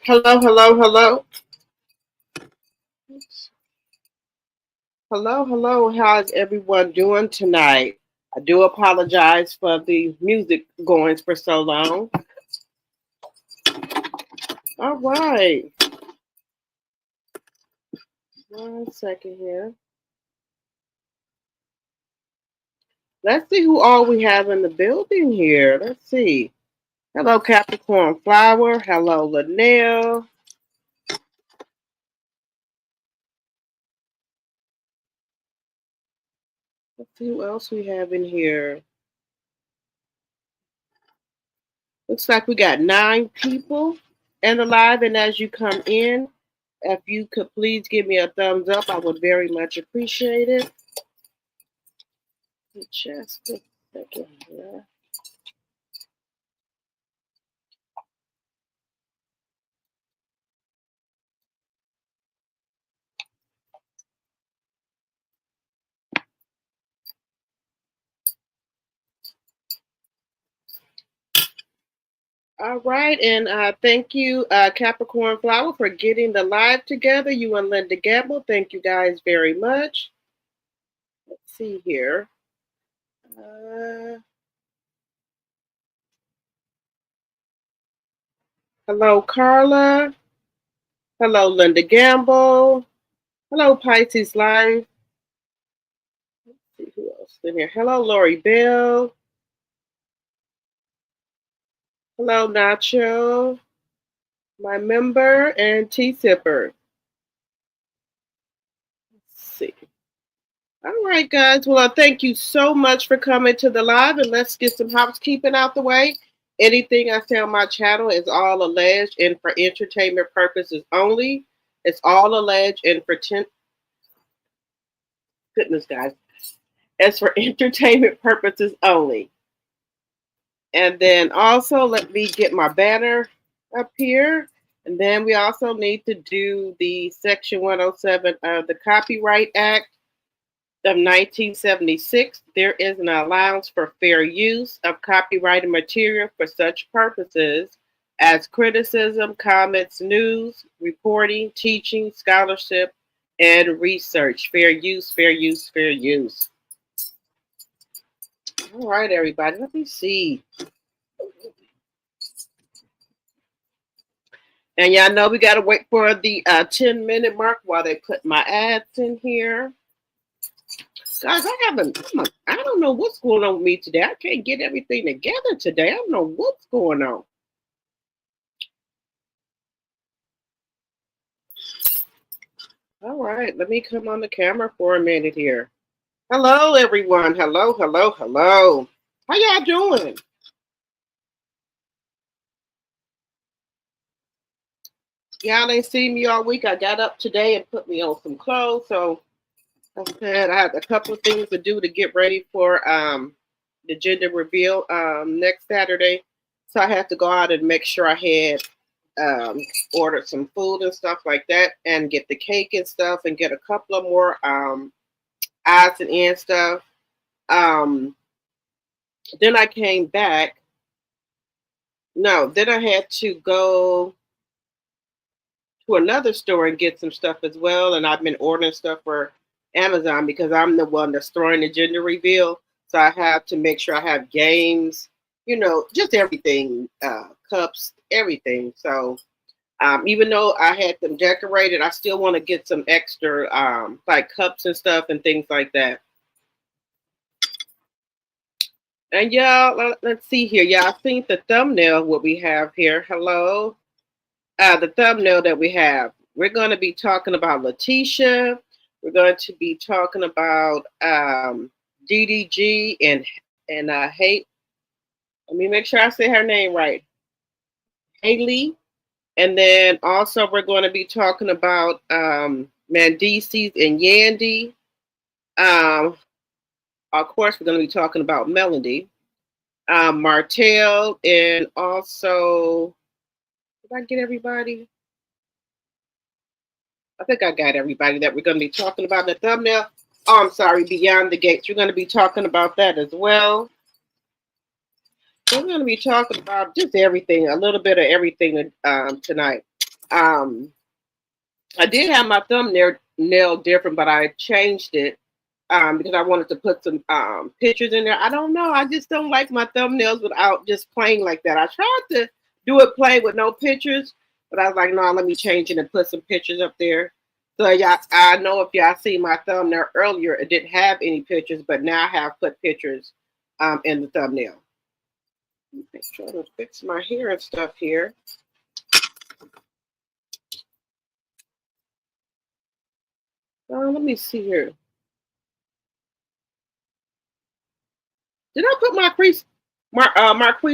Hello, hello, hello. Hello, hello. How's everyone doing tonight? I do apologize for the music going for so long. All right. One second here. Let's see who all we have in the building here. Let's see. Hello, Capricorn Flower. Hello, Linnell. Let's see who else we have in here. Looks like we got 9 people in the live, and as you come in, if you could please give me a thumbs up, I would very much appreciate it. Just a second here. All right, and thank you, Capricorn Flower, for getting the live together. You and Linda Gamble, thank you guys very much. Let's see here. Hello, Carla. Hello, Linda Gamble. Hello, Pisces Live. Let's see who else in here. Hello, Lori Bell. Hello, Nacho, my member, and T Sipper. Let's see. All right, guys. Well, thank you so much for coming to the live, and let's get some housekeeping out the way. Anything I say on my channel is all alleged and for entertainment purposes only. It's all alleged and for goodness, guys. It's for entertainment purposes only. And then also, let me get my banner up here. And then we also need to do the Section 107 of the Copyright Act of 1976. There is an allowance for fair use of copyrighted material for such purposes as criticism, comments, news, reporting, teaching, scholarship, and research. Fair use, fair use, fair use. All right, everybody, let me see. And y'all know we got to wait for the 10-minute mark while they put my ads in here. Guys, I don't know what's going on with me today. I can't get everything together today. I don't know what's going on. All right, let me come on the camera for a minute here. Hello, everyone. Hello, hello, hello. How y'all doing? Y'all ain't seen me all week. I got up today and put me on some clothes. So I said I had a couple of things to do to get ready for the gender reveal next Saturday. So I had to go out and make sure I had ordered some food and stuff like that and get the cake and stuff and get a couple of more odds and ends stuff. Then I came back. No, then I had to go to another store and get some stuff as well. And I've been ordering stuff for Amazon because I'm the one that's throwing the gender reveal. So I have to make sure I have games, just everything, cups, everything. So even though I had them decorated, I still want to get some extra like cups and stuff and things like that. And y'all, let's see here. Y'all seen the thumbnail, what we have here. Hello. The thumbnail that we have. We're going to be talking about Tisha. We're going to be talking about DDG and Hate. Let me make sure I say her name right. Haley. And then also we're going to be talking about Mendeecees and Yandy. Of course, we're going to be talking about Melody, Martel, and also, did I get everybody? I think I got everybody that we're going to be talking about in the thumbnail. Oh, I'm sorry, Beyond the Gates. We're going to be talking about that as well. We're going to be talking about just everything, a little bit of everything tonight. Um, I did have my thumbnail nail different, but I changed it because I wanted to put some pictures in there. I don't know. I just don't like my thumbnails without just plain like that. I tried to do it plain with no pictures, but I was like, no, let me change it and put some pictures up there. So y'all, I know if y'all see my thumbnail earlier, it didn't have any pictures, but now I have put pictures in the thumbnail. Make sure to fix my hair and stuff here. Let me see here. Did I put Marques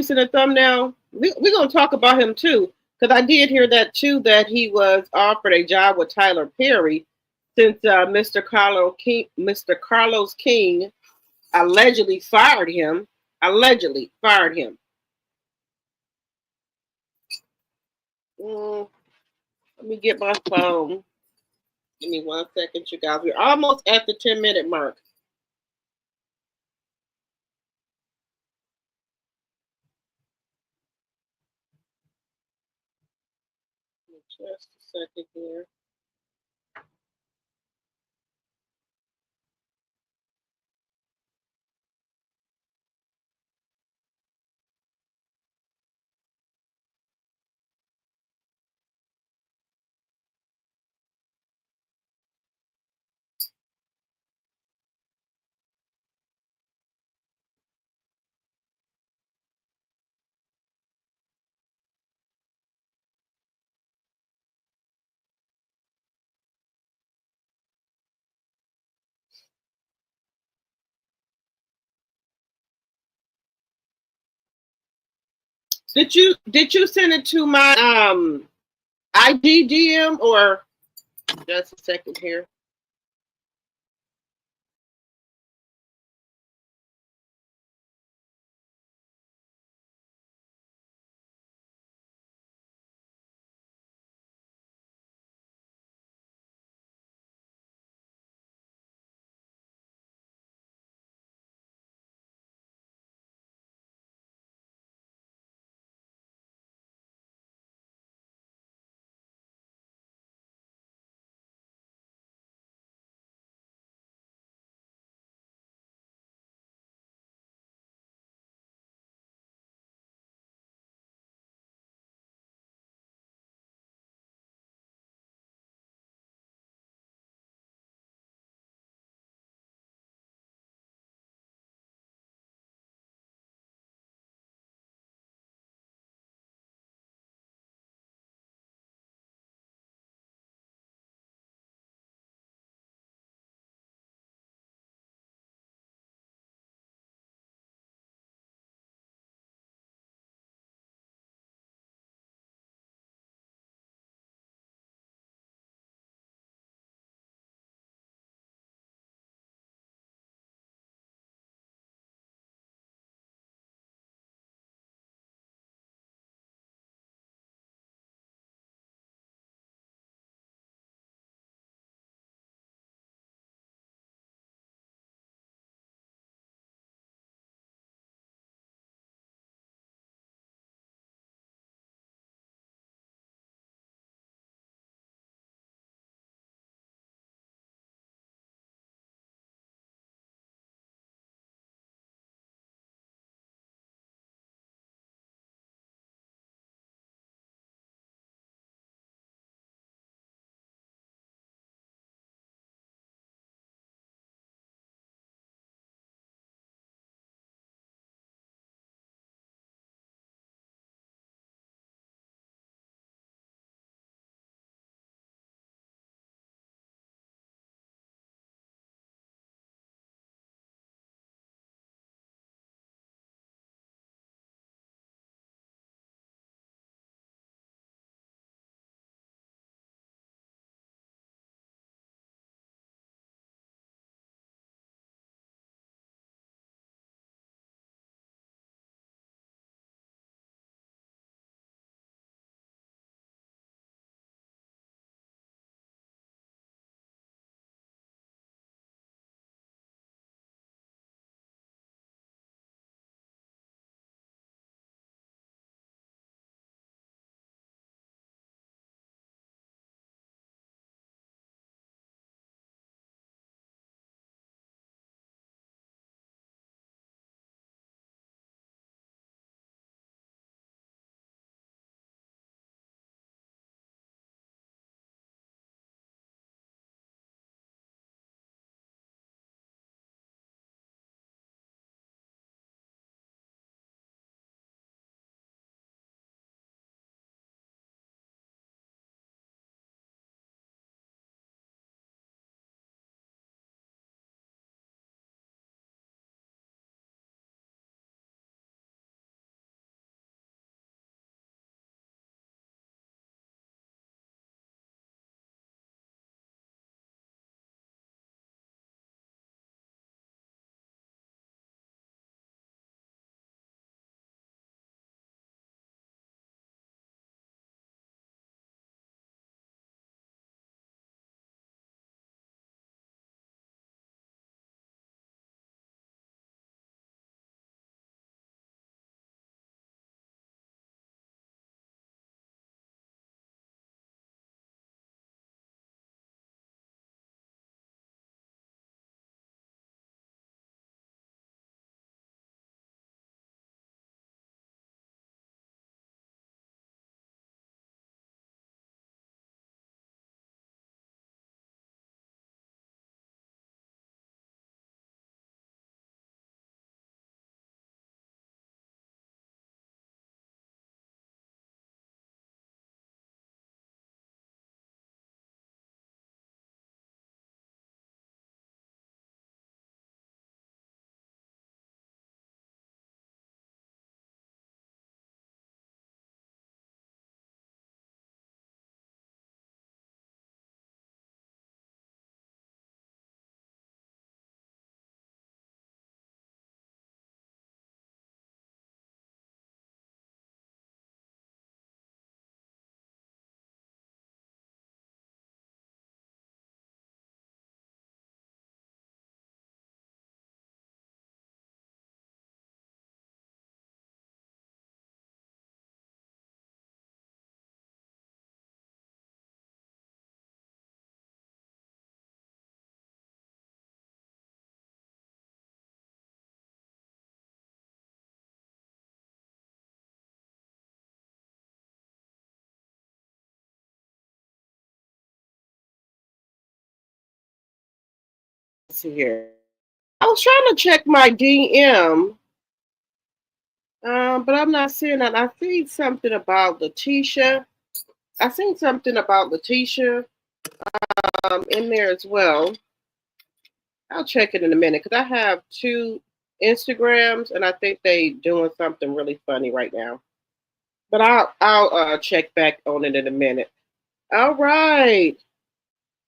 in the thumbnail? We're going to talk about him too, because I did hear that too, that he was offered a job with Tyler Perry since Mr. Carlos King allegedly fired him. Allegedly fired him. Let me get my phone. Give me 1 second, you guys. We're almost at the 10-minute mark. Just a second here. Did you send it to my IDDM or just a second here? see here. I was trying to check my DM, but I'm not seeing that. I see something about Letitia. I seen something about Letitia in there as well. I'll check it in a minute because I have two Instagrams and I think they doing something really funny right now. But I'll check back on it in a minute. All right.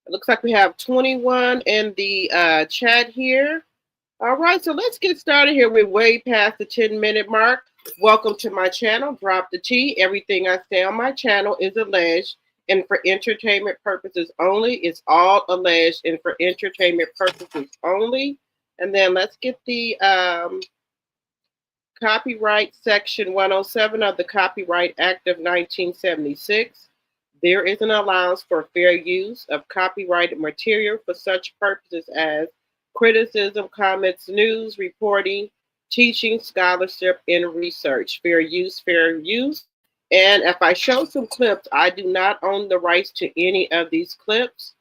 It looks like we have 21 in the chat here. All right, so let's get started here. We're way past the 10-minute mark. Welcome to my channel, Drop the Tea. Everything I say on my channel is alleged and for entertainment purposes only. It's all alleged and for entertainment purposes only. And then let's get the copyright section 107 of the Copyright Act of 1976. There is an allowance for fair use of copyrighted material for such purposes as criticism, comments, news, reporting, teaching, scholarship, and research. Fair use, fair use. And if I show some clips, I do not own the rights to any of these clips.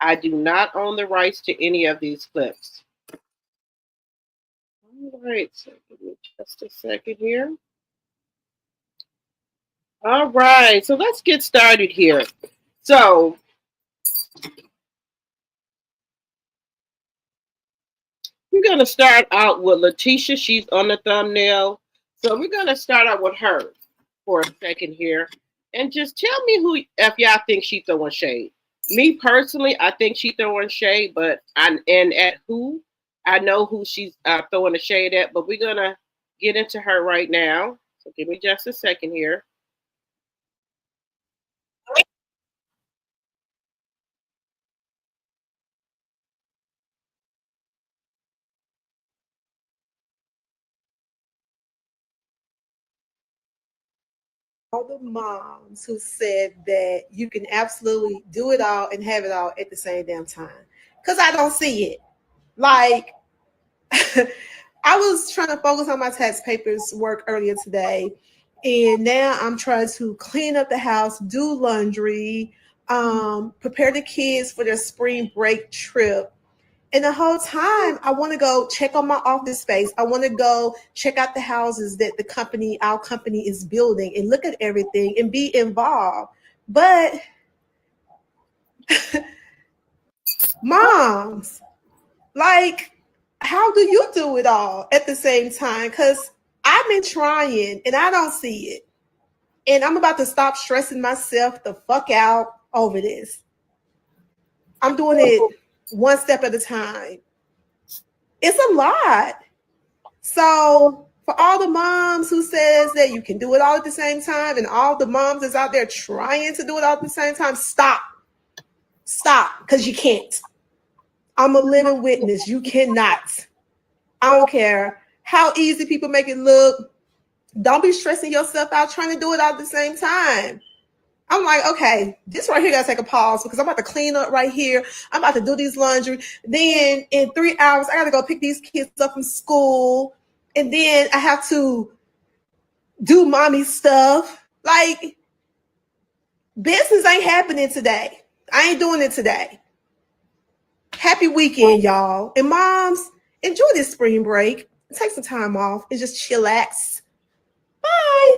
I do not own the rights to any of these clips. All right, so give me just a second here. All right, so let's get started here. So, we're going to start out with Letitia. She's on the thumbnail. So, we're going to start out with her for a second here. And just tell me who, if y'all think she's throwing shade. Me personally, I think she's throwing shade, but and at who? I know who she's throwing the shade at, but we're going to get into her right now. So, give me just a second here. All the moms who said that you can absolutely do it all and have it all at the same damn time. Because I don't see it. Like, I was trying to focus on my tax papers work earlier today. And now I'm trying to clean up the house, do laundry, prepare the kids for their spring break trip. And the whole time, I want to go check on my office space. I want to go check out the houses that our company is building and look at everything and be involved. But moms, like, how do you do it all at the same time? Because I've been trying and I don't see it. And I'm about to stop stressing myself the fuck out over this. I'm doing it one step at a time. It's a lot. So for all the moms who says that you can do it all at the same time and all the moms that's out there trying to do it all at the same time, stop, because you can't. I'm a living witness. You cannot. I don't care how easy people make it look. Don't be stressing yourself out trying to do it all at the same time. I'm like, okay, this right here gotta take a pause because I'm about to clean up right here. I'm about to do these laundry. Then in 3 hours, I gotta go pick these kids up from school. And then I have to do mommy stuff. Like, business ain't happening today. I ain't doing it today. Happy weekend, y'all. And moms, enjoy this spring break. Take some time off and just chillax. Bye.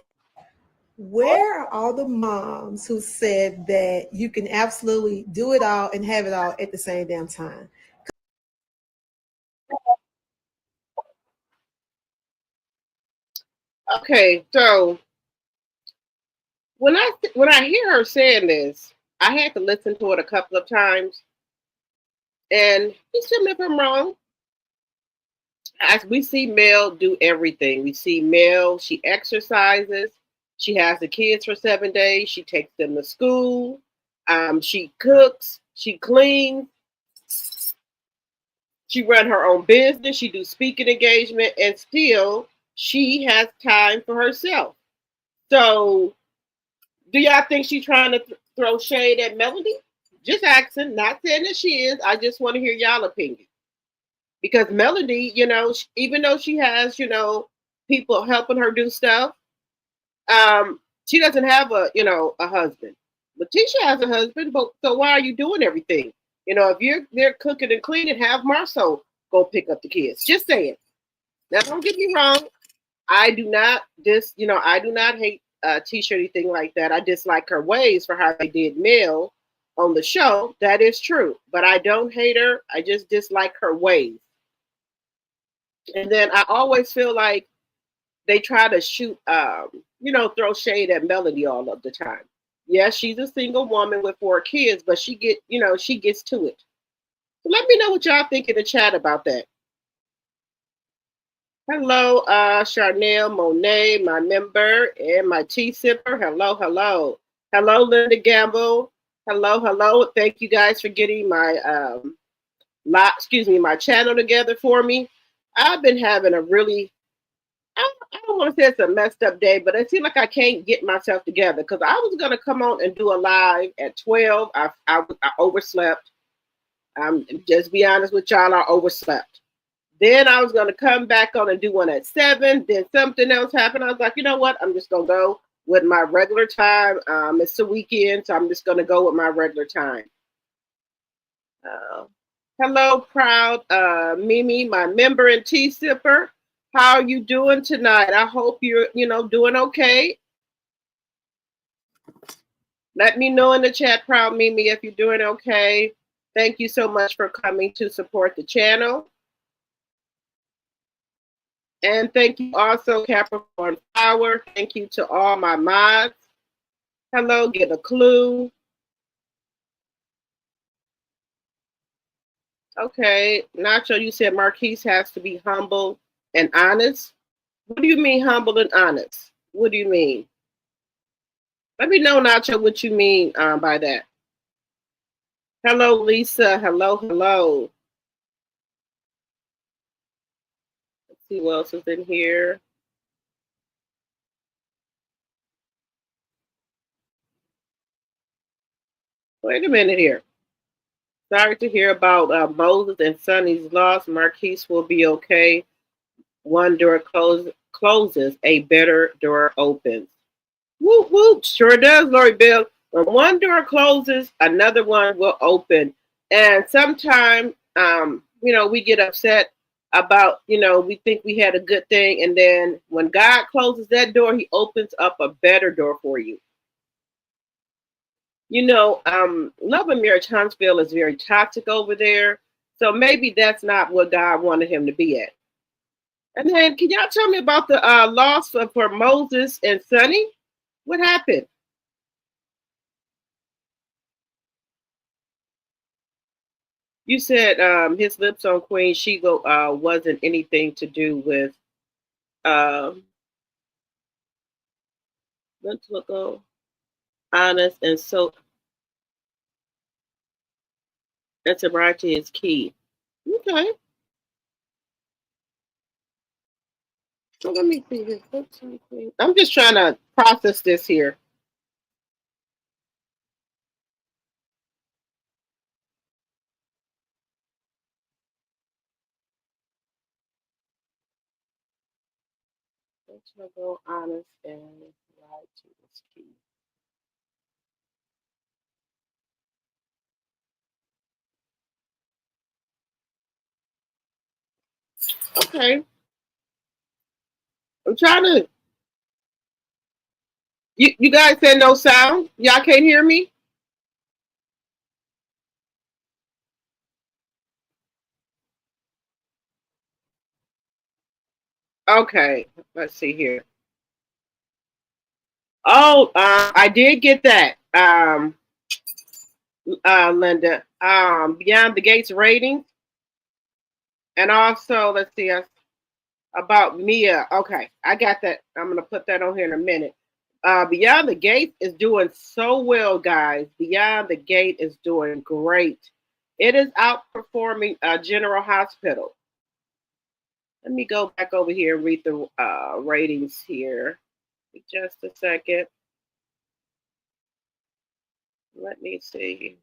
Where are all the moms who said that you can absolutely do it all and have it all at the same damn time? Okay, so when I hear her saying this, I had to listen to it a couple of times. And please tell me if I'm wrong. As we see Mel do everything. We see Mel, she exercises, she has the kids for 7 days, she takes them to school, she cooks, she cleans, she run her own business, she do speaking engagement, and still she has time for herself. So do y'all think she's trying to throw shade at Melody? Just asking, not saying that she is. I just want to hear y'all opinion. Because Melody, even though she has, people helping her do stuff, she doesn't have a husband. Letitia has a husband, but so why are you doing everything? You know, if they're cooking and cleaning, have Marcel go pick up the kids. Just saying. Now, don't get me wrong. I do not I do not hate Tisha or anything like that. I dislike her ways for how they did Mel on the show. That is true. But I don't hate her. I just dislike her ways. And then I always feel like they try to shoot, throw shade at Melody all of the time. Yes, she's a single woman with 4 kids, but she gets to it. So let me know what y'all think in the chat about that. Hello, Charnel Monet, my member, and my tea sipper. Hello, hello. Hello, Linda Gamble. Hello, hello. Thank you guys for getting my my channel together for me. I've been having a really, I don't want to say it's a messed up day, but it seems like I can't get myself together because I was going to come on and do a live at 12. I overslept. Just be honest with y'all, I overslept. Then I was going to come back on and do one at 7. Then something else happened. I was like, you know what? I'm just going to go with my regular time. It's the weekend, so I'm just going to go with my regular time. Hello, proud Mimi, my member and tea sipper. How are you doing tonight? I hope you're, doing okay. Let me know in the chat, proud Mimi, if you're doing okay. Thank you so much for coming to support the channel. And thank you also, Capricorn Power. Thank you to all my mods. Hello, Get a Clue. Okay, Nacho, you said Marques has to be humble and honest. What do you mean humble and honest? What do you mean? Let me know, Nacho, what you mean by that. Hello, Lisa. Hello, hello. Let's see what else is in here. Wait a minute here. Sorry to hear about Moses and Sonny's loss. Marques will be okay. One door closes, a better door opens. Whoop, whoop. Sure does, Lori Bill. When one door closes, another one will open. And sometimes, we get upset about, we think we had a good thing. And then when God closes that door, he opens up a better door for you. Love and Marriage Huntsville is very toxic over there. So maybe that's not what God wanted him to be at. And then can y'all tell me about the loss for Moses and Sonny? What happened? You said his lips on Queen Sheba wasn't anything to do with let's look honest and so that sobriety is key. Okay. So let me see his lips on Queen. I'm just trying to process this here. Let's go honest and sobriety is key. Okay. I'm trying to. You guys said no sound? Y'all can't hear me? Okay. Let's see here. Oh, I did get that. Linda. Beyond the Gates ratings. And also, let's see, about Mia. Okay, I got that. I'm going to put that on here in a minute. Beyond the Gate is doing so well, guys. Beyond the Gate is doing great. It is outperforming General Hospital. Let me go back over here and read the ratings here. Just a second. Let me see.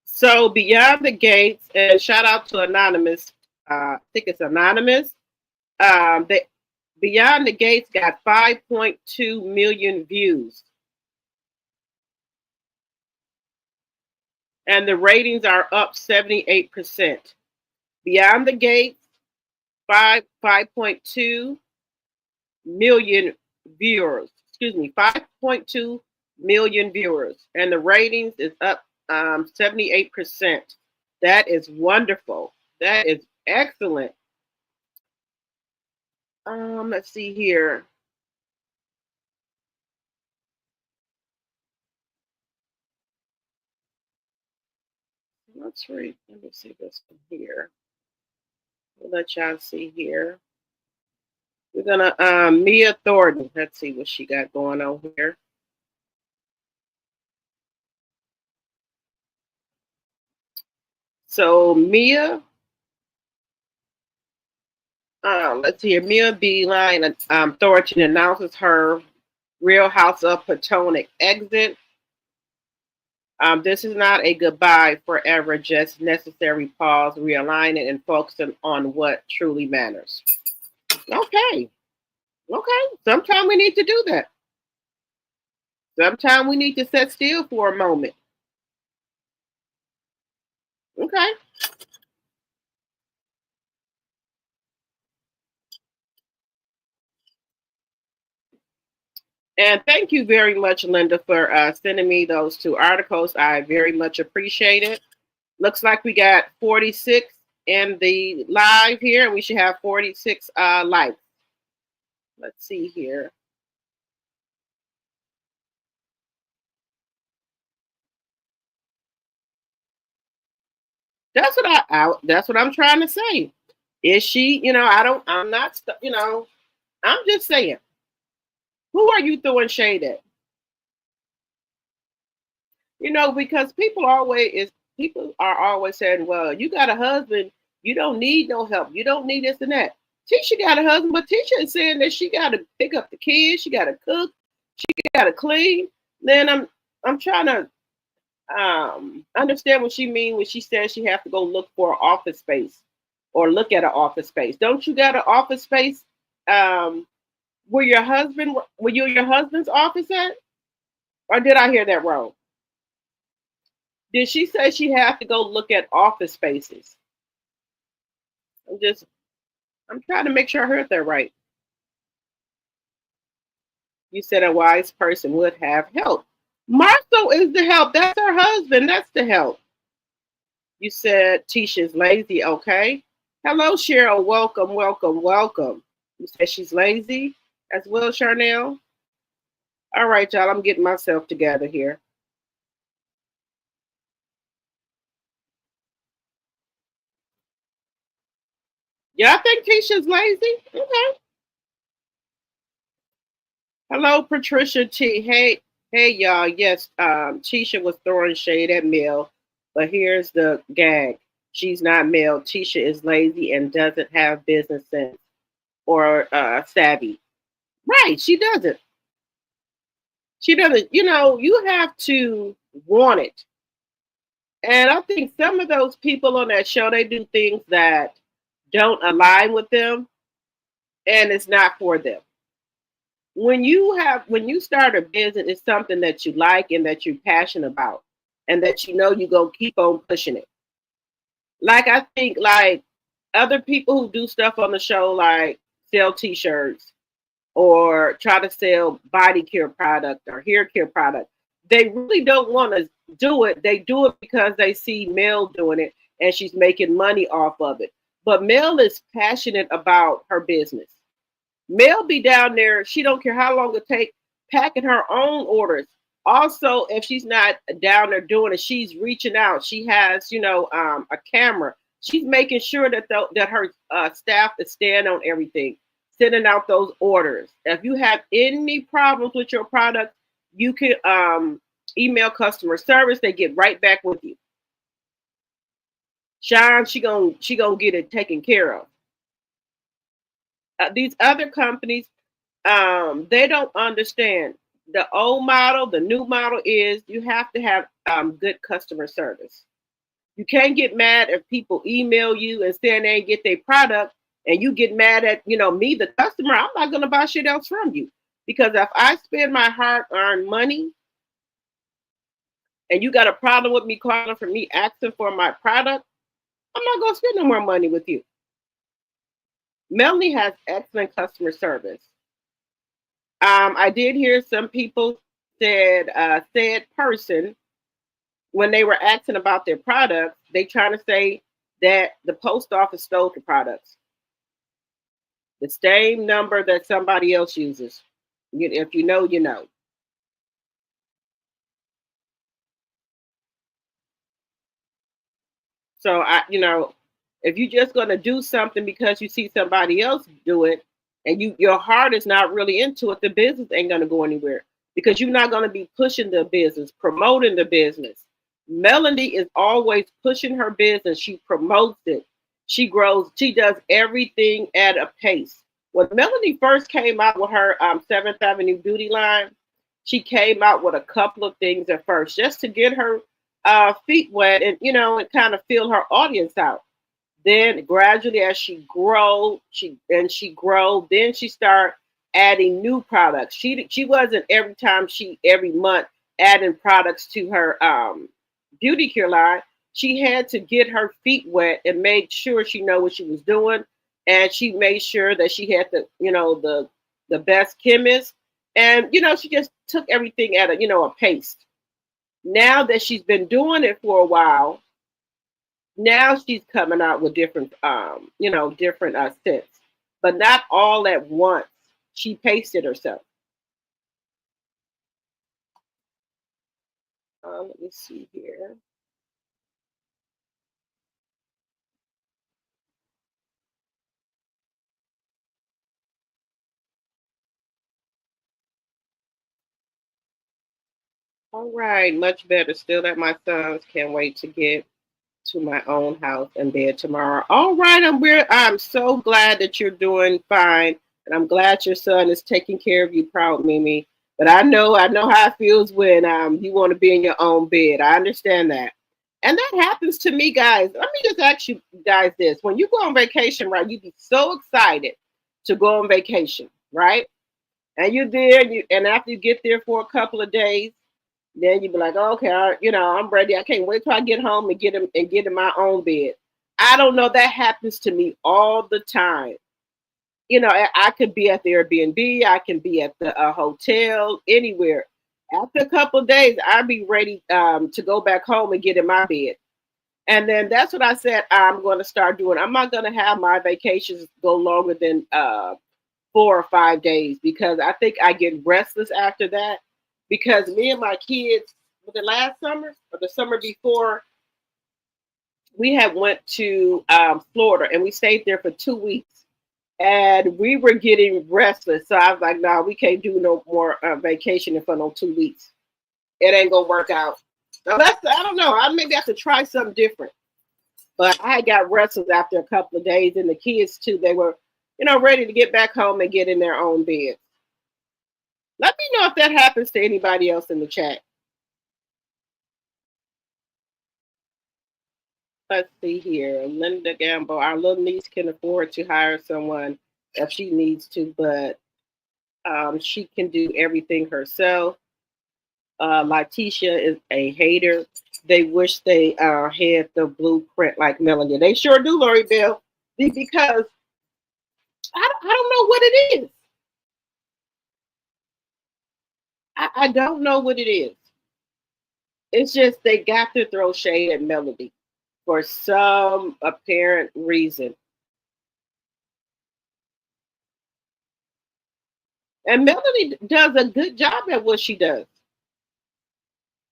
So Beyond the Gates, and shout out to Anonymous. I think it's Anonymous. Beyond the Gates got 5.2 million views. And the ratings are up 78%. Beyond the Gates, 5.2 million viewers. Excuse me, 5.2 million viewers. And the ratings is up 78%. That is wonderful. That is excellent. Let's see here. Let's read. Let me see this one here. We'll let y'all see here. We're gonna Mia Thornton. Let's see what she got going on here. So Mia, let's see here. Mia Beeline Thornton announces her Real House of Potomac exit. This is not a goodbye forever, just necessary pause, realigning, and focusing on what truly matters. Okay. Okay. Sometimes we need to do that. Sometimes we need to sit still for a moment. Okay. And thank you very much, Linda, for sending me those two articles. I very much appreciate it. Looks like we got 46 in the live here, and we should have 46 likes. Let's see here. That's what I'm trying to say. Is she, I'm not, I'm just saying. Who are you throwing shade at? Because people are always saying, well, you got a husband, you don't need no help. You don't need this and that. Tisha got a husband, but Tisha is saying that she got to pick up the kids, she got to cook, she got to clean. Then I'm trying to understand what she means when she says she has to go look for an office space or look at an office space. Don't you got an office space where your husband's office at? Or did I hear that wrong? Did she say she had to go look at office spaces? I'm trying to make sure I heard that right. You said a wise person would have help. Marcel is the help. That's her husband. That's the help. You said Tisha's lazy. Okay. Hello, Cheryl. Welcome, welcome, welcome. You said she's lazy as well, Charnel. All right, y'all. I'm getting myself together here. Y'all think Tisha's lazy? Okay. Hello, Patricia T. Hey, y'all. Yes, Tisha was throwing shade at Mel, but here's the gag. She's not Mel. Tisha is lazy and doesn't have business sense or savvy. Right, she doesn't. She doesn't. You have to want it. And I think some of those people on that show, they do things that don't align with them, and it's not for them. When you start a business, it's something that you like and that you're passionate about, and that you go keep on pushing it. Like I think like other people who do stuff on the show, like sell T-shirts or try to sell body care product or hair care product, they really don't want to do it. They do it because they see Mel doing it and she's making money off of it. But Mel is passionate about her business. Mel be down there. She don't care how long it take, packing her own orders. Also, if she's not down there doing it, she's reaching out. She has, a camera. She's making sure that her staff is staying on everything, sending out those orders. If you have any problems with your product, you can email customer service. They get right back with you. Sean, she gonna get it taken care of. These other companies, they don't understand the old model. The new model is you have to have good customer service. You can't get mad if people email you and saying they ain't get their product, and you get mad at, you know, me, the customer, I'm not going to buy shit else from you. Because if I spend my hard-earned money and you got a problem with me calling for me asking for my product, I'm not going to spend no more money with you. Melanie has excellent customer service. I did hear some people said person, when they were asking about their products, they trying to say that the post office stole the products. The same number that somebody else uses. If you know, you know. So if you're just gonna do something because you see somebody else do it, and your heart is not really into it, the business ain't gonna go anywhere because you're not gonna be pushing the business, promoting the business. Melanie is always pushing her business. She promotes it. She grows. She does everything at a pace. When Melanie first came out with her 7th Avenue beauty line, she came out with a couple of things at first just to get her feet wet and, and kind of feel her audience out. Then gradually as she grow, then she start adding new products. She wasn't every month adding products to her beauty care line. She had to get her feet wet and make sure she know what she was doing. And she made sure that she had the best chemist. And, she just took everything at a pace. Now that she's been doing it for a while, now she's coming out with different scents, but not all at once. She paced it herself. Let me see here. All right, much better. Still at my son's. Can't wait to get to my own house and bed tomorrow. All right, I'm so glad that you're doing fine, and I'm glad your son is taking care of you, proud Mimi. But I know how it feels when you want to be in your own bed. I understand that, and that happens to me, guys. Let me just ask you guys this: when you go on vacation, right? You be so excited to go on vacation, right? And you're there, and after you get there for a couple of days, then you'd be like, okay, I'm ready. I can't wait till I get home and get in my own bed. I don't know. That happens to me all the time. I could be at the Airbnb. I can be at the hotel, anywhere. After a couple of days, I'd be ready to go back home and get in my bed. And then that's what I said I'm going to start doing. I'm not going to have my vacations go longer than 4 or 5 days because I think I get restless after that. Because me and my kids, the last summer or the summer before, we had went to Florida and we stayed there for 2 weeks, and we were getting restless. So I was like, "No, we can't do no more vacation for no 2 weeks. It ain't gonna work out." So I don't know. I maybe have to try something different. But I got restless after a couple of days, and the kids too. They were, ready to get back home and get in their own beds. Let me know if that happens to anybody else in the chat. Let's see here. Linda Gamble, our little niece can afford to hire someone if she needs to, but she can do everything herself. Tisha is a hater. They wish they had the blueprint like Melanie. They sure do, Lori Bell, because I don't know what it is. I don't know what it is. It's just they got to throw shade at Melody for some apparent reason. And Melody does a good job at what she does.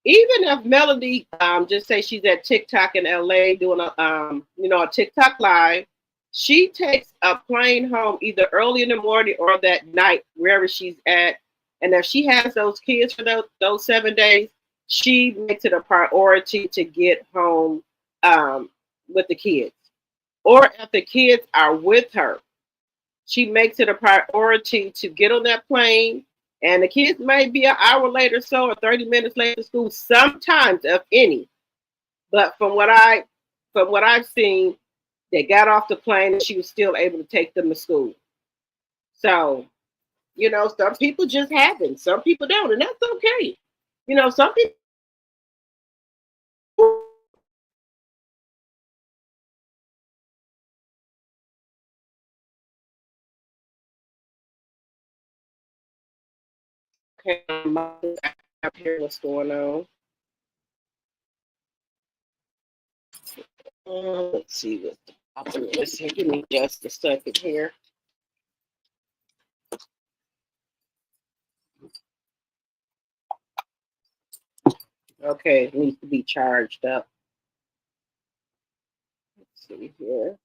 Even if Melody just say she's at TikTok in LA doing a TikTok live, she takes a plane home either early in the morning or that night, wherever she's at. And if she has those kids for those 7 days, she makes it a priority to get home with the kids. Or if the kids are with her, she makes it a priority to get on that plane. And the kids may be an hour later so or 30 minutes later to school, sometimes, if any. But from what I've seen, They got off the plane and she was still able to take them to school. So, you know, some people just happen, some people don't, and that's okay. You know, some people up here what's going on. Let's see what's happening. Give me just a second here. Okay, it needs to be charged up. Let's see here.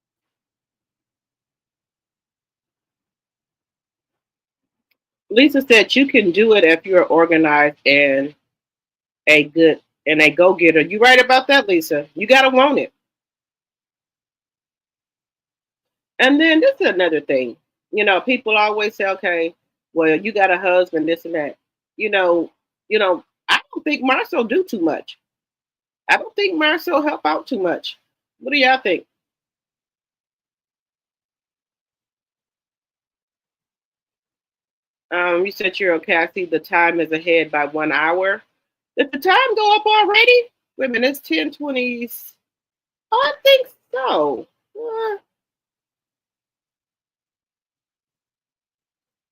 Lisa said you can do it if you're organized and a good and a go-getter. You right about that, Lisa. You gotta want it. And then this is another thing. You know, people always say, okay, well, you got a husband, this and that. You know, I don't think Marcel do too much. I don't think Marcel help out too much. What do y'all think? You said you're okay. I see the time is ahead by 1 hour. Did the time go up already? Wait a minute, it's 10:20. Oh, I think so.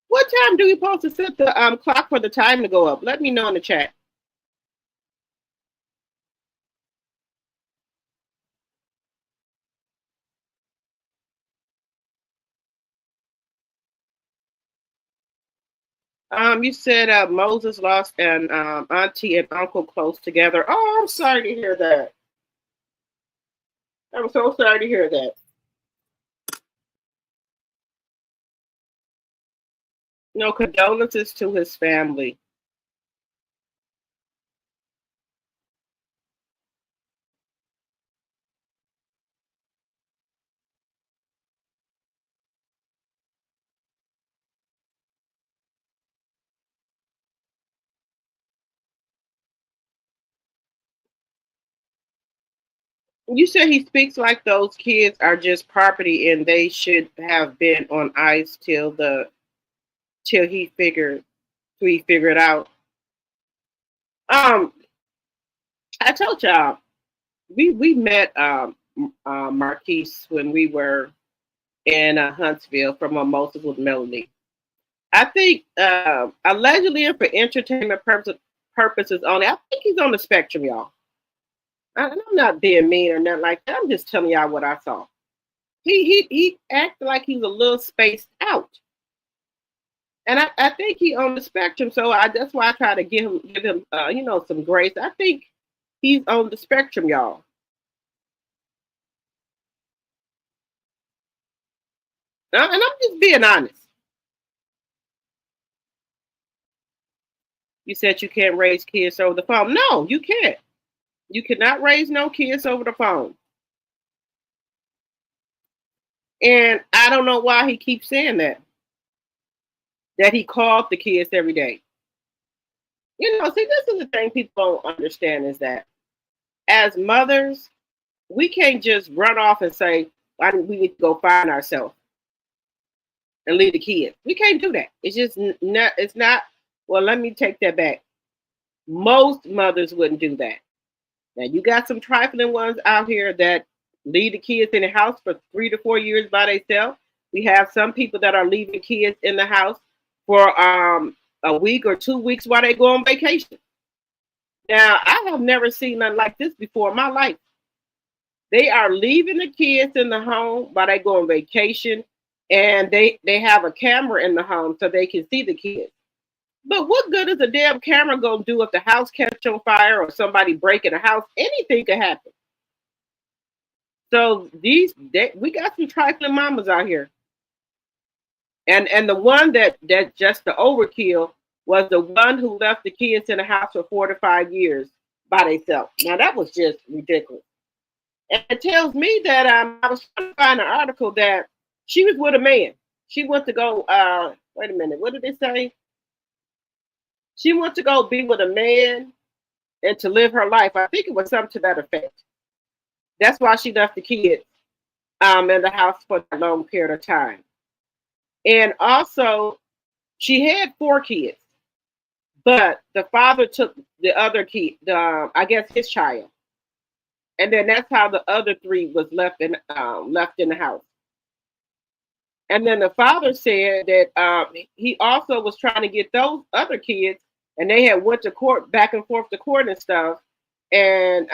What time do we supposed to set the clock for the time to go up? Let me know in the chat. You said Moses lost an auntie and uncle close together. Oh, I'm sorry to hear that. I'm so sorry to hear that. No condolences to his family. You said he speaks like those kids are just property and they should have been on ice till he figured out. Um, I told y'all we met Marques when we were in Huntsville from a multiple melody. I think allegedly and for entertainment purposes only. I think he's on the spectrum, y'all. I'm not being mean or nothing like that. I'm just telling y'all what I saw. He acted like he's a little spaced out, and I think he on the spectrum. So that's why I try to give him some grace. I think he's on the spectrum, y'all. And I'm just being honest. You said you can't raise kids over the phone. No, you can't. You cannot raise no kids over the phone. And I don't know why he keeps saying that he called the kids every day. You know, see, this is the thing people don't understand is that as mothers, we can't just run off and say, we need to go find ourselves and leave the kids. We can't do that. It's just not, it's not, well, let me take that back. Most mothers wouldn't do that. Now, you got some trifling ones out here that leave the kids in the house for 3 to 4 years by themselves. We have some people that are leaving kids in the house for a week or 2 weeks while they go on vacation. Now, I have never seen nothing like this before in my life. They are leaving the kids in the home while they go on vacation, and they have a camera in the home so they can see the kids. But what good is a damn camera gonna do if the house catch on fire or somebody break in the house? Anything could happen. So we got some trifling mamas out here, and the one that just the overkill was the one who left the kids in the house for 4 to 5 years by themselves. Now that was just ridiculous. And it tells me that I was trying to find an article that she was with a man. She went to go. Wait a minute. What did it say? She went to go be with a man and to live her life. I think it was something to that effect. That's why she left the kids in the house for a long period of time. And also, she had 4 kids, but the father took the other kid, I guess his child, and then that's how the other 3 was left in the house. And then the father said that he also was trying to get those other kids, and they had went to court, back and forth to court and stuff, and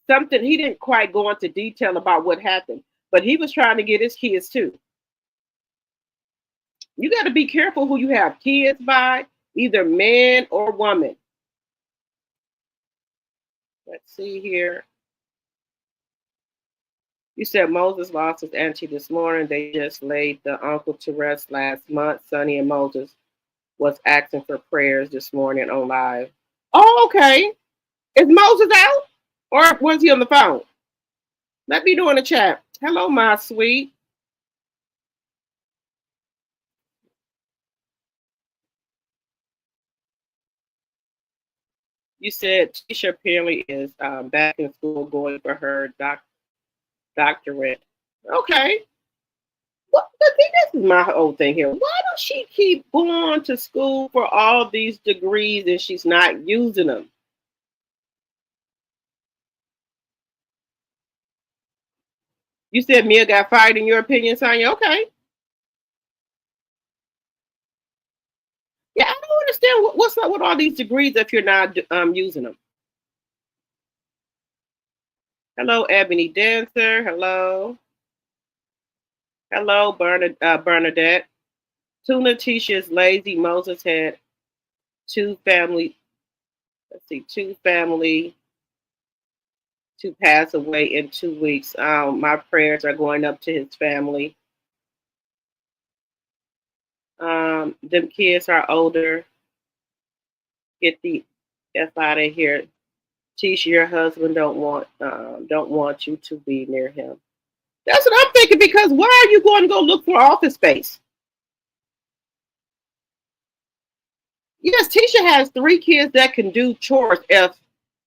something he didn't quite go into detail about what happened, but he was trying to get his kids too. You got to be careful who you have kids by, either man or woman. Let's see here. You said Moses lost his auntie this morning. They just laid the uncle to rest last month. Sonny and Moses was asking for prayers this morning on live. Oh, okay. Is Moses out? Or was he on the phone? Let me know in the chat. Hello, my sweet. You said Tisha apparently is back in school going for her doctorate. Okay. Well, this is my whole thing here. Why does she keep going to school for all these degrees and she's not using them? You said Mia got fired in your opinion, Sonya? Okay. Yeah, I don't understand what's up with all these degrees if you're not using them. Hello, Ebony Dancer. Hello. Hello, Bernadette. Tuna Tisha is lazy. Moses had 2 family. Let's see, 2 family to pass away in 2 weeks. My prayers are going up to his family. Them kids are older. Get the F out of here. Tisha, your husband don't want you to be near him. That's what I'm thinking, because why are you going to go look for office space? Yes, Tisha has 3 kids that can do chores. If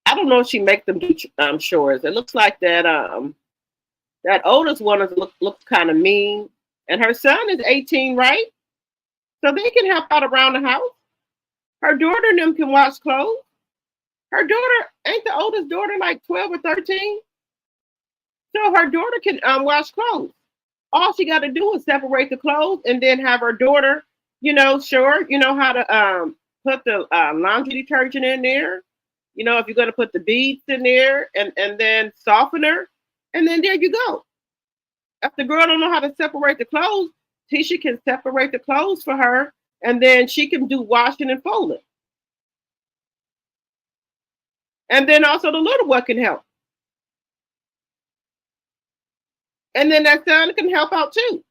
I don't know if she make them do chores. It looks like that that oldest one looks kind of mean, and her son is 18, right? So they can help out around the house. Her daughter and them can wash clothes. Her daughter ain't the oldest daughter like 12 or 13. So her daughter can wash clothes. All she got to do is separate the clothes and then have her daughter, sure, you know how to put the laundry detergent in there. If you're going to put the beads in there and then softener, and then there you go. If the girl don't know how to separate the clothes, Tisha can separate the clothes for her, and then she can do washing and folding. And then also the little one can help. And then that son can help out too.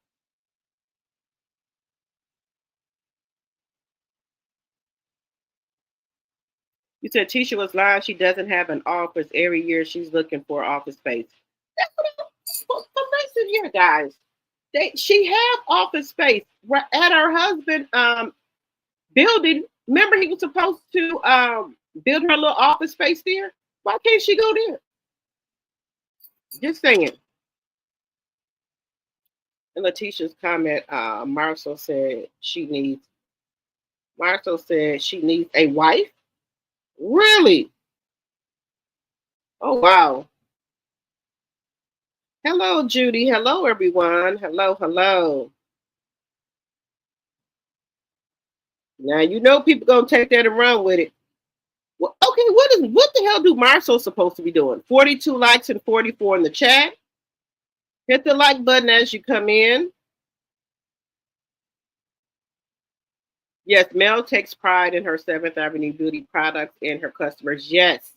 You said Tisha was lying. She doesn't have an office. Every year she's looking for office space. That's what listen here, guys. She have office space at her husband building. Remember, he was supposed to build her little office space there. Why can't she go there? Just saying. And Letitia's comment, Marcel said she needs a wife. Really? Oh, wow. Hello, Judy. Hello, everyone. Hello. Now, people going to take that and run with it. Well, okay, what the hell do Marcel supposed to be doing? 42 likes and 44 in the chat. Hit the like button as you come in. Yes, Mel takes pride in her 7th Avenue beauty products and her customers. Yes.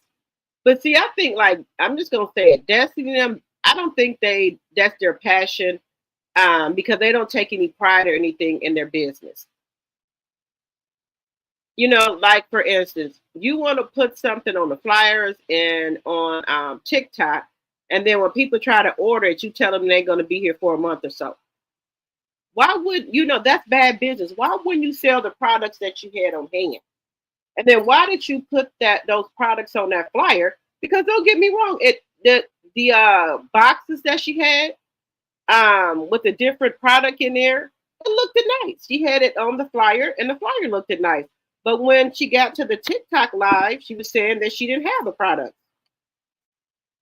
But see, I think, I'm just going to say it. Destiny, them, I don't think that's their passion because they don't take any pride or anything in their business. Like, for instance, you want to put something on the flyers and on TikTok, and then when people try to order it, you tell them they're going to be here for a month or so. Why would, that's bad business. Why wouldn't you sell the products that you had on hand? And then why did you put those products on that flyer? Because don't get me wrong, the boxes that she had with a different product in there, it looked nice. She had it on the flyer, and the flyer looked nice. But when she got to the TikTok live, she was saying that she didn't have the product.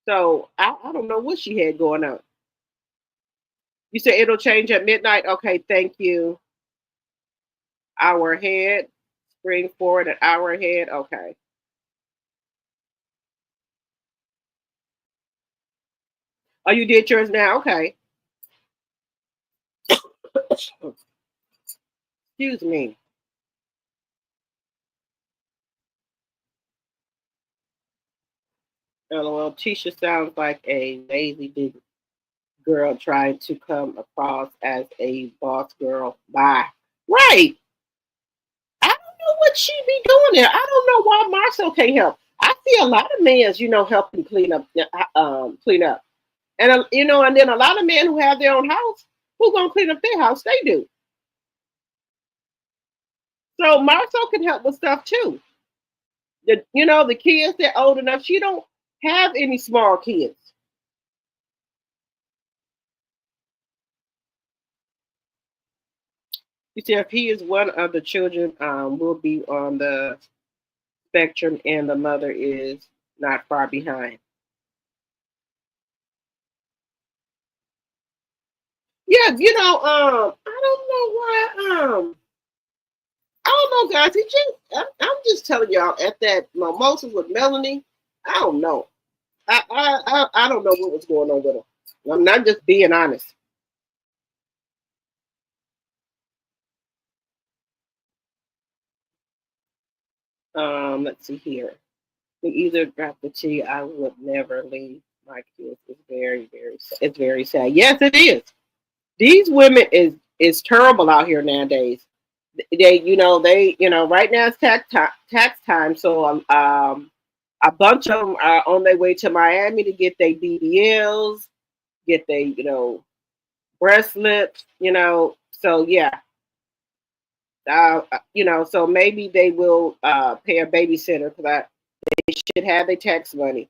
So I don't know what she had going on. You said it'll change at midnight. Okay, thank you. Hour ahead. Spring forward an hour ahead. Okay. Oh, you did yours now? Okay. Excuse me. LOL. Tisha sounds like a lazy big girl trying to come across as a boss girl. Bye. Right. I don't know what she be doing there. I don't know why Marcel can't help. I see a lot of men, helping clean up, and and then a lot of men who have their own house who gonna clean up their house. They do. So Marcel can help with stuff too. The kids they're old enough. She don't have any small kids. You see, if he is one of the children, will be on the spectrum, and the mother is not far behind. Yeah, I don't know why. I don't know, guys. I'm just telling y'all at that mimosas with Melanie. I don't know. I don't know what was going on with her. I'm not just being honest. Let's see here. We either got the tea. I would never leave my kids. It's very, very, it's very sad. Yes, it is. These women is terrible out here nowadays. Right now it's tax time, so a bunch of them are on their way to Miami to get their BBLs, get their breast slips, So yeah, so maybe they will pay a babysitter because they should have their tax money.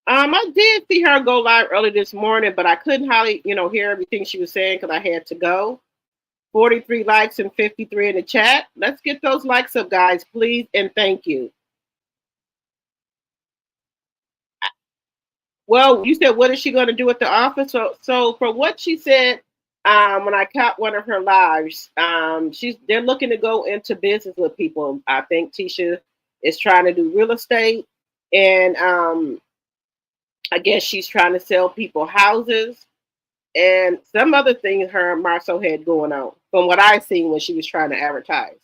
I did see her go live early this morning, but I couldn't hardly, hear everything she was saying because I had to go. 43 likes and 53 in the chat. Let's get those likes up, guys, please, and thank you. Well, you said, what is she going to do at the office? So for what she said, when I caught one of her lives, they're looking to go into business with people. I think Tisha is trying to do real estate, and I guess she's trying to sell people houses and some other things her and Marceau had going on from what I seen when she was trying to advertise.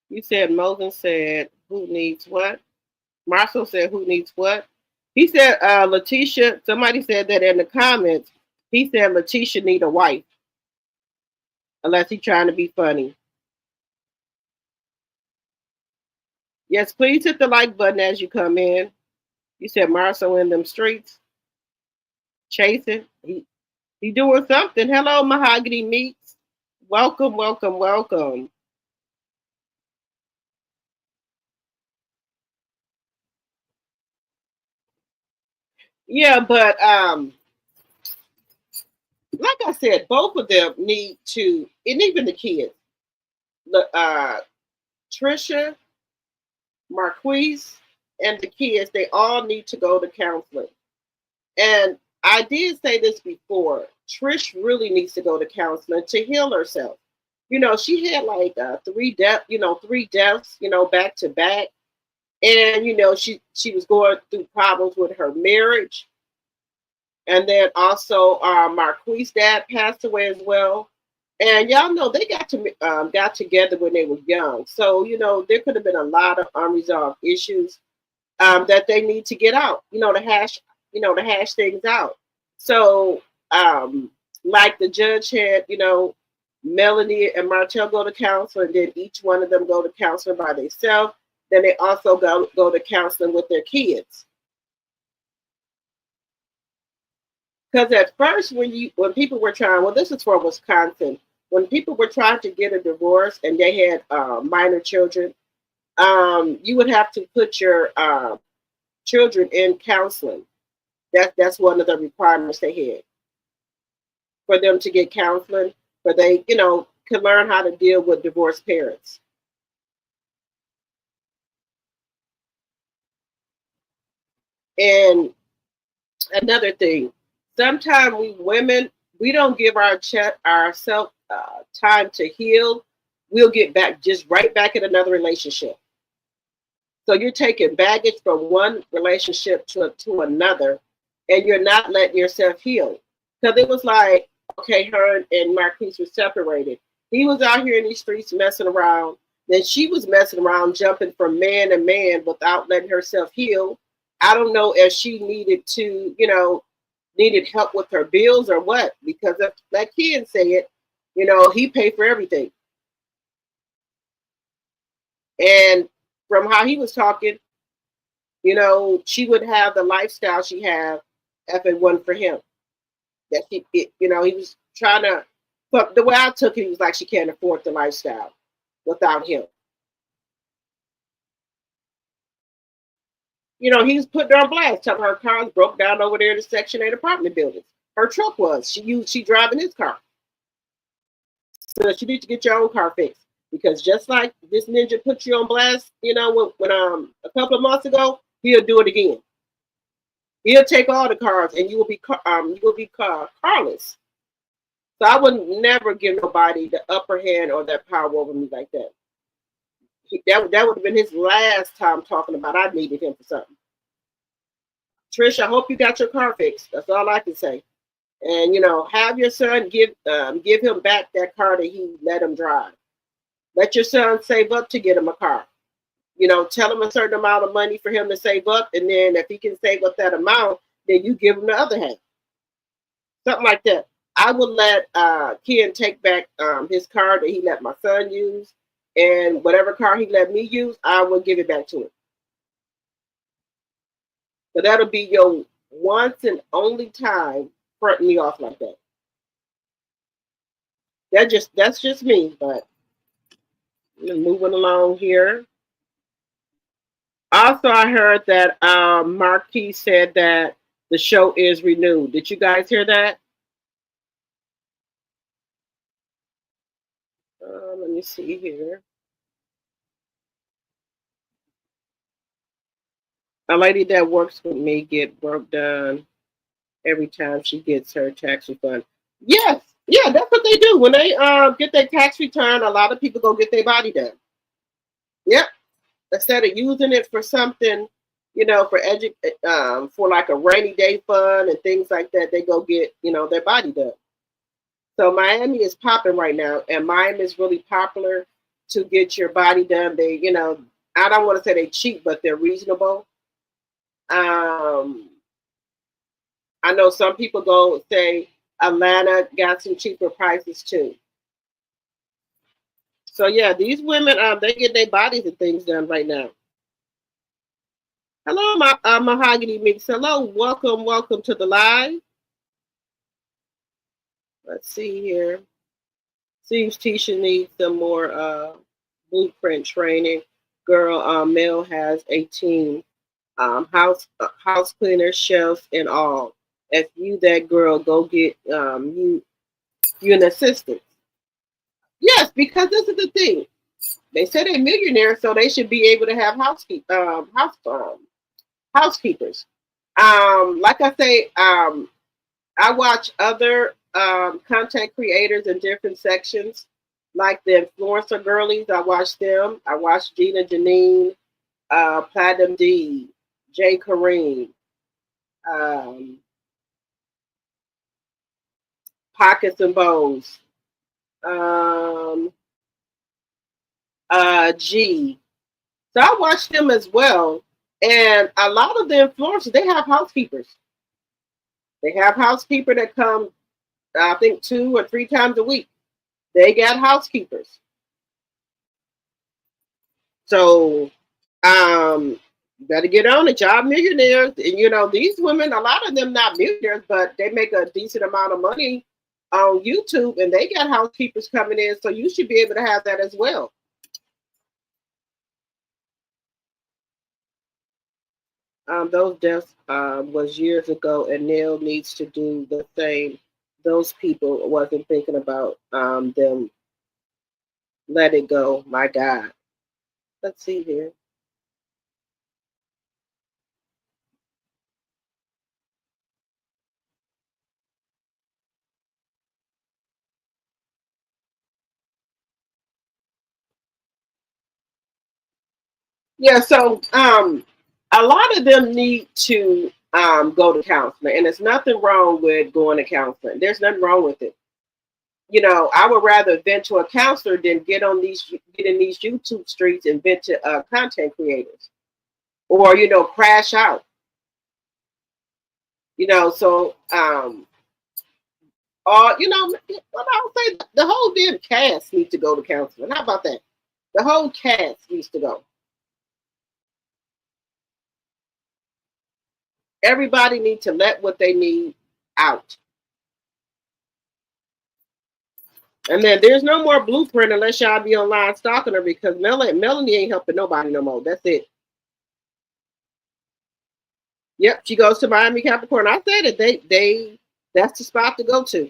You said Mosen said, who needs what? Marceau said, who needs what? He said, Letitia, somebody said that in the comments. He said Letitia need a wife. Unless he's trying to be funny. Yes, please hit the like button as you come in. You said Marceau in them streets. Chasing. He doing something. Hello, Mahogany Meats. Welcome, welcome, welcome. Yeah, but like I said, both of them need to, and even the kids, Trisha, Marques, and the kids, they all need to go to counseling. And I did say this before. Trish really needs to go to counseling to heal herself. She had like three deaths, back to back. And she was going through problems with her marriage. And then also Marques' dad passed away as well. And y'all know they got together when they were young. So, there could have been a lot of unresolved issues that they need to get out, to hash things out. So, like the judge had, Melanie and Martel go to counseling, and then each one of them go to counseling by themselves. Then they also go to counseling with their kids. Because at first, when people were trying, well, this is for Wisconsin. when people were trying to get a divorce and they had minor children, you would have to put your children in counseling. That's one of the requirements they had for them to get counseling, where they, can learn how to deal with divorced parents. And another thing, sometimes we women, we don't give ourselves time to heal. We'll get back just right back in another relationship. So you're taking baggage from one relationship to another, and you're not letting yourself heal. Because it was like, okay, her and Marques were separated. He was out here in these streets messing around. Then she was messing around, jumping from man to man without letting herself heal. I don't know if she needed to, needed help with her bills or what, because if that kid said, he paid for everything. And from how he was talking, she would have the lifestyle she had if it wasn't for him. That he was trying to, but the way I took it, he was like, she can't afford the lifestyle without him. He's putting her on blast, telling her cars broke down over there in the Section 8 apartment buildings. Her truck was. She driving his car. So she needs to get your own car fixed. Because just like this ninja put you on blast, when a couple of months ago, he'll do it again. He'll take all the cars, and you will be carless. So I would never give nobody the upper hand or that power over me like that. That would have been his last time talking about I needed him for something. Trish, I hope you got your car fixed. That's all I can say. And have your son give him back that car that he let him drive. Let your son save up to get him a car. Tell him a certain amount of money for him to save up, and then if he can save up that amount, then you give him the other half. Something like that. I would let Ken take back his car that he let my son use, and whatever car he let me use, I will give it back to him. So that'll be your once and only time fronting me off like that. That's just me, but moving along here. Also, I heard that Marques said that the show is renewed. Did you guys hear that? Let me see here. A lady that works with me get work done every time she gets her tax refund. Yes, yeah, that's what they do. When they get their tax return, a lot of people go get their body done. Yep. Instead of using it for something, for like a rainy day fund and things like that, they go get, their body done. So Miami is popping right now, and Miami is really popular to get your body done. They, I don't want to say they cheap, but they're reasonable. I know some people go say Atlanta got some cheaper prices too. So yeah, these women, they get their bodies and things done right now. Hello, my Mahogany Mix. Hello, welcome to the live. Let's see here. Seems Tisha needs some more blueprint training. Girl, Mel has a team, house cleaner, chefs, and all. If you that girl, go get you an assistant. Yes, because this is the thing. They say they're millionaires, so they should be able to have housekeepers. Like I say, I watch other content creators in different sections, like the influencer girlies. I watch them. I watch Gina Janine, Platinum D, Jay Kareem, Pockets and Bows, G. So I watch them as well. And a lot of the influencers, they have housekeepers. They have housekeepers that come, I think, 2 or 3 times a week. They got housekeepers. So, better get on it. Y'all millionaires. And, these women, a lot of them not millionaires, but they make a decent amount of money, on YouTube, and they got housekeepers coming in, so you should be able to have that as well. Those deaths was years ago, and Neil needs to do the same. Those people wasn't thinking about them. Let it go, my God. Let's see here. Yeah, so a lot of them need to go to counseling, and there's nothing wrong with going to counseling. There's nothing wrong with it. You know, I would rather vent to a counselor than get in these YouTube streets and vent to content creators, or crash out. So or what I'll say, the whole damn cast needs to go to counseling. How about that? The whole cast needs to go. Everybody needs to let what they need out. And then there's no more blueprint unless y'all be online stalking her, because Melanie ain't helping nobody no more. That's it. Yep, she goes to Miami Capricorn. I said it. That's the spot to go to.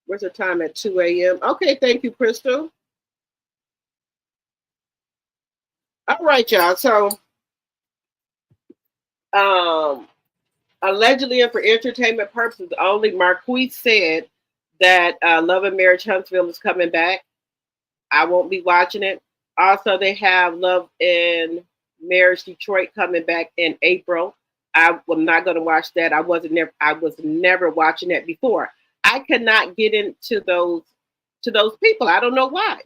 Where's the time at 2 a.m.? Okay, thank you, Crystal. All right, y'all. So allegedly and for entertainment purposes only, Marques said that Love and Marriage Huntsville is coming back. I won't be watching it. Also, they have Love and Marriage Detroit coming back in April. I'm not going to watch that. I was never watching that before. I could not get into those people. I don't know why.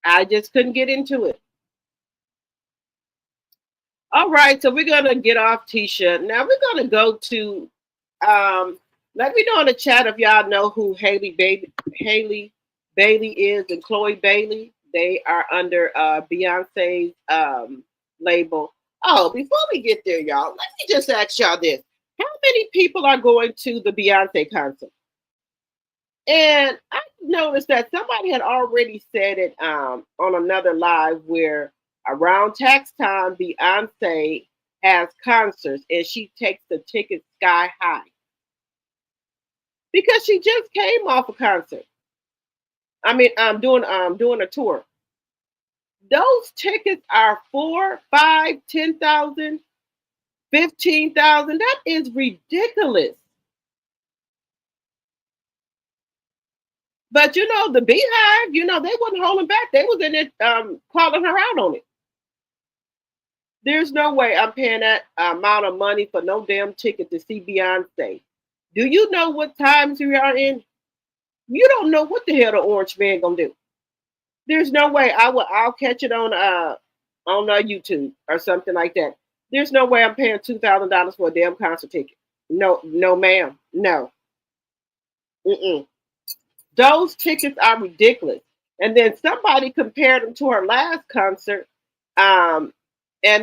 I just couldn't get into it. All right, so we're gonna get off Tisha. Now we're gonna go to let me know in the chat if y'all know who Hailey Bailey is and Chloe Bailey. They are under Beyonce's label. Oh, before we get there, y'all, let me just ask y'all this. How many people are going to the Beyonce concert? And I noticed that somebody had already said it on another live where around tax time, Beyonce has concerts and she takes the tickets sky high because she just came off a concert. I mean, I'm doing a tour. Those tickets are 4, 5, 10,000, 15,000. That is ridiculous. But the Beehive, they wasn't holding back. They was in it calling her out on it. There's no way I'm paying that amount of money for no damn ticket to see Beyonce. Do you know what times we are in? You don't know what the hell the Orange Man gonna do. There's no way I'll catch it on YouTube or something like that. There's no way I'm paying $2,000 for a damn concert ticket. No, ma'am. No. Those tickets are ridiculous. And then somebody compared them to her last concert. And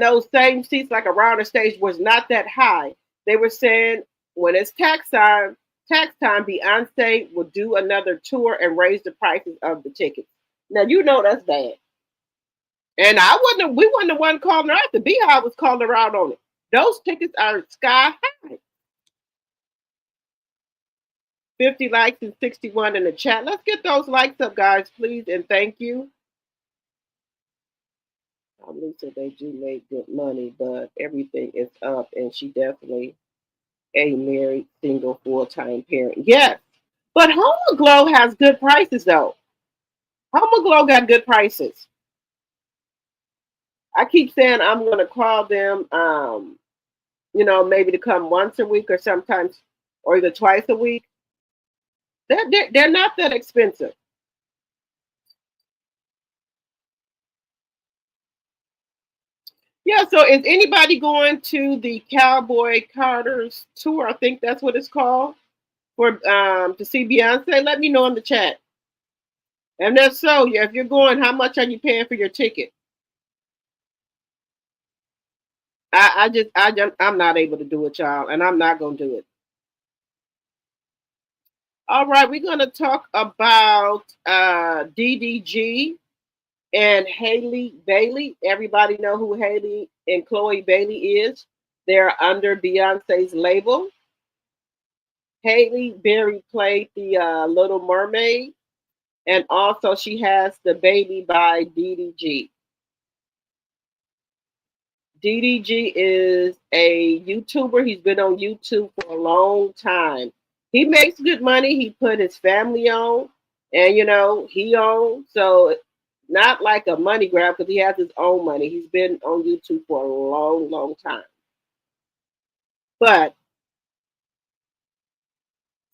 those same seats, like around the stage, was not that high. They were saying when it's tax time, Beyonce will do another tour and raise the prices of the tickets. Now that's bad. And we wasn't the one calling her out. The Beehive was calling her out on it. Those tickets are sky high. 50 likes and 61 in the chat. Let's get those likes up, guys, please, and thank you. Lisa, they do make good money, but everything is up, and she definitely a married, single, full-time parent. Yes, but Homoglow has good prices, though. Homoglow got good prices. I keep saying I'm going to call them, maybe to come once a week or sometimes, or either twice a week. They're not that expensive. Yeah, so is anybody going to the Cowboy Carter's tour? I think that's what it's called, for to see Beyonce. Let me know in the chat. And if so, if you're going, how much are you paying for your ticket? I'm not able to do it, y'all, and I'm not gonna do it. All right, we're gonna talk about DDG and Haley Bailey. Everybody know who Haley and Chloe Bailey is. They're under Beyonce's label. Haley Berry played the Little Mermaid, and also she has the baby by DDG. DDG is a YouTuber. He's been on YouTube for a long time. He makes good money. He put his family on, and he owns. So not like a money grab because he has his own money. He's been on YouTube for a long, long time. But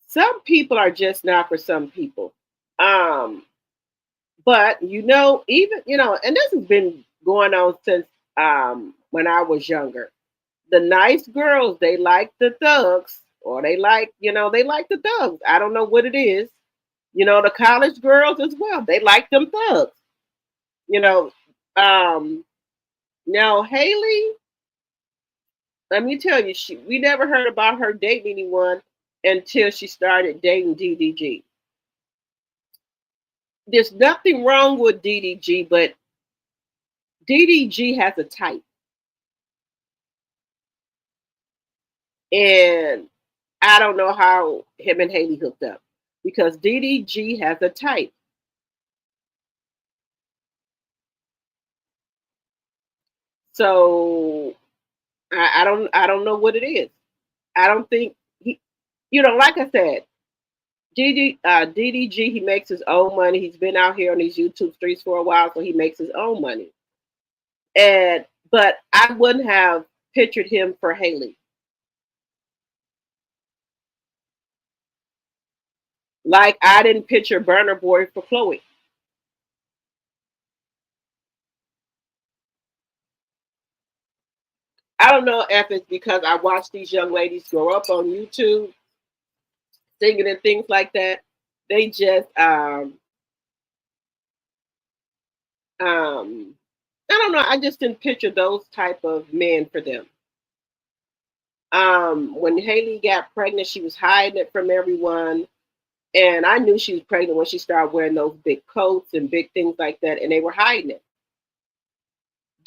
some people are just not for some people. Um, but even and this has been going on since when I was younger. The nice girls, they like the thugs, or they like the thugs. I don't know what it is. The college girls as well, they like them thugs. You know, um, Now Haley, let me tell you, we never heard about her dating anyone until she started dating DDG. There's nothing wrong with DDG, but DDG has a type, and I don't know how him and Haley hooked up because DDG has a type. So I don't know what it is. I don't think he, like I said, DDG, he makes his own money. He's been out here on these YouTube streets for a while, so he makes his own money. But I wouldn't have pictured him for Haley. Like I didn't picture Burner Boy for Chloe. I don't know if it's because I watched these young ladies grow up on YouTube, singing and things like that. They just um I don't know. I just didn't picture those type of men for them. When Haley got pregnant, she was hiding it from everyone, and I knew she was pregnant when she started wearing those big coats and big things like that, and they were hiding it.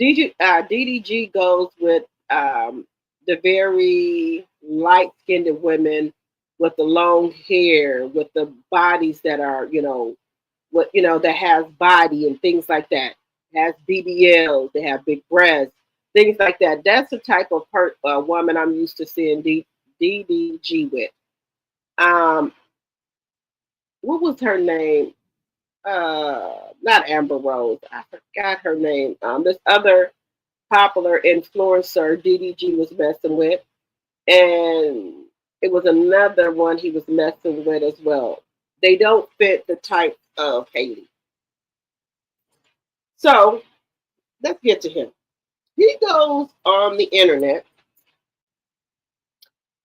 DDG goes with the very light-skinned women with the long hair, with the bodies that are, that has body and things like that. Has BBLs, they have big breasts, things like that. That's the type of woman I'm used to seeing DDG with. Um, what was her name? Not Amber Rose. I forgot her name. This other popular influencer DDG was messing with, and it was another one he was messing with as well. They don't fit the type of Haley. So let's get to him. He goes on the internet,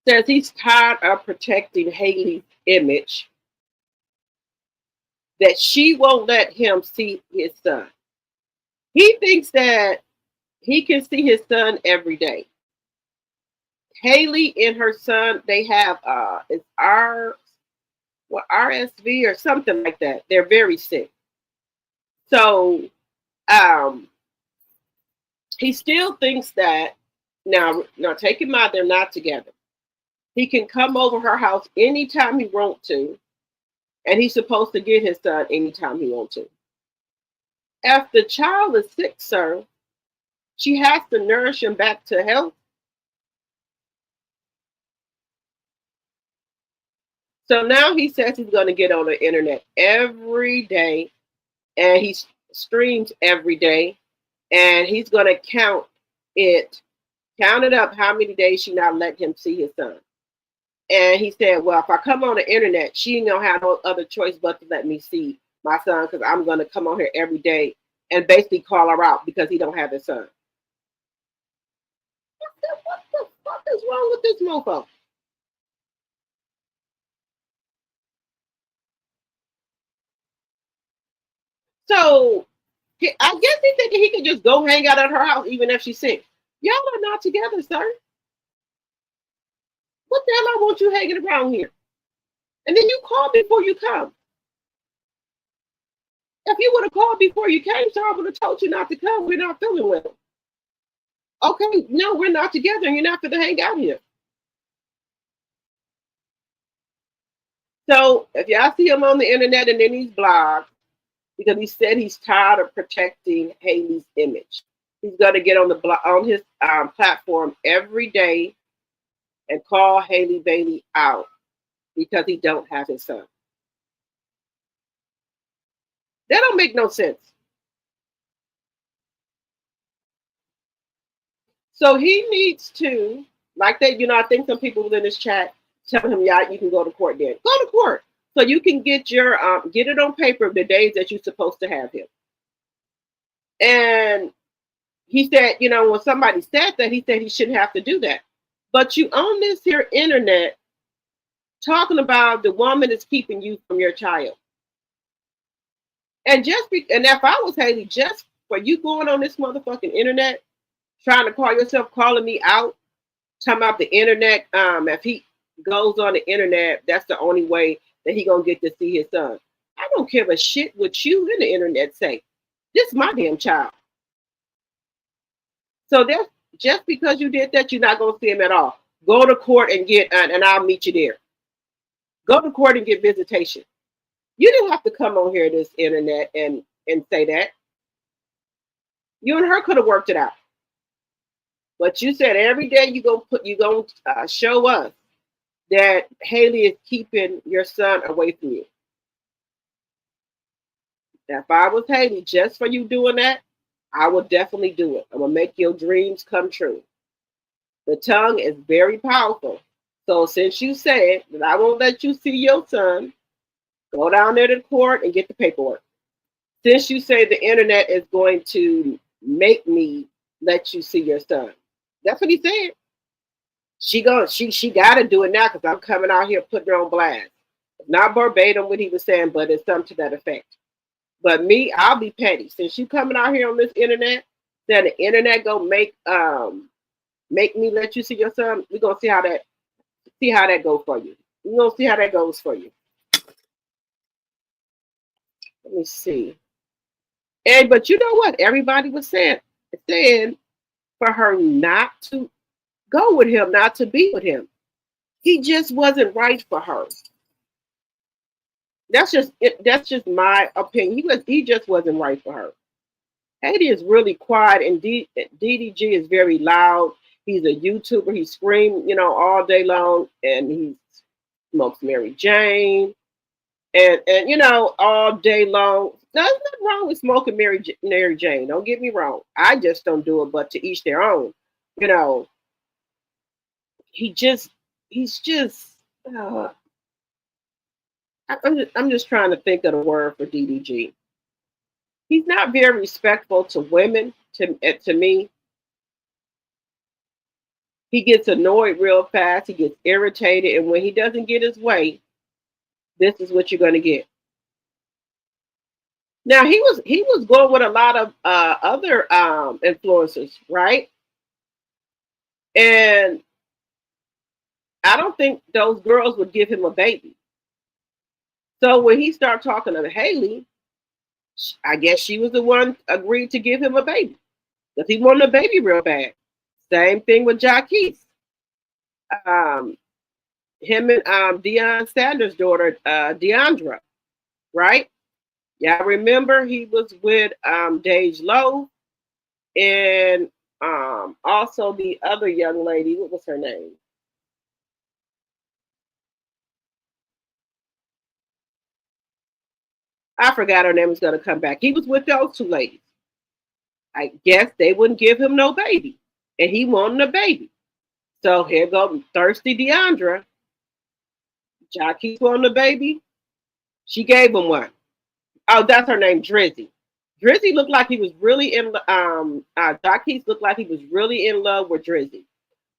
says he's tired of protecting Haley's image, that she won't let him see his son. He thinks that he can see his son every day. Haley and her son, they have it's RSV or something like that. They're very sick. So um he still thinks that now take in mind they're not together. He can come over her house anytime he wants to, and he's supposed to get his son anytime he wants to. If the child is sick, sir, she has to nourish him back to health. So now he says he's going to get on the internet every day, and he streams every day, and he's going to count it up how many days she not let him see his son. And he said, well, if I come on the internet, she ain't gonna have no other choice but to let me see my son because I'm gonna come on here every day and basically call her out because he don't have his son. What the fuck is wrong with this mofo? So I guess he thinking he could just go hang out at her house even if she's sick. Y'all are not together, sir. What the hell I want you hanging around here? And then you call before you come. If you would have called before you came, sir, I would have told you not to come. We're not feeling well. Okay, no, we're not together and you're not going to hang out here. So if y'all see him on the internet and in these blogs, because he said he's tired of protecting Haley's image. He's going to get on the on his platform every day and call Haley Bailey out because he don't have his son. That don't make no sense. So he needs to, like that, I think some people within this chat telling him, yeah, you can go to court then. Go to court. So you can get your get it on paper the days that you're supposed to have him. And he said, when somebody said that, he said he shouldn't have to do that. But you own this here internet talking about the woman is keeping you from your child. And and if I was Haley, just for you going on this motherfucking internet, trying to call yourself calling me out, talking about the internet, if he goes on the internet, that's the only way that he gonna get to see his son. I don't give a shit what you in the internet say. This is my damn child. So that's just because you did that, you're not gonna see him at all. Go to court and get, and I'll meet you there. Go to court and get visitation. You didn't have to come on here this internet and say that. You and her could have worked it out. But you said every day you gonna show us that Haley is keeping your son away from you. Now, if I was Haley, just for you doing that, I would definitely do it. I'm gonna make your dreams come true. The tongue is very powerful. So since you said that I won't let you see your son, go down there to court and get the paperwork. Since you say the internet is going to make me let you see your son. That's what he said. She got to do it now because I'm coming out here putting her on blast. Not verbatim what he was saying, but it's something to that effect. But me, I'll be petty. Since you coming out here on this internet, then the internet go make me let you see your son. We're gonna see how that goes for you. We're gonna see how that goes for you. Let me see. But you know what? Everybody was saying for her not to go with him, not to be with him. He just wasn't right for her. That's just my opinion. He just wasn't right for her. Haley is really quiet, and DDG is very loud. He's a YouTuber. He screams, all day long, and he smokes Mary Jane, and all day long. Now, there's nothing wrong with smoking Mary Jane. Don't get me wrong. I just don't do it, but to each their own. He's just. I'm just trying to think of the word for DDG. He's not very respectful to women. To me, he gets annoyed real fast. He gets irritated, and when he doesn't get his way, this is what you're going to get. Now he was going with a lot of other influencers, right? And I don't think those girls would give him a baby. So when he started talking to Haley, I guess she was the one agreed to give him a baby because he wanted a baby real bad. Same thing with Jaquise. Him and Deion Sanders' daughter, Deandra, right? Yeah, I remember he was with Dej Loaf and also the other young lady. What was her name? I forgot her name was going to come back. He was with those two ladies. I guess they wouldn't give him no baby. And he wanted a baby. So here goes thirsty Deandra. Jaquise wanted a baby. She gave him one. Oh, that's her name, Drizzy. Drizzy looked like he was really in Jaquise looked like he was really in love with Drizzy.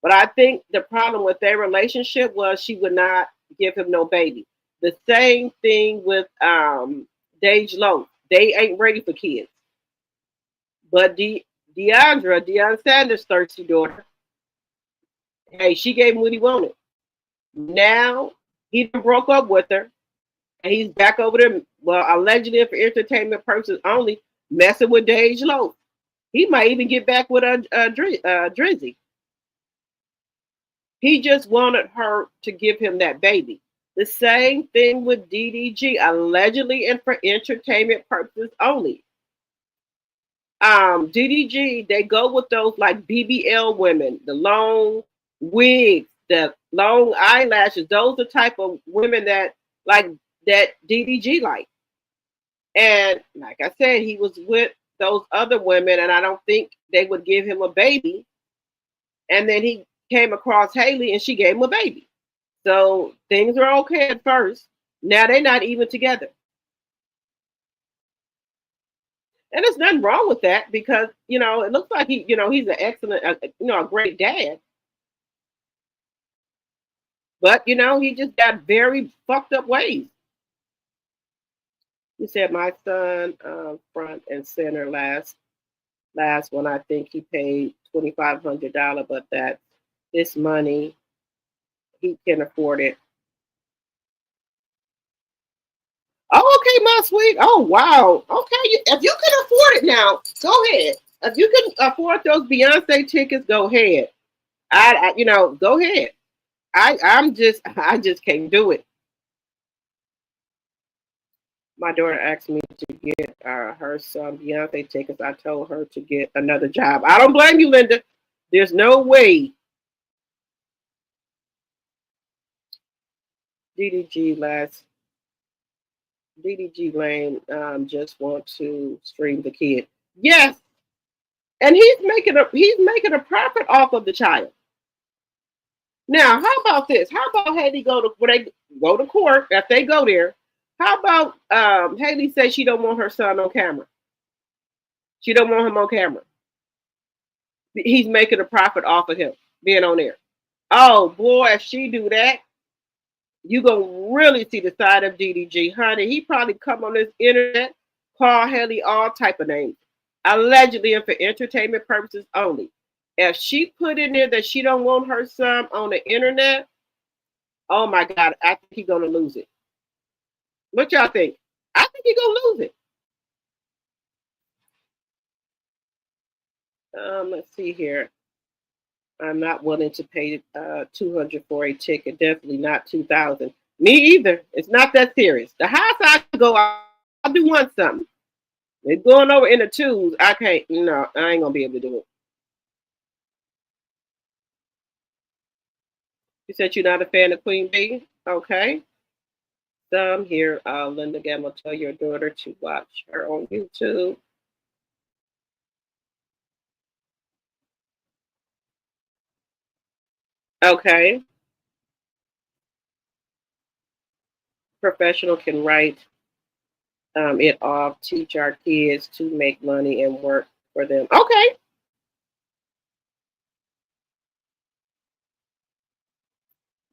But I think the problem with their relationship was she would not give him no baby. The same thing with Dej Loaf. They ain't ready for kids. But Deion Sanders' thirsty daughter. Hey, she gave him what he wanted. Now he done broke up with her, and he's back over there. Well, allegedly for entertainment purposes only, messing with Dej Loaf. He might even get back with Drizzy. He just wanted her to give him that baby. The same thing with DDG, allegedly and for entertainment purposes only. DDG, they go with those like BBL women, the long wigs, the long eyelashes. Those are the type of women that like that DDG like. And like I said, he was with those other women, and I don't think they would give him a baby. And then he came across Haley, and she gave him a baby. So things were okay at first. Now they're not even together. And there's nothing wrong with that because, it looks like he's an excellent, a great dad. But, he just got very fucked up ways. He said, my son, front and center last one, I think he paid $2,500, but that's his money. He can afford it. Oh, okay, my sweet. Oh, wow. Okay, if you can afford it now, go ahead. If you can afford those Beyonce tickets, go ahead. Go ahead. I just can't do it. My daughter asked me to get her son Beyonce tickets. I told her to get another job. I don't blame you, Linda. There's no way. DDG Lane just want to stream the kid. Yes, and he's making a profit off of the child. Now, how about this? How about Haley when they go to court? If they go there, how about Haley say she don't want her son on camera? She don't want him on camera. He's making a profit off of him being on there. Oh boy, if she do that, you gonna really see the side of DDG, honey. He probably come on this internet, call Haley all type of names, allegedly and for entertainment purposes only. If she put in there that she don't want her son on the internet, oh my God, I think he's gonna lose it. What y'all think? I think he's gonna lose it. Let's see here. I'm not willing to pay $200 for a ticket. Definitely not $2,000. Me either. It's not that serious. The highest I can go, I'll do one something. They're going over in the twos. I can't. No, I ain't gonna be able to do it. You said you're not a fan of Queen Bee? Okay. Some here, Linda Gamble, tell your daughter to watch her on YouTube. Okay. Professional can write it off, teach our kids to make money and work for them. Okay.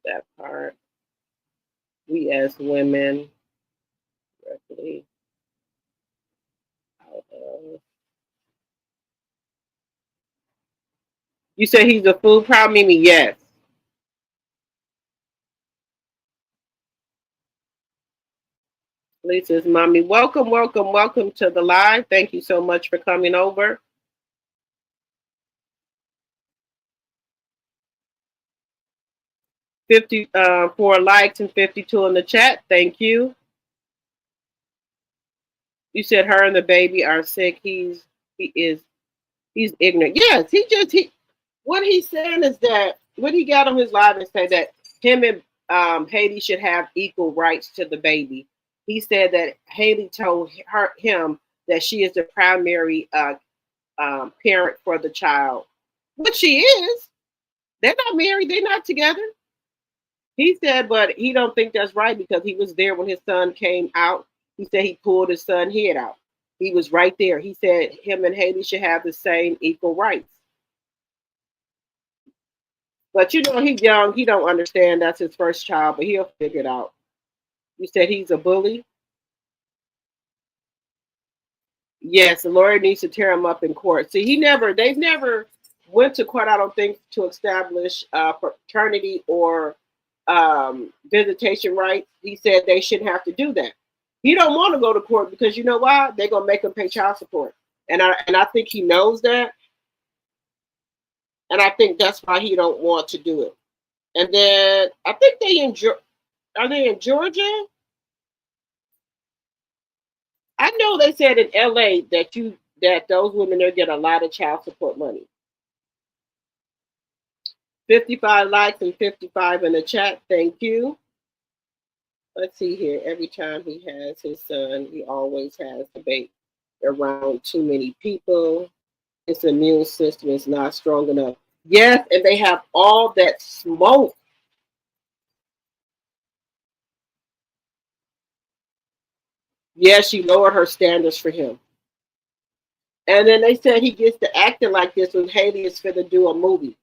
That part. We as women directly out of. You said he's a food problem, Mimi? Yes. Lisa's mommy. Welcome, welcome, welcome to the live. Thank you so much for coming over. $54 likes and 52 in the chat. Thank you. You said her and the baby are sick. He's ignorant. Yes, what he's saying is that what he got on his live and said that him and Haley should have equal rights to the baby. He said that Haley told him that she is the primary parent for the child, but she is. They're not married. They're not together. He said, but he don't think that's right because he was there when his son came out. He said he pulled his son's head out. He was right there. He said him and Haley should have the same equal rights. But he's young. He don't understand that's his first child, but he'll figure it out. You said he's a bully? Yes, the lawyer needs to tear him up in court. See, they've never went to court, I don't think, to establish paternity or visitation rights. He said they shouldn't have to do that. He don't want to go to court because you know why? They're gonna make him pay child support, and I think he knows that, and I think that's why he don't want to do it. And then I think are they in Georgia? I know they said in LA that those women there get a lot of child support money. 55 likes and 55 in the chat. Thank you. Let's see here. Every time he has his son, he always has debate around too many people. His immune system is not strong enough. Yes, and they have all that smoke. Yeah, she lowered her standards for him. And then they said he gets to acting like this when Haley is finna do a movie.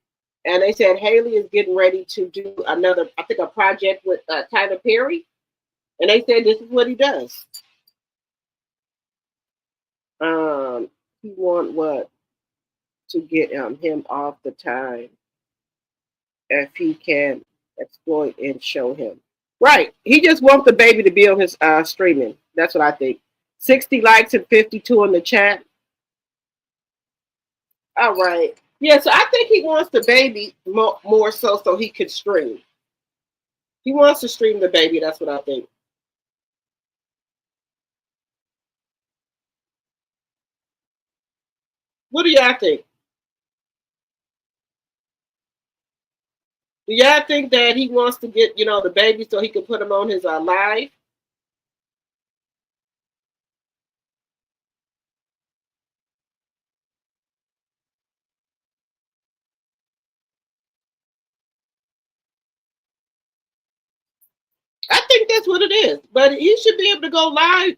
And they said Haley is getting ready to do another, I think, a project with Tyler Perry. And they said this is what he does. He want what? To get him off the time if he can exploit and show him. Right. He just wants the baby to be on his streaming. That's what I think. 60 likes and 52 in the chat. All right. Yeah, so I think he wants the baby more so he could stream. He wants to stream the baby. That's what I think. What do y'all think? Do y'all think that he wants to get, the baby so he can put him on his live? I think that's what it is. But he should be able to go live,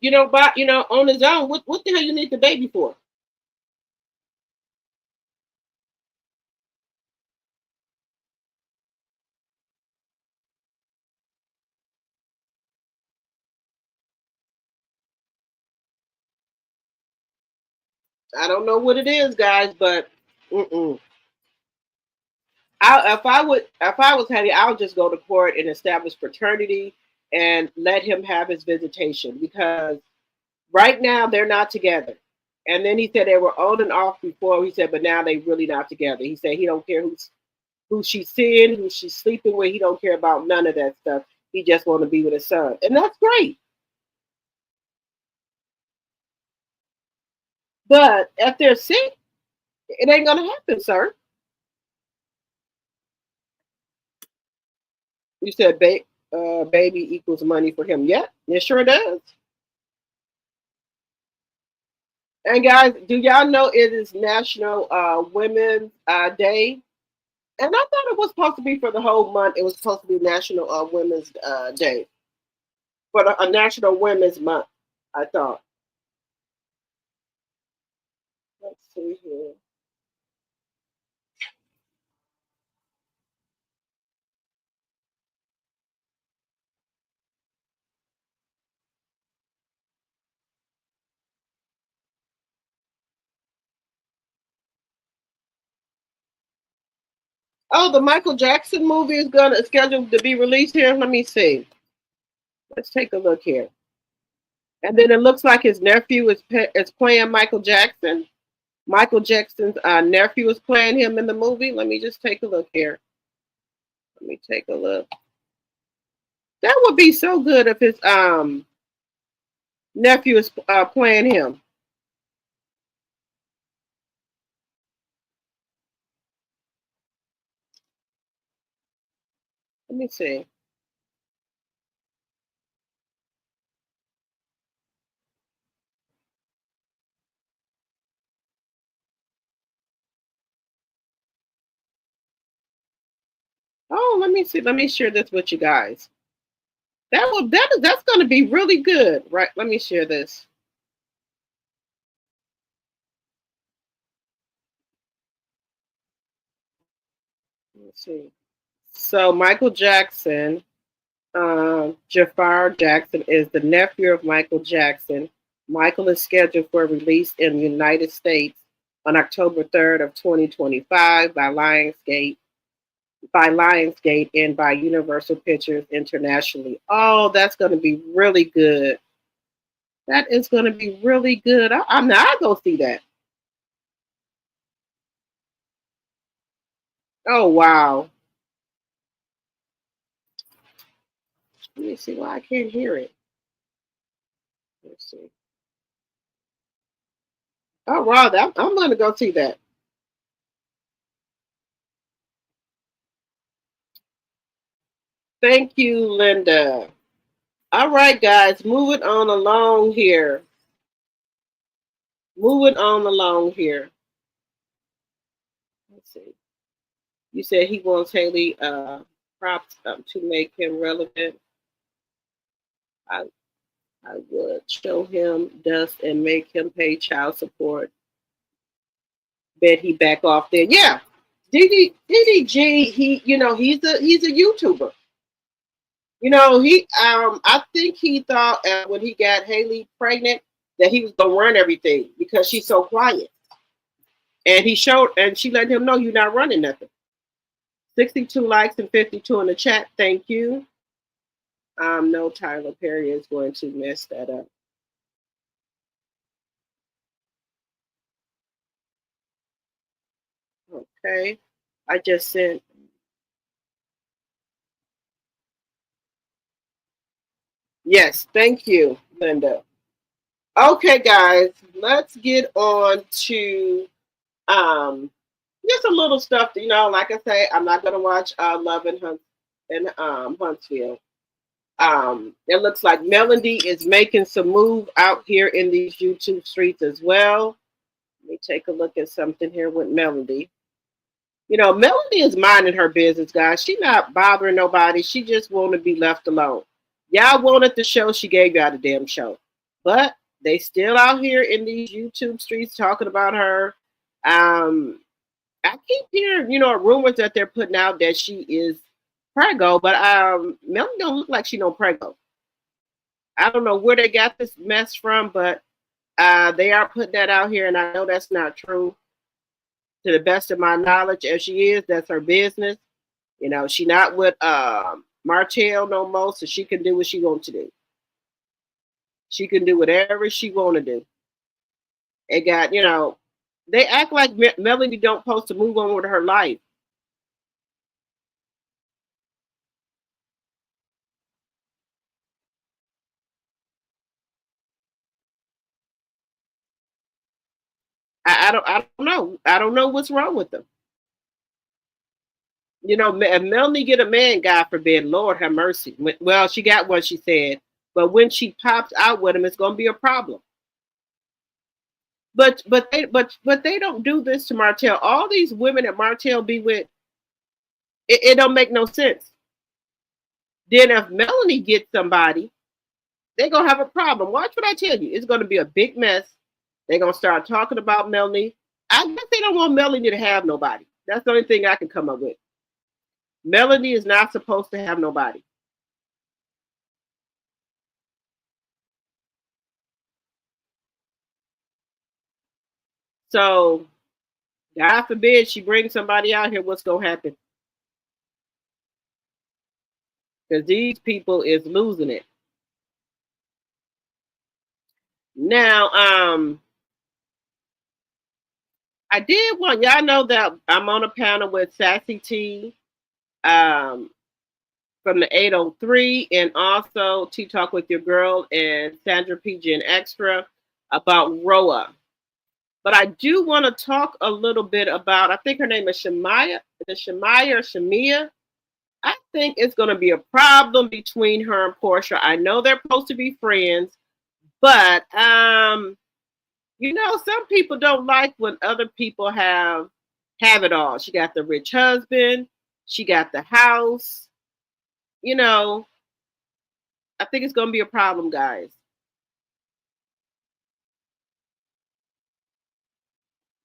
on his own. What the hell you need the baby for? I don't know what it is, guys, but if I was Hattie, I would just go to court and establish paternity and let him have his visitation because right now they're not together. And then he said they were on and off before. He said, but now they really not together. He said he don't care who she's seeing, who she's sleeping with. He don't care about none of that stuff. He just want to be with his son, and that's great. But if they're sick, it ain't gonna happen, sir. You said baby equals money for him. Yeah, it sure does. And guys, do y'all know it is National Women's Day? And I thought it was supposed to be for the whole month. It was supposed to be National Women's Day for a National Women's Month. I thought. Let's see here. Oh, the Michael Jackson movie is scheduled to be released here. Let me see. Let's take a look here. And then it looks like his nephew is playing Michael Jackson. Michael Jackson's nephew is playing him in the movie. Let me just take a look here. Let me take a look. That would be so good if his nephew is playing him. Let me see. Oh, let me see. Let me share this with you guys. That's going to be really good, right? Let me share this. Let's see. So Michael Jackson, Jafar Jackson is the nephew of Michael Jackson. Michael is scheduled for release in the United States on October 3rd of 2025 by Lionsgate and by Universal Pictures internationally. Oh, that's going to be really good. That is going to be really good. I'm not going to see that. Oh, wow. Let me see why I can't hear it. Let's see. Oh, wow. I'm going to go see that. Thank you, Linda. All right, guys, moving on along here. Moving on along here. Let's see. You said he wants Haley props to make him relevant. I I would show him dust and make him pay child support. Bet he back off there. Yeah, DDG. He's a YouTuber. I think he thought when he got Haley pregnant that he was gonna run everything because she's so quiet. And she let him know you're not running nothing. 62 likes and 52 in the chat. Thank you. No, Tyler Perry is going to mess that up. Okay. I just sent. Yes, thank you, Linda. Okay, guys, let's get on to just a little stuff. Like I say, I'm not gonna watch Love and Huntsville. It looks like Melody is making some move out here in these YouTube streets as well. Let me take a look at something here with Melody. Melody is minding her business, guys. She not bothering nobody. She just want to be left alone. Y'all wanted the show. She gave y'all the damn show. But they still out here in these YouTube streets talking about her. I keep hearing, rumors that they're putting out that she is preggo, but Melody don't look like she no preggo. I don't know where they got this mess from, but they are putting that out here, and I know that's not true. To the best of my knowledge, if she is, that's her business. She not with Martel no more, so she can do what she wants to do. She can do whatever she want to do. It got, they act like Melody don't supposed to move on with her life. I don't know. I don't know what's wrong with them. If Melanie get a man, God forbid, Lord have mercy. Well, she got what she said, but when she pops out with him, it's gonna be a problem. But they don't do this to Martel. All these women that Martel be with, it don't make no sense. Then if Melanie gets somebody, they're gonna have a problem. Watch what I tell you. It's gonna be a big mess. They're gonna start talking about Melanie. I guess they don't want Melanie to have nobody. That's the only thing I can come up with. Melanie is not supposed to have nobody. So, God forbid she brings somebody out here, what's gonna happen? Because these people is losing it. Now, I did want y'all know that I'm on a panel with Sassy T from the 803 and also Tea Talk with Your Girl and Sandra PG and Extra about Roa. But I do want to talk a little bit about, I think her name is Shemaya, Shemaya or Shamia. I think it's going to be a problem between her and Porsha. I know they're supposed to be friends, but some people don't like when other people have it all. She got the rich husband, she got the house. I think it's going to be a problem, guys.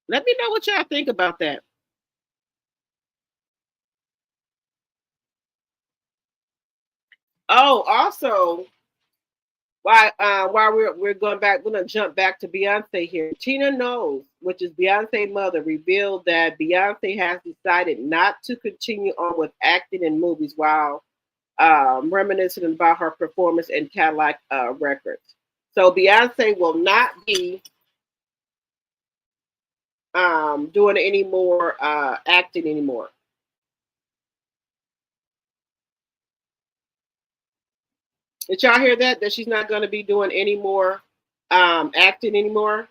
Let me know what y'all think about that. Oh, also, While we're going back, we're gonna jump back to Beyonce here. Tina Knowles, which is Beyonce's mother, revealed that Beyonce has decided not to continue on with acting in movies while reminiscing about her performance in Cadillac Records. So Beyonce will not be doing any more acting anymore. Did y'all hear that? That she's not going to be doing any more acting anymore?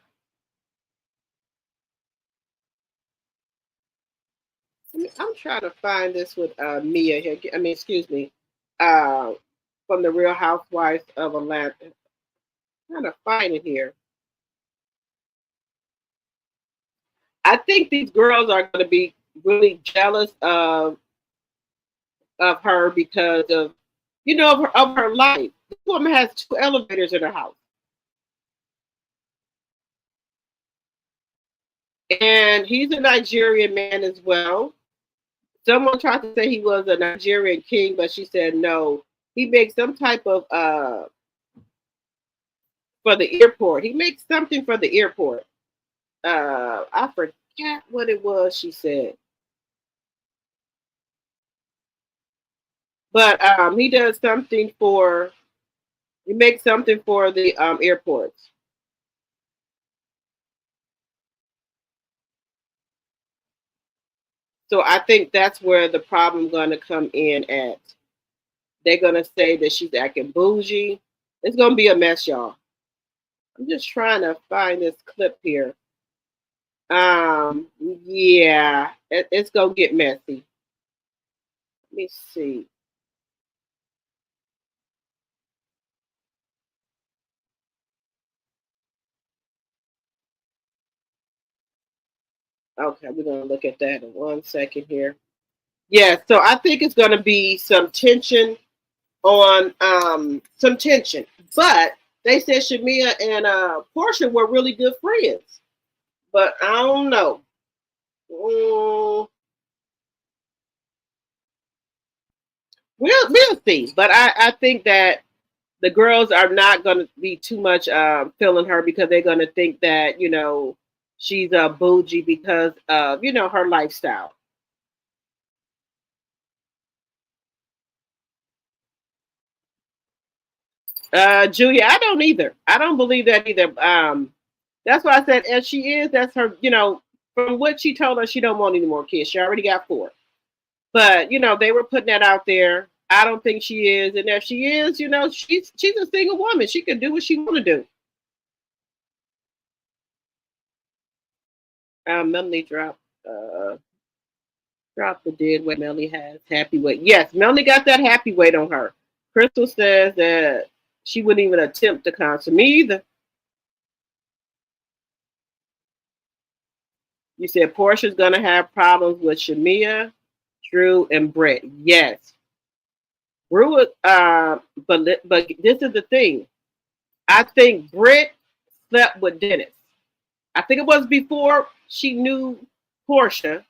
I'm trying to find this with Mia here. I mean, excuse me, uh, from the Real Housewives of Atlanta. I'm trying to find it here. I think these girls are going to be really jealous of her because of of her life. This woman has 2 elevators in her house, and he's a Nigerian man as well. Someone tried to say he was a Nigerian king, but she said no. He makes some type of for the airport. He makes something for the airport. I forget what it was she said. But he does something for he makes something for the airports. So I think that's where the problem gonna come in at. They're gonna say that she's acting bougie. It's gonna be a mess, y'all. I'm just trying to find this clip here. Yeah, it's gonna get messy. Let me see. Okay, we're gonna look at that in 1 second here. Yeah, so I think it's gonna be some tension on some tension. But they said Shamia and Porsha were really good friends. But I don't know. Mm, we'll see. But I think that the girls are not going to be too much feeling her because they're going to think that she's a bougie because of her lifestyle. Julia, I don't either. I don't believe that either. That's why I said, as she is, that's her. From what she told us, she don't want any more kids. She already got 4. But they were putting that out there. I don't think she is, and if she is, she's a single woman. She can do what she want to do. Melanie dropped the dead weight. Melanie has happy weight. Yes, Melanie got that happy weight on her. Crystal says that she wouldn't even attempt to concert. Me either. You said Portia's gonna have problems with Shamia, Drew, and Brett. Yes. Drew, but this is the thing. I think Brett slept with Dennis. I think it was before she knew Porsha,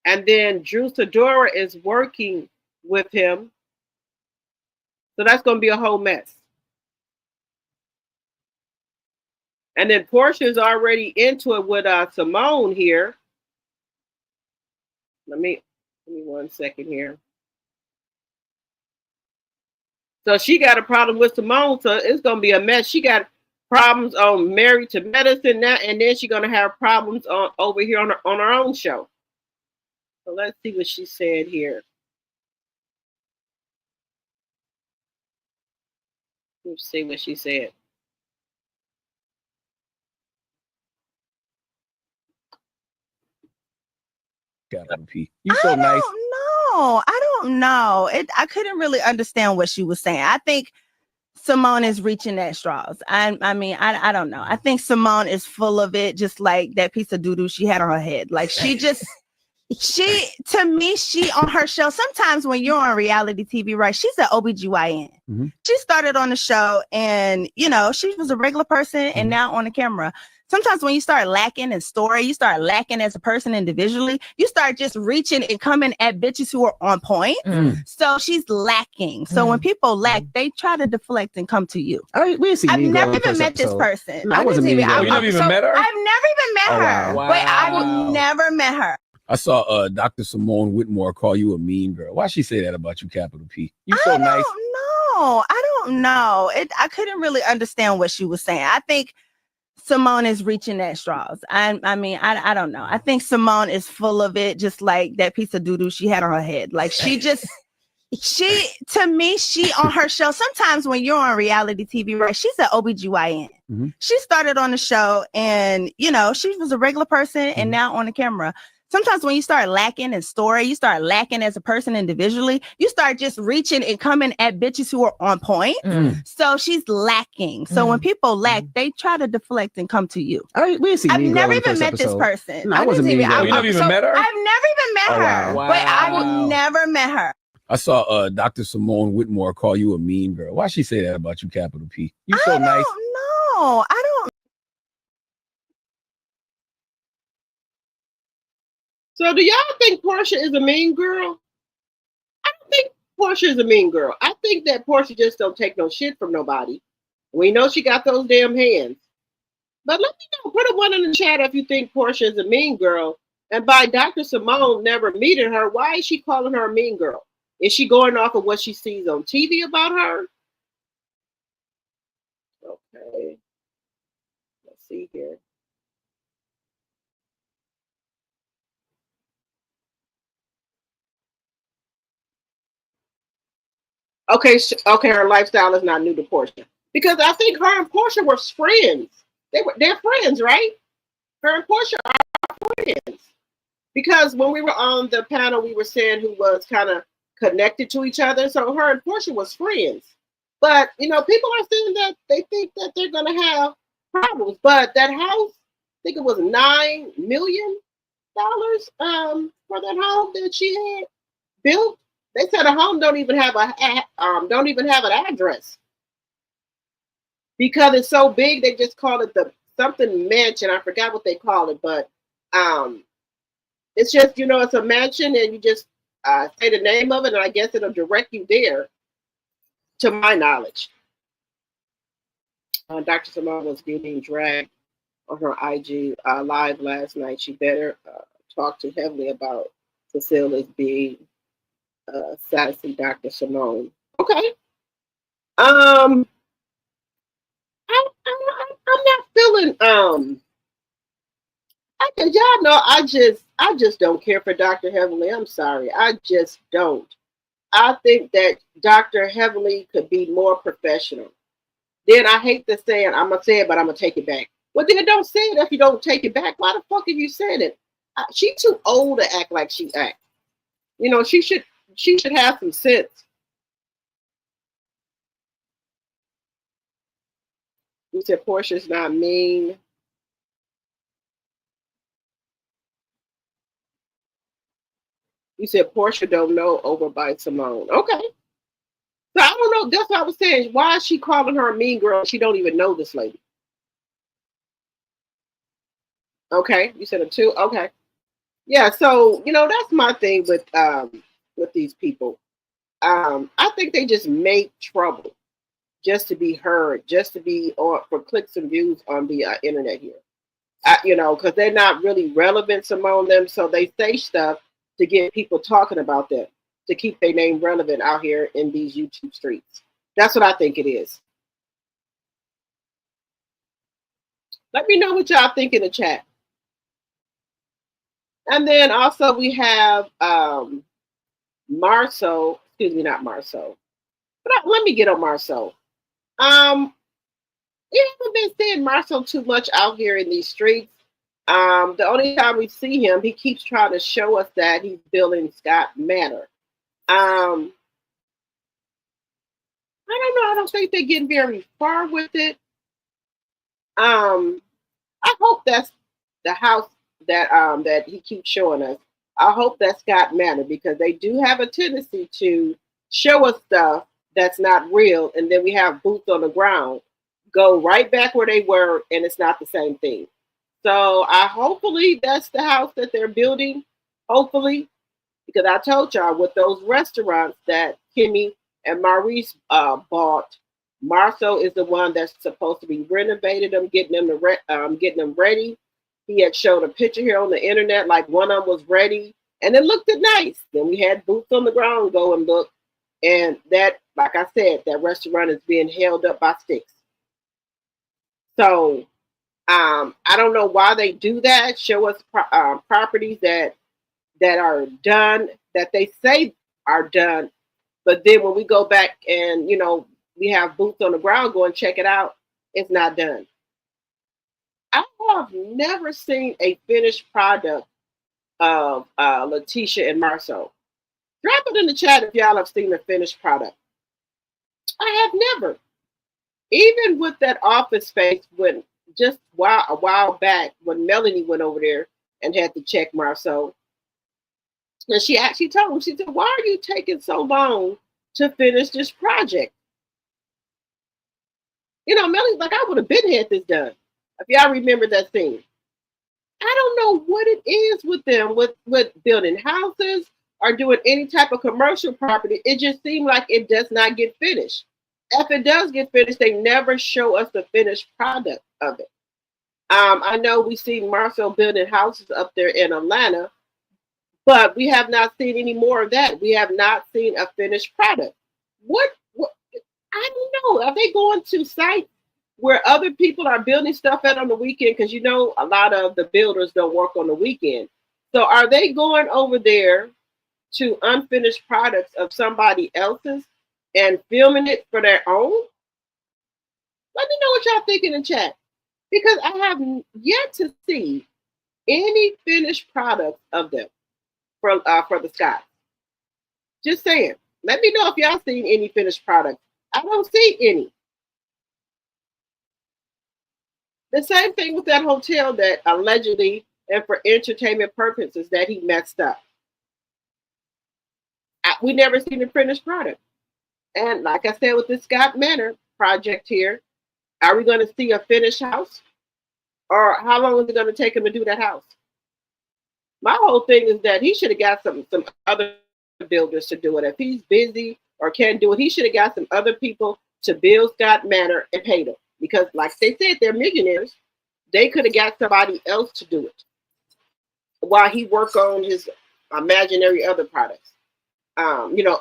and then Drew Sidora is working with him, so that's going to be a whole mess. And then Porsha is already into it with Simone here. Let me 1 second here. So she got a problem with Simone, so it's going to be a mess. She got problems on Married to Medicine now, and then she's going to have problems on over here on her own show. So let's see what she said here. Let's see what she said. You so nice. I don't know. I couldn't really understand what she was saying. I think Simone is reaching at straws. I mean, I don't know. I think Simone is full of it, just like that piece of doo-doo she had on her head. Like she just To me, she on her show, sometimes when you're on reality TV, right, she's an OBGYN. Mm-hmm. She started on the show and, she was a regular person and now on the camera. Sometimes when you start lacking in story, you start lacking as a person individually, you start just reaching and coming at bitches who are on point. So she's lacking. So when people lack, they try to deflect and come to you. I've never even met this person. No, I wasn't mean girl. You never even met her? I've never even met her. Wow. Wait, I've never met her. I saw Dr. Simone Whitmore call you a mean girl. Why she say that about you, capital P? You so nice. I don't know. I couldn't really understand what she was saying. I think Simone is reaching at straws. I don't know. I think Simone is full of it, just like that piece of doo-doo she had on her head. Like to me, she on her show, sometimes when you're on reality TV, right, she's an OBGYN. She started on the show and, she was a regular person and now on the camera. Sometimes when you start lacking in story, you start lacking as a person individually, you start just reaching and coming at bitches who are on point. So she's lacking. So when people lack, they try to deflect and come to you. I've never even met this person. No, I wasn't mean girl. You never even met her? I've never even met her. Wow. Wait, I've never met her. I saw Dr. Simone Whitmore call you a mean girl. Why she say that about you, capital P? You so nice. I don't. So do y'all think Porsha is a mean girl? I don't think Porsha is a mean girl. I think that Porsha just don't take no shit from nobody. We know she got those damn hands. But let me know, put a one in the chat if you think Porsha is a mean girl. And by Dr. Simone never meeting her, why is she calling her a mean girl? Is she going off of what she sees on TV about her? Okay. Let's see here. Okay, her lifestyle is not new to Porsha. Because I think her and Porsha were friends. They're friends, right? Her and Porsha are friends. Because when we were on the panel, we were saying who was kind of connected to each other. So her and Porsha was friends. But, people are saying that they think that they're going to have problems. But that house, I think it was $9 million for that home that she had built. They said a home don't even have an address. Because it's so big, they just call it the something mansion. I forgot what they call it, but it's just, it's a mansion and you just say the name of it and I guess it'll direct you there, to my knowledge. Dr. Simone was getting dragged on her IG live last night. She better talk too heavily about Cecilia's being sassy Dr. Simone. Okay. I'm not feeling y'all know I just don't care for Dr. Heavenly. I'm sorry. I just don't. I think that Dr. Heavenly could be more professional. Then I hate to say it, I'm gonna say it, but I'm gonna take it back. Well, then don't say it if you don't take it back. Why the fuck are you saying it? She's too old to act like she acts. She should have some sense. You said Portia's not mean. You said Porsha don't know over by Simone. Okay. So I don't know. That's what I was saying. Why is she calling her a mean girl? She don't even know this lady. Okay. You said a 2. Okay. Yeah. So, that's my thing with these people. I think they just make trouble just to be heard, just to be for clicks and views on the internet here. Because they're not really relevant among them. So they say stuff to get people talking about them, to keep their name relevant out here in these YouTube streets. That's what I think it is. Let me know what y'all think in the chat. And then also we have Marceau, not Marceau. But let me get on Marceau. You haven't been seeing Marceau too much out here in these streets. The only time we see him, he keeps trying to show us that he's building Scott Manor. I don't know. I don't think they're getting very far with it. I hope that's the house that he keeps showing us. I hope that's Scott Manor, because they do have a tendency to show us stuff that's not real, and then we have boots on the ground go right back where they were, and it's not the same thing. So I hopefully that's the house that they're building. Hopefully, because I told y'all with those restaurants that Kimmy and Maurice bought, Marcel is the one that's supposed to be renovating them, getting them ready. He had showed a picture here on the internet, like one of them was ready, and it looked nice. Then we had boots on the ground go and look, and that, like I said, that restaurant is being held up by sticks. So I don't know why they do that. Show us properties that are done, that they say are done, but then when we go back and we have boots on the ground, go and check it out, it's not done. I have never seen a finished product of Tisha and Marcel. Drop it in the chat if y'all have seen a finished product. I have never. Even with that office space, when just a while back when Melanie went over there and had to check Marcel, and she actually told him, she said, "Why are you taking so long to finish this project?" Melanie's like, "I would have been had this done." If y'all remember that scene. I don't know what it is with them, with building houses or doing any type of commercial property. It just seems like it does not get finished. If it does get finished, they never show us the finished product of it. I know we see Marcel building houses up there in Atlanta, but we have not seen any more of that. We have not seen a finished product. What I don't know. Are they going to sites where other people are building stuff at on the weekend? Because a lot of the builders don't work on the weekend. So are they going over there to unfinished products of somebody else's and filming it for their own? Let me know what y'all think in the chat, because I have yet to see any finished products of them for the Scots. Just saying. Let me know if y'all seen any finished products. I don't see any. The same thing with that hotel that allegedly and for entertainment purposes that he messed up. We never seen a finished product. And like I said, with this Scott Manor project here, are we going to see a finished house? Or how long is it going to take him to do that house? My whole thing is that he should have got some other builders to do it. If he's busy or can't do it, he should have got some other people to build Scott Manor and pay them. Because like they said, they're millionaires. They could have got somebody else to do it while he worked on his imaginary other products.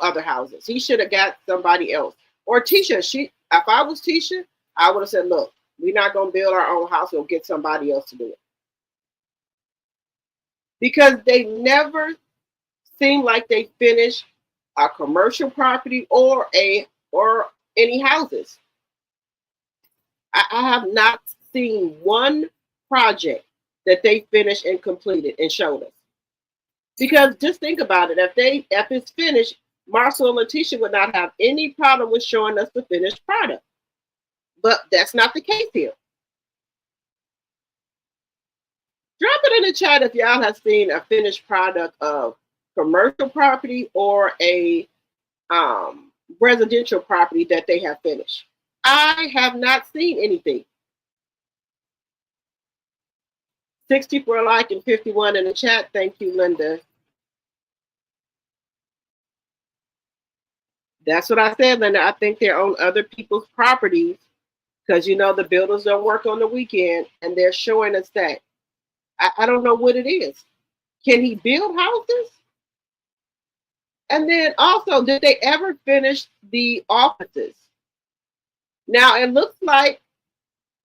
Other houses. He should have got somebody else. Or Tisha, if I was Tisha, I would have said, "Look, we're not going to build our own house. We'll get somebody else to do it." Because they never seem like they finish a commercial property or any houses. I have not seen one project that they finished and completed and showed us. Because just think about it, if it's finished, Marcel and Tisha would not have any problem with showing us the finished product. But that's not the case here. Drop it in the chat if y'all have seen a finished product of commercial property or a residential property that they have finished. I have not seen anything. 60 for a like and 51 in the chat. Thank you, Linda. That's what I said, Linda. I think they're on other people's properties because, the builders don't work on the weekend, and they're showing us that. I don't know what it is. Can he build houses? And then also, did they ever finish the offices? Now, it looks like,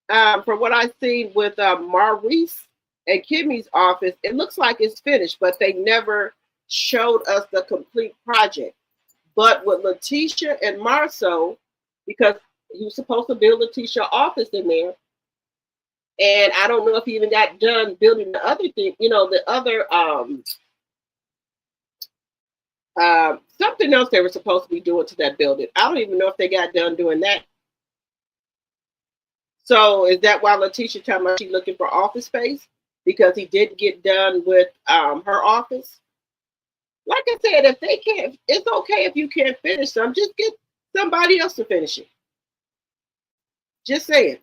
from what I've seen with Maurice and Kimmy's office, it looks like it's finished, but they never showed us the complete project. But with Letitia and Marceau, because he was supposed to build Letitia's office in there, and I don't know if he even got done building the other thing, the other something else they were supposed to be doing to that building. I don't even know if they got done doing that. So is that why Letitia talking about she's looking for office space? Because he didn't get done with her office? Like I said, if they can't, it's okay if you can't finish them. Just get somebody else to finish it. Just say it.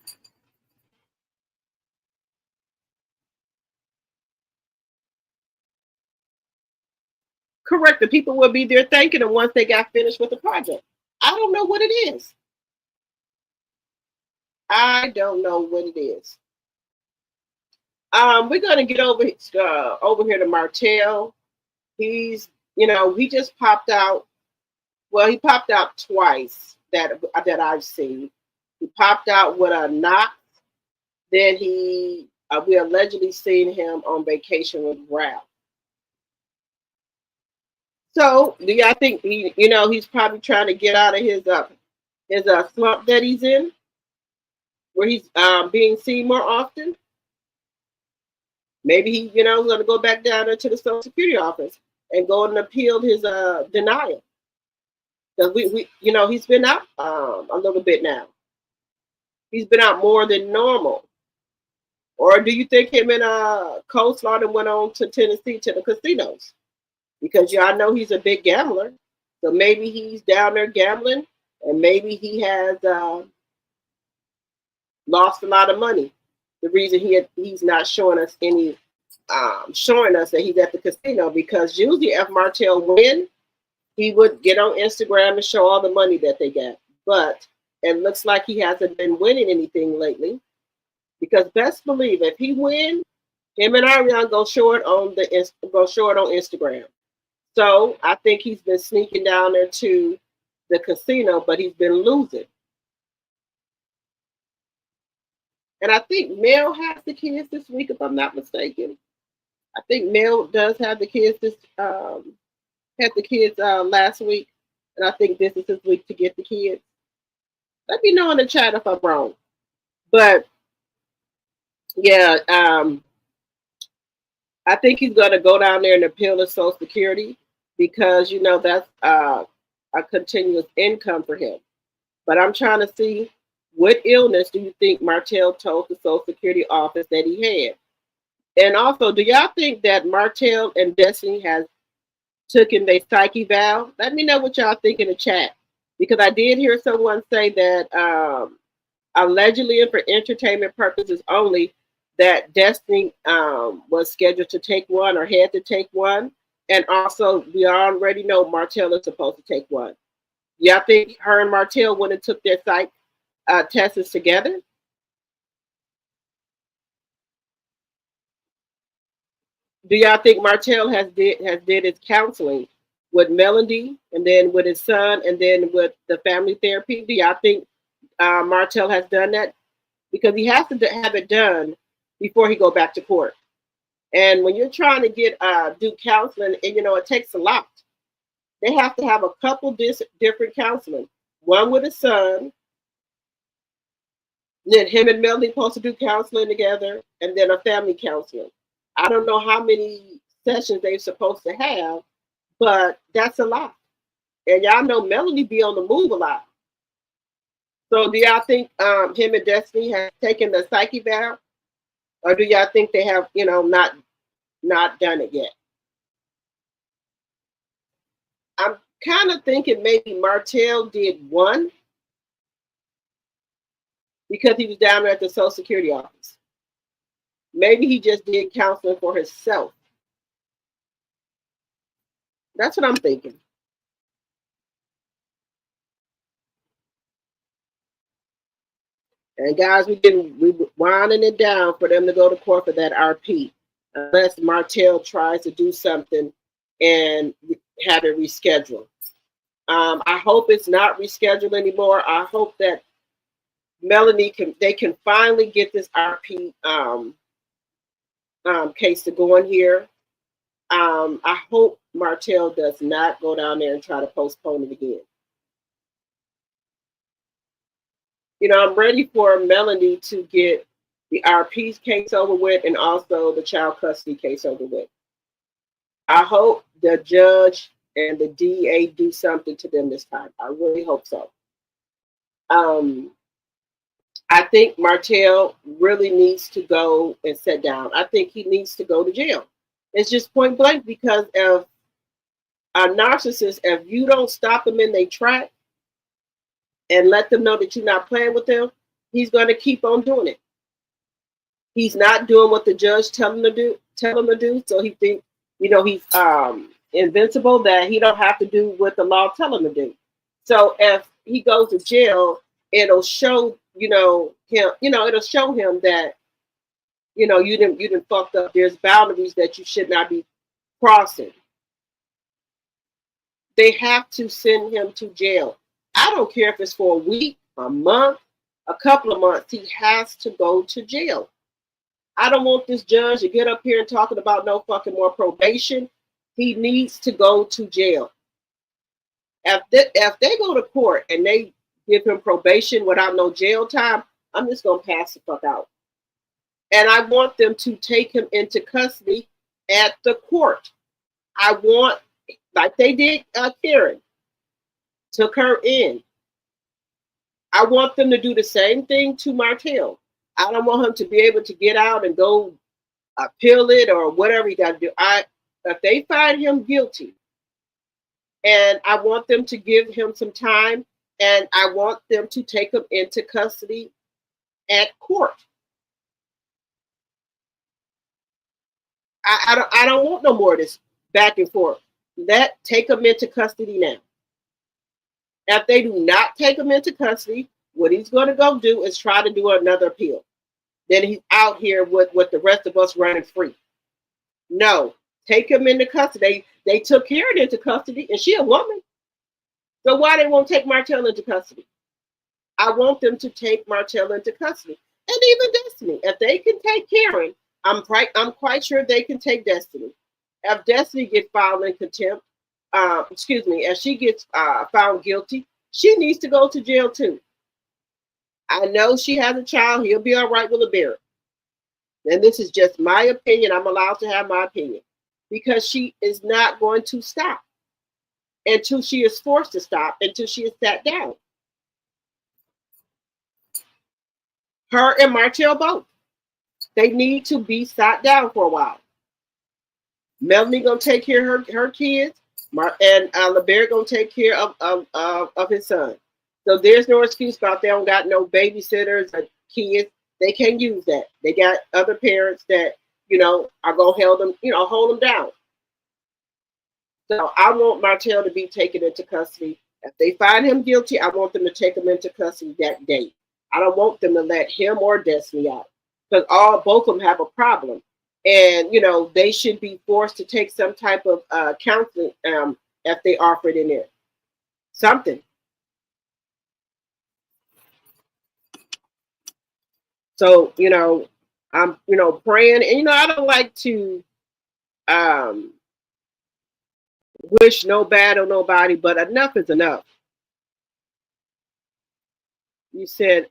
Correct. The people will be there thanking them once they got finished with the project. I don't know what it is. I don't know what it is. We're gonna get over here to Martel. He's, he just popped out. Well, he popped out twice that I've seen. He popped out with a knock. Then we allegedly seen him on vacation with Ralph. So, do y'all think he's probably trying to get out of his slump that he's in, where he's being seen more often? Maybe he, is going to go back down there to the Social Security office and go and appeal his denial. Because he's been out a little bit now. He's been out more than normal. Or do you think him and Coleslaw went on to Tennessee to the casinos? Because y'all know he's a big gambler. So maybe he's down there gambling, and maybe he has lost a lot of money. The reason he's not showing us that he's at the casino, because usually if Martel win, he would get on Instagram and show all the money that they got. But it looks like he hasn't been winning anything lately, because best believe if he win, him and Ariane go show it on Instagram. So I think he's been sneaking down there to the casino, but he's been losing. And I think Mel has the kids this week, if I'm not mistaken. I think Mel does have the kids last week, and I think this is his week to get the kids. Let me know in the chat if I'm wrong. But yeah, I think he's going to go down there and appeal to Social Security, because that's a continuous income for him. But I'm trying to see, what illness do you think Martel told the Social Security office that he had? And also, do y'all think that Martel and Destiny has taken their psyche valve? Let me know what y'all think in the chat, because I did hear someone say that allegedly and for entertainment purposes only, that Destiny was scheduled to take one or had to take one. And also, we already know Martel is supposed to take one. Y'all think her and Martel went and took their psych tests together? Do y'all think Martel has did his counseling with Melody, and then with his son, and then with the family therapy? Do y'all think Martel has done that? Because he has to have it done before he go back to court. And when you're trying to get do counseling, and it takes a lot. They have to have a couple different counseling. One with his son, then him and Melody supposed to do counseling together, and then a family counseling. I don't know how many sessions they're supposed to have, but that's a lot. And y'all know Melody be on the move a lot. So do y'all think him and Destiny have taken the psyche valve? Or do y'all think they have, not done it yet? I'm kind of thinking maybe Martel did one, because he was down there at the Social Security office. Maybe he just did counseling for himself. That's what I'm thinking. And guys, we winding it down for them to go to court for that RP, unless Martel tries to do something and have it rescheduled. I hope it's not rescheduled anymore. I hope that Melanie can finally get this RP case to go in here. I hope Martel does not go down there and try to postpone it again. I'm ready for Melanie to get the RP case over with, and also the child custody case over with. I hope the judge and the DA do something to them this time. I really hope so. I think Martel really needs to go and sit down. I think he needs to go to jail. It's just point blank, because of A narcissist, if you don't stop them in their track and let them know that you're not playing with them, he's going to keep on doing it. He's not doing what the judge tell him to do. So he thinks, he's invincible, that he don't have to do what the law tell him to do. So if he goes to jail, it'll show, him, it'll show him that, you didn't fucked up. There's boundaries that you should not be crossing. They have to send him to jail. I don't care if it's for a week, a month, a couple of months. He has to go to jail. I don't want this judge to get up here and talking about no fucking more probation. He needs to go to jail. If they go to court and they give him probation without no jail time, I'm just going to pass the fuck out. And I want them to take him into custody at the court. I want, like they did Karen, took her in. I want them to do the same thing to Martel. I don't want him to be able to get out and go appeal it or whatever he got to do. If they find him guilty, and I want them to give him some time, and I want them to take him into custody at court. I don't want no more of this back and forth. Take him into custody now. If they do not take him into custody, what he's going to go do is try to do another appeal. Then he's out here with the rest of us running free. No, take him into custody. They took Karen into custody, and she a woman. So why they won't take Martel into custody? I want them to take Martel into custody. And even Destiny. If they can take Karen, I'm quite sure they can take Destiny. If Destiny gets filed in contempt, if she gets found guilty, she needs to go to jail too. I know she has a child. He'll be all right with a bear. And this is just my opinion. I'm allowed to have my opinion. Because she is not going to stop until she is forced to stop, until she is sat down. Her and Martel both. They need to be sat down for a while. Melanie gonna take care of her kids, and LeBear gonna take care of his son. So there's no excuse about they don't got no babysitters or kids. They can't use that. They got other parents that are gonna hold them down. So I want Martel to be taken into custody. If they find him guilty, I want them to take him into custody that day. I don't want them to let him or Destiny out, because both of them have a problem. And, they should be forced to take some type of counseling if they offer it in there. Something. So, I'm, praying. And, I don't like to wish no bad on nobody, but enough is enough. You said,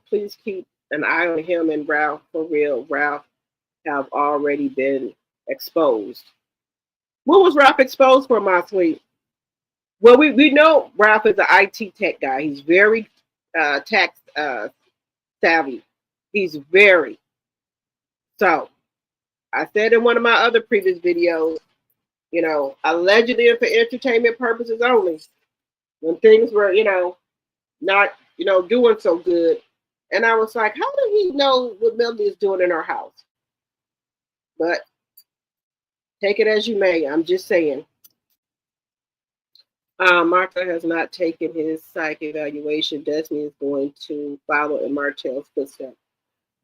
please keep an eye on him and Ralph. For real, Ralph have already been exposed. What was Ralph exposed for, my sweet? Well, we know Ralph is an IT tech guy. He's very tax savvy. He's very. So, I said in one of my other previous videos, allegedly and for entertainment purposes only, when things were, not, doing so good. And I was like, how did he know what Melody is doing in her house? But take it as you may. I'm just saying. Martha has not taken his psych evaluation. Destiny is going to follow in Martel's footsteps.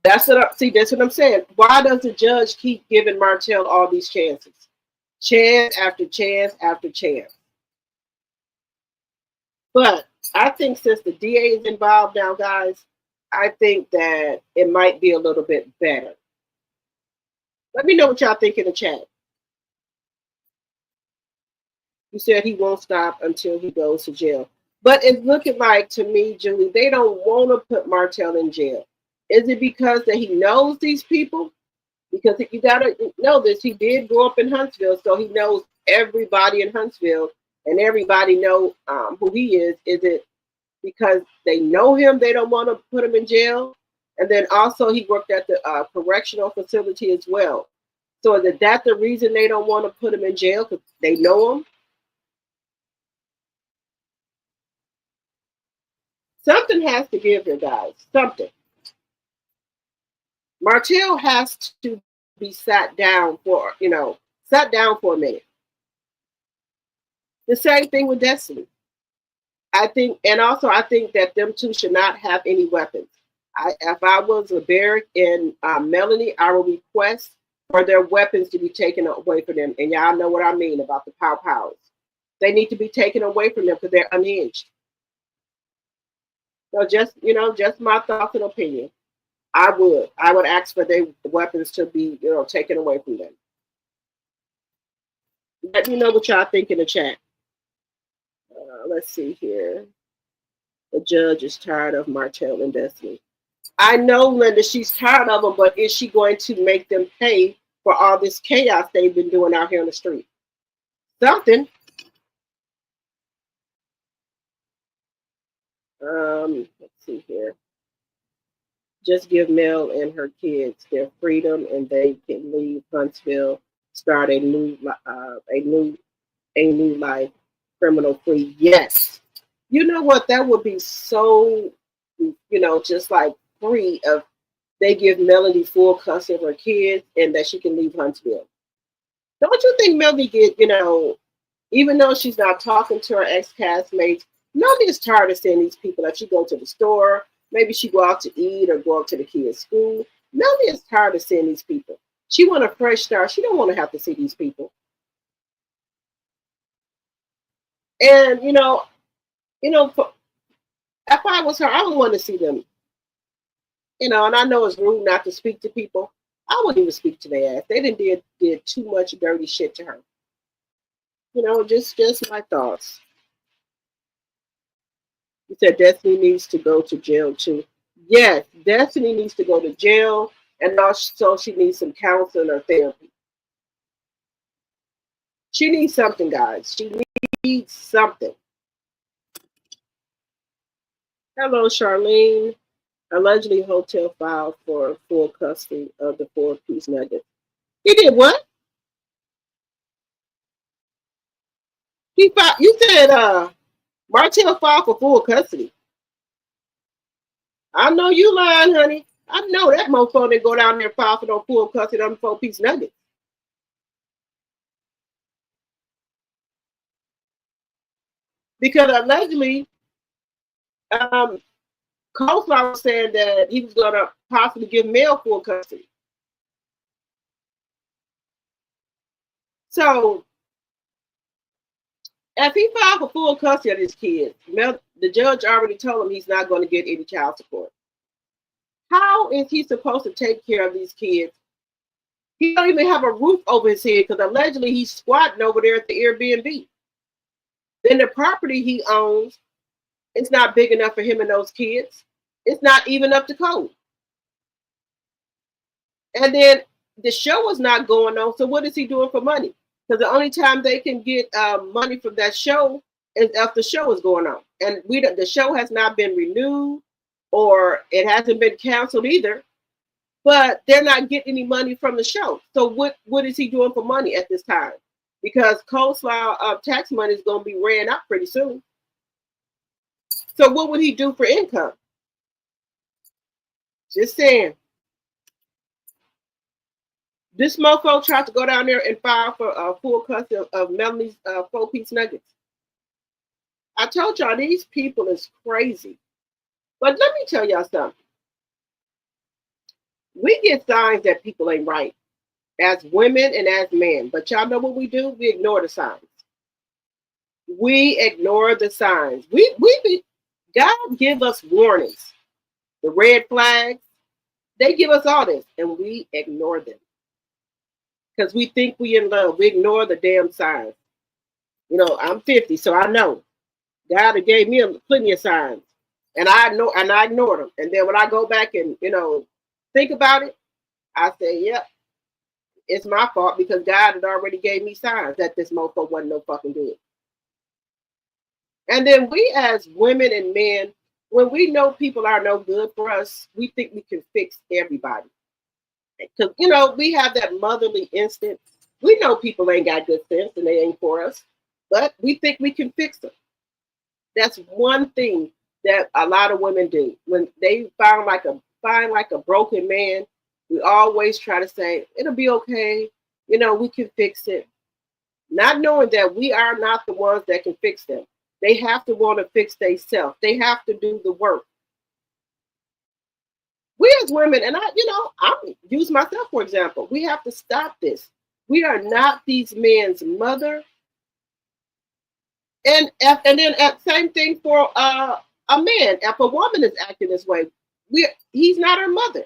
That's what I'm saying. Why does the judge keep giving Martel all these chances? Chance after chance after chance. But I think since the DA is involved now, guys, I think that it might be a little bit better. Let me know what y'all think in the chat. You said he won't stop until he goes to jail. But it's looking like, to me, Julie, they don't want to put Martel in jail. Is it because that he knows these people? Because you got to know this. He did grow up in Huntsville, so he knows everybody in Huntsville, and everybody know who he is. Is it because they know him, they don't want to put him in jail? And then also he worked at the correctional facility as well. So is that the reason they don't want to put him in jail, because they know him? Something has to give here, guys. Something. Martel has to be sat down for a minute. The same thing with Destiny. I think that them two should not have any weapons. If I was a Barrick and Melanie, I would request for their weapons to be taken away from them. And y'all know what I mean about the pow-pows. They need to be taken away from them because they're unhinged. So just my thoughts and opinion. I would ask for their weapons to be, taken away from them. Let me know what y'all think in the chat. Let's see here. The judge is tired of Martel and Destiny. I know, Linda, she's tired of them, but is she going to make them pay for all this chaos they've been doing out here on the street? Something. Let's see here. Just give Mel and her kids their freedom, and they can leave Huntsville, start a new life, criminal free. Yes. You know what? That would be so, just like free of they give Melody full custody of her kids and that she can leave Huntsville. Don't you think Melody get, even though she's not talking to her ex-castmates, Melody is tired of seeing these people that she go to the store, maybe she go out to eat or go up to the kids' school. Melody is tired of seeing these people. She want a fresh start. She don't want to have to see these people. And, if I was her, I would want to see them. And I know it's rude not to speak to people. I wouldn't even speak to their ass. They did too much dirty shit to her. Just my thoughts. You said Destiny needs to go to jail too. Yes, Destiny needs to go to jail, and also she needs some counseling or therapy. She needs something, guys. She needs something. Hello, Charlene. Allegedly, hotel filed for full custody of the 4-piece nugget. He did what? He filed. You said Martel filed for full custody. I know you lying, honey. I know that mofo didn't go down there and file for no full custody on the 4-piece nugget. Because allegedly, Coleslaw was saying that he was going to possibly give Mel full custody. So, if he filed for full custody of his kids, the judge already told him he's not going to get any child support. How is he supposed to take care of these kids? He don't even have a roof over his head because allegedly he's squatting over there at the Airbnb. Then the property he owns, it's not big enough for him and those kids. It's not even up to code. And then the show is not going on. So what is he doing for money? Because the only time they can get money from that show is if the show is going on. And the show has not been renewed or it hasn't been canceled either. But they're not getting any money from the show. So what is he doing for money at this time? Because Coleslaw tax money is going to be ran out pretty soon. So what would he do for income? Just saying. This mofo tried to go down there and file for full custody of Melanie's 4-piece nuggets. I told y'all these people is crazy. But let me tell y'all something. We get signs that people ain't right as women and as men. But y'all know what we do? We ignore the signs. We ignore the signs. God give us warnings. The red flags, they give us all this, and we ignore them. Because we think we in love. We ignore the damn signs. I'm 50, so I know. God gave me plenty of signs. And I ignored them. And then when I go back and, think about it, I say, yep, it's my fault because God had already gave me signs that this mofo wasn't no fucking good. And then we as women and men, when we know people are no good for us, we think we can fix everybody. Because, we have that motherly instinct. We know people ain't got good sense and they ain't for us, but we think we can fix them. That's one thing that a lot of women do. When they find like a broken man, we always try to say, it'll be okay. You know, we can fix it. Not knowing that we are not the ones that can fix them. They have to want to fix themselves. They have to do the work. We as women, and I'm use myself for example, we have to stop this. We are not these men's mother. And then same thing for a man. If a woman is acting this way, he's not her mother.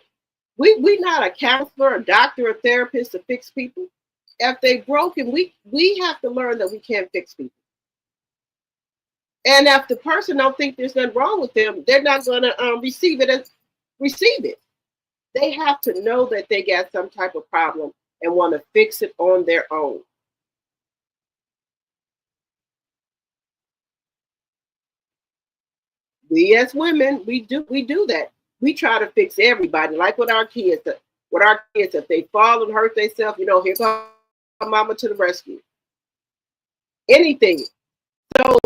We're not a counselor, a doctor, a therapist to fix people. If they broken, we have to learn that we can't fix people. And if the person don't think there's nothing wrong with them, they're not going to receive it. They have to know that they got some type of problem and want to fix it on their own. We as women, we do that. We try to fix everybody, like with our kids. If they fall and hurt themselves, here comes mama to the rescue. Anything. So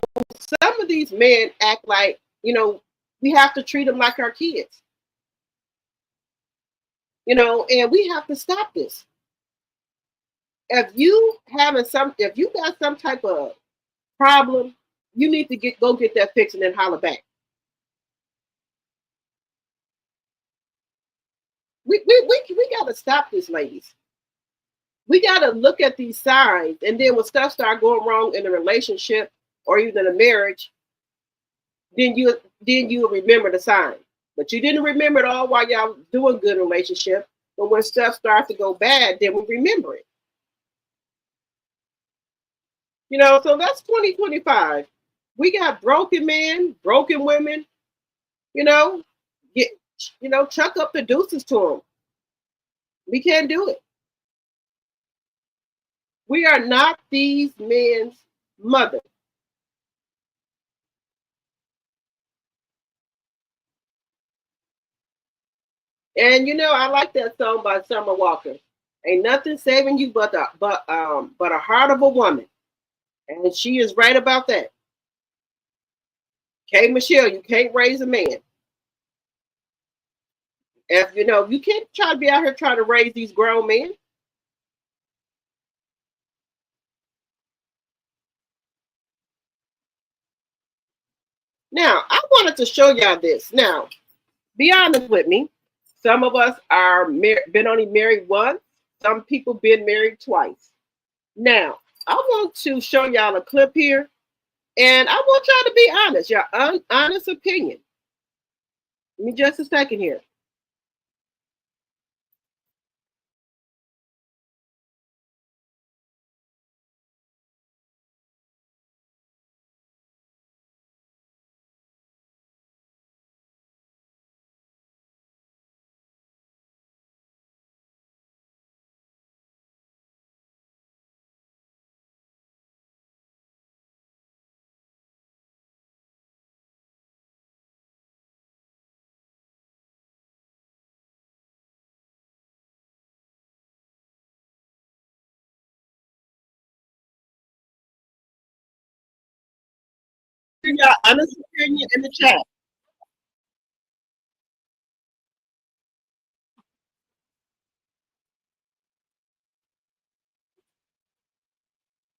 some of these men act like, we have to treat them like our kids. And we have to stop this. If you got some type of problem, you need to go get that fixed and then holler back. We got to stop this, ladies. We got to look at these signs, and then when stuff start going wrong in a relationship or even a marriage, then you remember the sign. But you didn't remember it all while y'all doing good relationship. But when stuff starts to go bad, then we remember it. So that's 2025. We got broken men, broken women. Chuck up the deuces to them. We can't do it. We are not these men's mother. And I like that song by Summer Walker. Ain't nothing saving you but a heart of a woman. And she is right about that. K. Michelle, you can't raise a man. If you can't try to be out here trying to raise these grown men. Now, I wanted to show y'all this. Now, be honest with me. Some of us are been only married once. Some people been married twice. Now, I want to show y'all a clip here, and I want y'all to be honest, your honest opinion. Give me just a second here. Your honest opinion in the chat.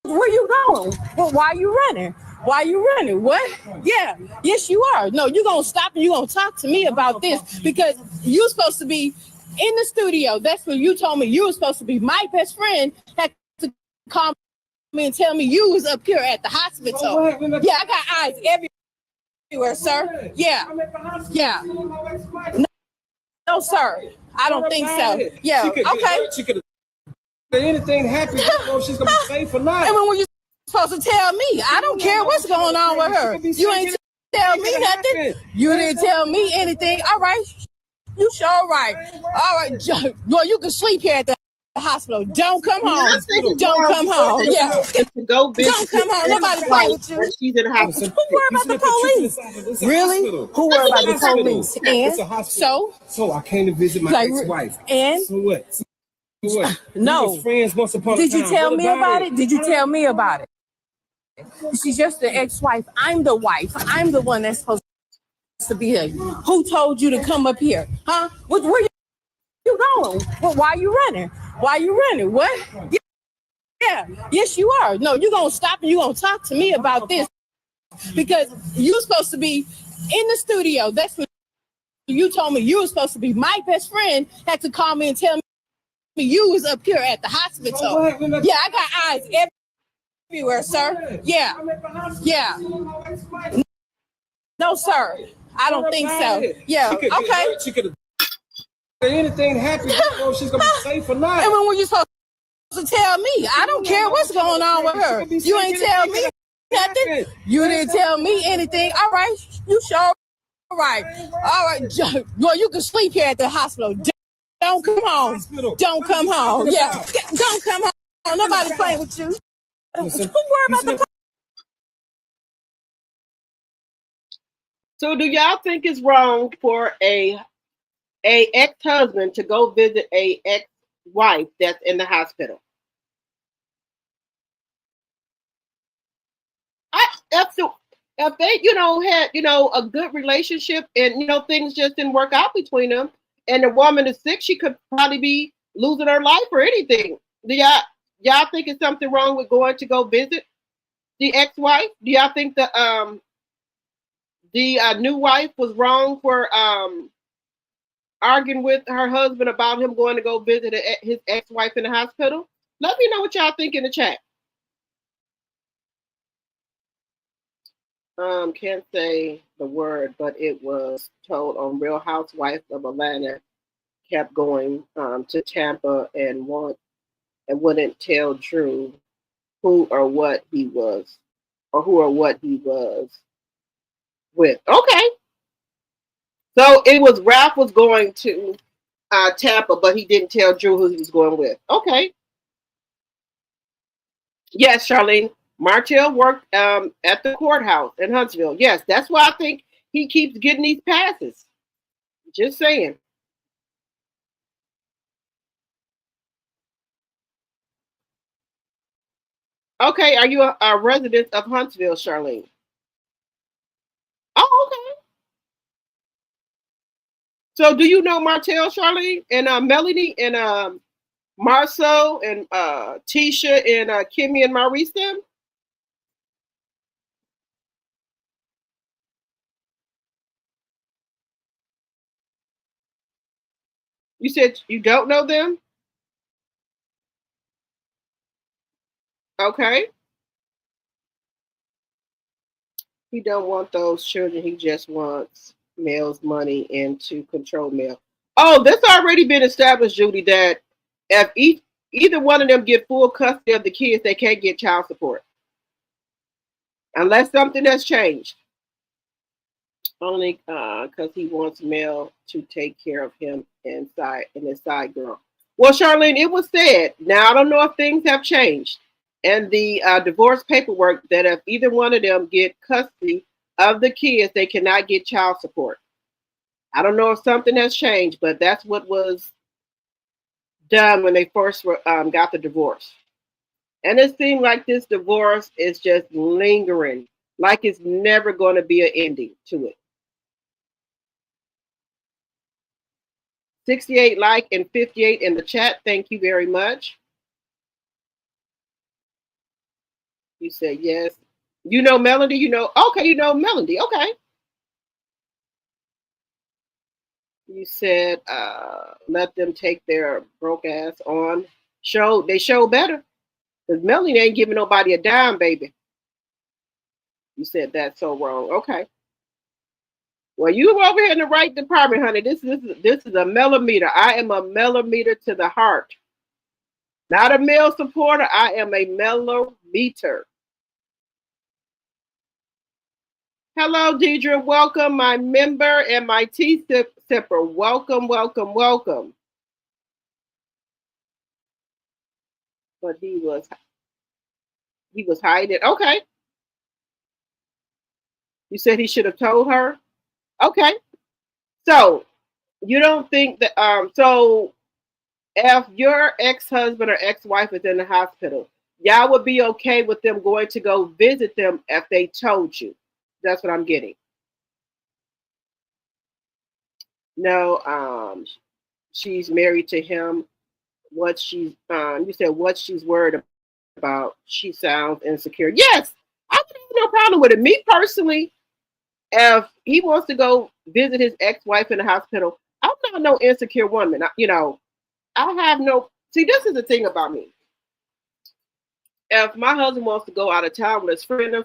Where you going? Well, why you running? Why you running? What? Yeah. Yes, you are. No, you're going to stop and you're going to talk to me about this because you're supposed to be in the studio. That's what you told me. You were supposed to be. My best friend had to call me and tell me you was up here at the hospital. Yeah, I got eyes everywhere, sir. Yeah. Yeah. No, sir. I don't think so. Yeah. Okay. Anything happens, she's gonna be safe for life. And when were you supposed to tell me? I don't care what's going on with her. You ain't tell me nothing. You didn't tell me anything. All right. You sure right. All right. Well, you can sleep here at the hospital. Don't come home. Don't come home. Yeah. Don't come home. Nobody play with you. She's in the hospital. Who worry about the police? Really? Who worry about the police? And so I came to visit my ex-wife. And so what? No. Friends once upon Did a you time. tell me about it? Did you tell me about it? She's just the ex-wife. I'm the wife. I'm the one that's supposed to be here? Who told you to come up here? Huh? Where you going? Well, why you running? Why you running? What? Yeah. Yes, you are. No, you're going to stop and you're going to talk to me about this because you're supposed to be in the studio. That's what you told me you were supposed to be. My best friend had to call me and tell me you was up here at the hospital. Yeah, I got eyes everywhere, sir. Yeah. Yeah. No, sir. I don't think so. Yeah. Okay. She could have. Anything happens, she's gonna be safe or not. And when were you supposed to tell me? I don't care what's going on with her. You ain't tell me nothing. You didn't tell me anything. All right. You sure? All right. All right. Well, you can sleep here at the hospital. Don't come home. Don't come home. Yeah. Don't come home. Nobody playing with you. Who worry about the. So do y'all think it's wrong for a ex-husband to go visit a ex-wife that's in the hospital? If they, had, a good relationship and, things just didn't work out between them and the woman is sick, she could probably be losing her life or anything. Do y'all think it's something wrong with going to go visit the ex-wife? Do y'all think the new wife was wrong for arguing with her husband about him going to go visit his ex-wife in the hospital? Let me know what y'all think in the chat. Can't say the word, but it was told on Real Housewives of Atlanta. Kept going to Tampa and wouldn't tell Drew who or what he was with. Okay, so it was Ralph was going to Tampa, but he didn't tell Drew who he was going with. Okay, yes, Charlene. Martel worked at the courthouse in Huntsville. Yes, that's why I think he keeps getting these passes. Just saying. Okay, are you a resident of Huntsville, Charlene? Oh, okay. So do you know Martel, Charlene, and Melanie, and Marceau, and Tisha, and Kimmy, and Maurice them? You said you don't know them? Okay. He don't want those children. He just wants Mel's money and to control Mel. Oh, that's already been established, Judy, that if either one of them get full custody of the kids, they can't get child support. Unless something has changed. Only because he wants Mel to take care of him and his side girl. Well, Charlene, it was said, now I don't know if things have changed, and the divorce paperwork that if either one of them get custody of the kids, they cannot get child support. I don't know if something has changed, but that's what was done when they first got the divorce. And it seemed like this divorce is just lingering, like it's never going to be an ending to it. 68 like and 58 in the chat. Thank you very much. You said yes. You know Melody? Okay, you know Melody. Okay. You said let them take their broke ass on. They show better. Because Melody ain't giving nobody a dime, baby. You said that's so wrong. Okay. Well, you over here in the right department, honey. This is a millimeter. I am a millimeter to the heart. Not a male supporter. I am a millimeter. Hello, Deidre. Welcome, my member and my tea sipper. Welcome, welcome, welcome. But he was hiding. Okay. You said he should have told her. Okay. So you don't think that so if your ex-husband or ex-wife is in the hospital, y'all would be okay with them going to go visit them if they told you? That's what I'm getting. no, she's married to him. What she's you said what she's worried about. She sounds insecure. Yes, I have no problem with it. Me personally, if he wants to go visit his ex-wife in the hospital, I'm not no insecure woman. You know, I have no. See, this is the thing about me. If my husband wants to go out of town with his friend,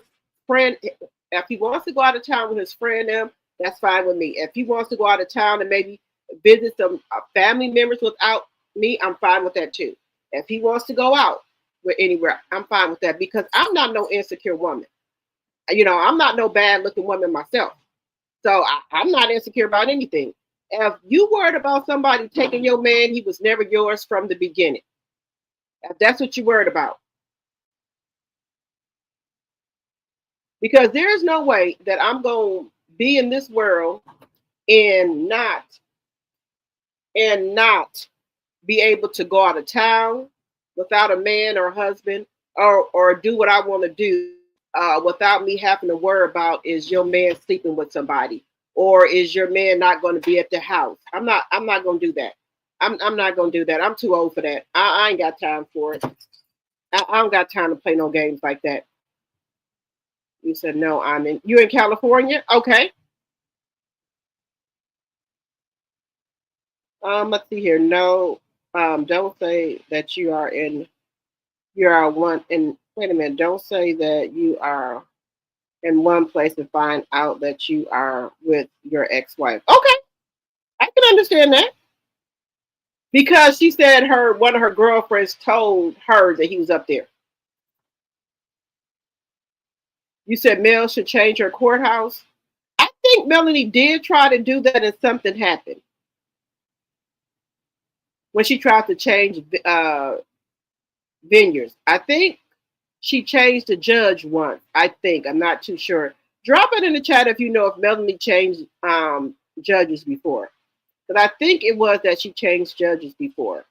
if he wants to go out of town with his friend, that's fine with me. If he wants to go out of town and maybe visit some family members without me, I'm fine with that too. If he wants to go out with anywhere, I'm fine with that because I'm not no insecure woman. You know, I'm not no bad looking woman myself. So I'm not insecure about anything. If you worried about somebody taking your man, he was never yours from the beginning. If that's what you worried about. Because there's no way that I'm going to be in this world and not be able to go out of town without a man or husband or do what I want to do without me having to worry about is your man sleeping with somebody or is your man not going to be at the house. I'm not going to do that. I'm not going to do that. I'm too old for that. I ain't got time for it. I don't got time to play no games like that. You said no. You're in California? Okay. Let's see here. No, don't say that you are one in wait a minute, don't say that you are in one place and find out that you are with your ex-wife. Okay, I can understand that. Because she said one of her girlfriends told her that he was up there. You said Mel should change her courthouse. I think Melanie did try to do that and something happened. When she tried to change vineyards. I think she changed the judge once. I think. I'm not too sure. Drop it in the chat if you know if Melanie changed judges before. But I think it was that she changed judges before.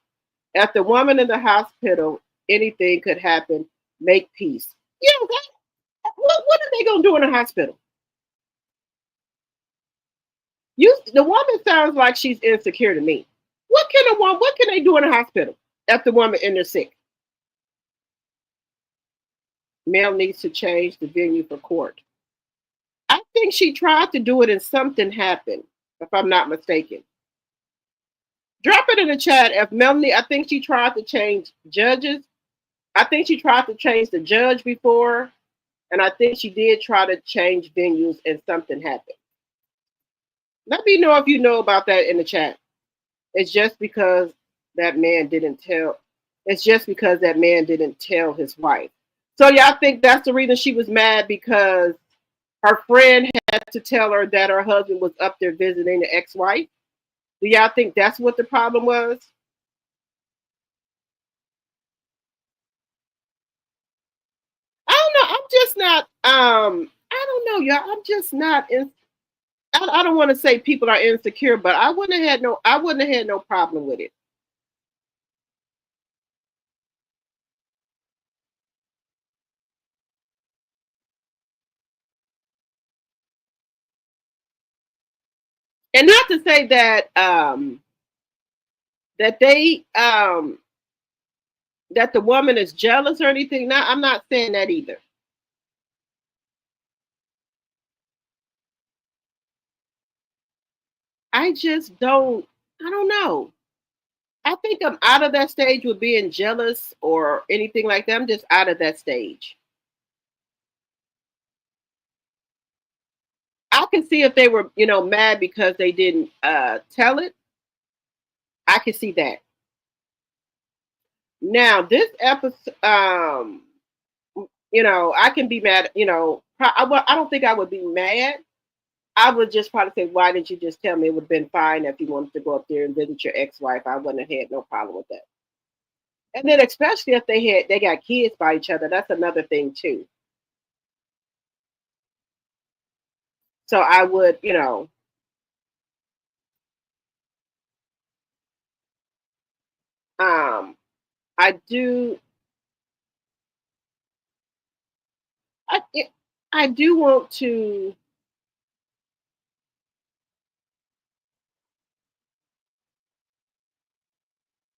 If the woman in the hospital, anything could happen. Make peace. Yeah, what are they gonna do in the hospital? The woman sounds like she's insecure to me. What can they do in the hospital if the woman in there sick? Mel needs to change the venue for court. I think she tried to do it and something happened, if I'm not mistaken. Drop it in the chat if Melanie, I think she tried to change judges. I think she tried to change the judge before, and I think she did try to change venues and something happened. Let me know if you know about that in the chat. It's just because that man didn't tell. It's just because that man didn't tell his wife. So y'all think that's the reason she was mad because her friend had to tell her that her husband was up there visiting the ex-wife? Do y'all think that's what the problem was? I don't know. I'm just not. I don't know, y'all. I'm just not. I don't want to say people are insecure, but I wouldn't have had no problem with it. And not to say that that they that the woman is jealous or anything. Now, I'm not saying that either. I just don't. I don't know. I think I'm out of that stage with being jealous or anything like that. I'm just out of that stage. I can see if they were, mad because they didn't tell it. I can see that. Now, this episode, I can be mad. I don't think I would be mad. I would just probably say, why didn't you just tell me? It would have been fine if you wanted to go up there and visit your ex-wife. I wouldn't have had no problem with that. And then especially if they got kids by each other, that's another thing too. So I would, I do, I, I do want to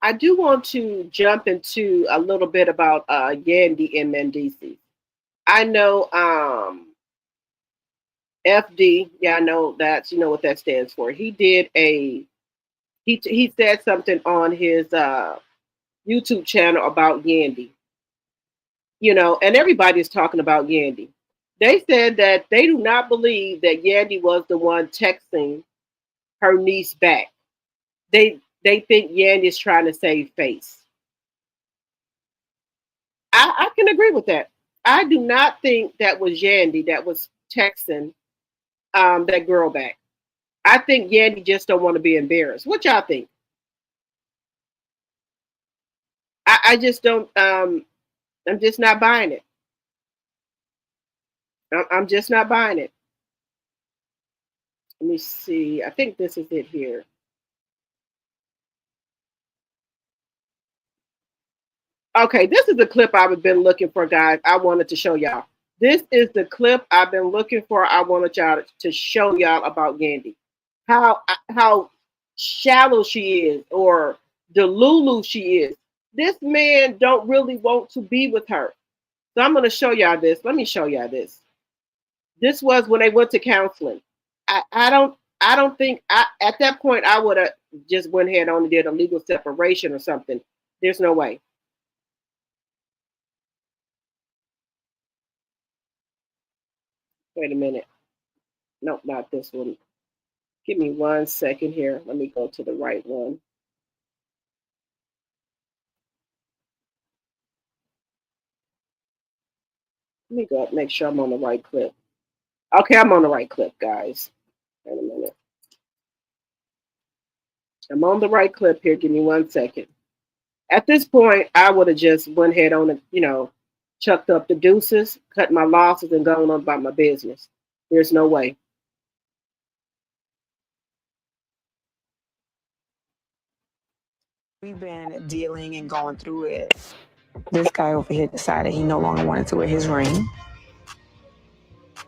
I do want to jump into a little bit about Yandy and Mendeecees. I know FD, yeah, I know that's, you know what that stands for. He did he said something on his YouTube channel about Yandy, you know, and everybody's talking about Yandy. They said that they do not believe that Yandy was the one texting her niece back. They think Yandy's trying to save face. I can agree with that. I do not think that was Yandy that was texting that girl back. I think Yandy just don't want to be embarrassed. What y'all think? I just don't. I'm just not buying it. I'm just not buying it. Let me see. I think this is it here. Okay, this is the clip I've been looking for, guys. I wanted to show y'all. This is the clip I've been looking for. I wanted y'all to show y'all about Yandy. How shallow she is, or delulu she is. This man don't really want to be with her. So I'm gonna show y'all this. Let me show y'all this. This was when they went to counseling. I don't think at that point I would have just went ahead and did a legal separation or something. There's no way. Wait a minute. Nope, not this one. Give me 1 second here. Let me go to the right one. Let me go up, make sure I'm on the right clip. Okay, I'm on the right clip, guys. Wait a minute. I'm on the right clip here. Give me 1 second. At this point, I would have just went ahead on and, you know, chucked up the deuces, cut my losses, and gone on about my business. There's no way. We've been dealing and going through it. This guy over here decided he no longer wanted to wear his ring.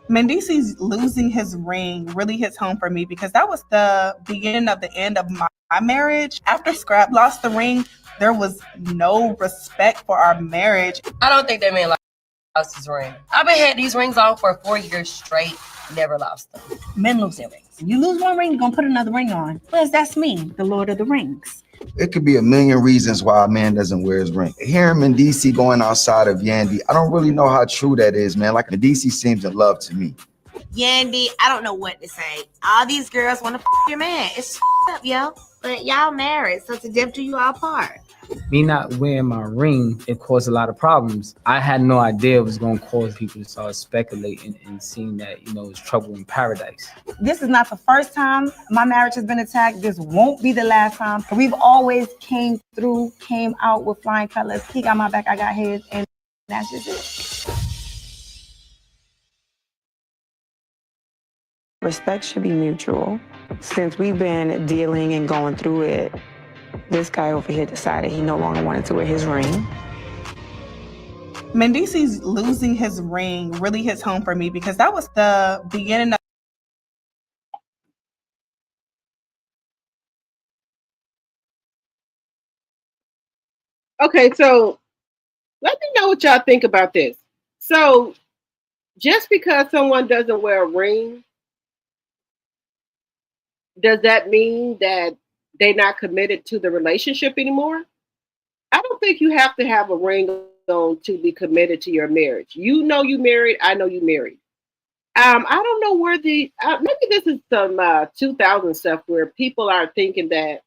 Mendeecees losing his ring really hits home for me because that was the beginning of the end of my marriage. After Scrap lost the ring, there was no respect for our marriage. I don't think that man lost his ring. I've been had these rings on for 4 years straight, never lost them. Men lose their rings. You lose one ring, you're gonna put another ring on. Plus, that's me, the Lord of the Rings. It could be a million reasons why a man doesn't wear his ring. Hearing Mendeecees going outside of Yandy, I don't really know how true that is, man. Like, Mendeecees seems in love to me. Yandy, I don't know what to say. All these girls want to your man. It's up, yo. But y'all married, so to death do you all part. Me not wearing my ring, it caused a lot of problems. I had no idea it was going to cause people to start speculating and seeing that, you know, it's trouble in paradise. This is not the first time my marriage has been attacked. This won't be the last time. We've always came out with flying colors. He got my back, I got his, and that's just it. Respect should be mutual. Since we've been dealing and going through it, this guy over here decided he no longer wanted to wear his ring. Mendeecees losing his ring really hits home for me because that was the beginning of Okay, so let me know what y'all think about this. So just because someone doesn't wear a ring, does that mean that they're not committed to the relationship anymore? I don't think you have to have a ring on to be committed to your marriage. You know you married. I know you married. I don't know where maybe this is some 2000 stuff where people are thinking that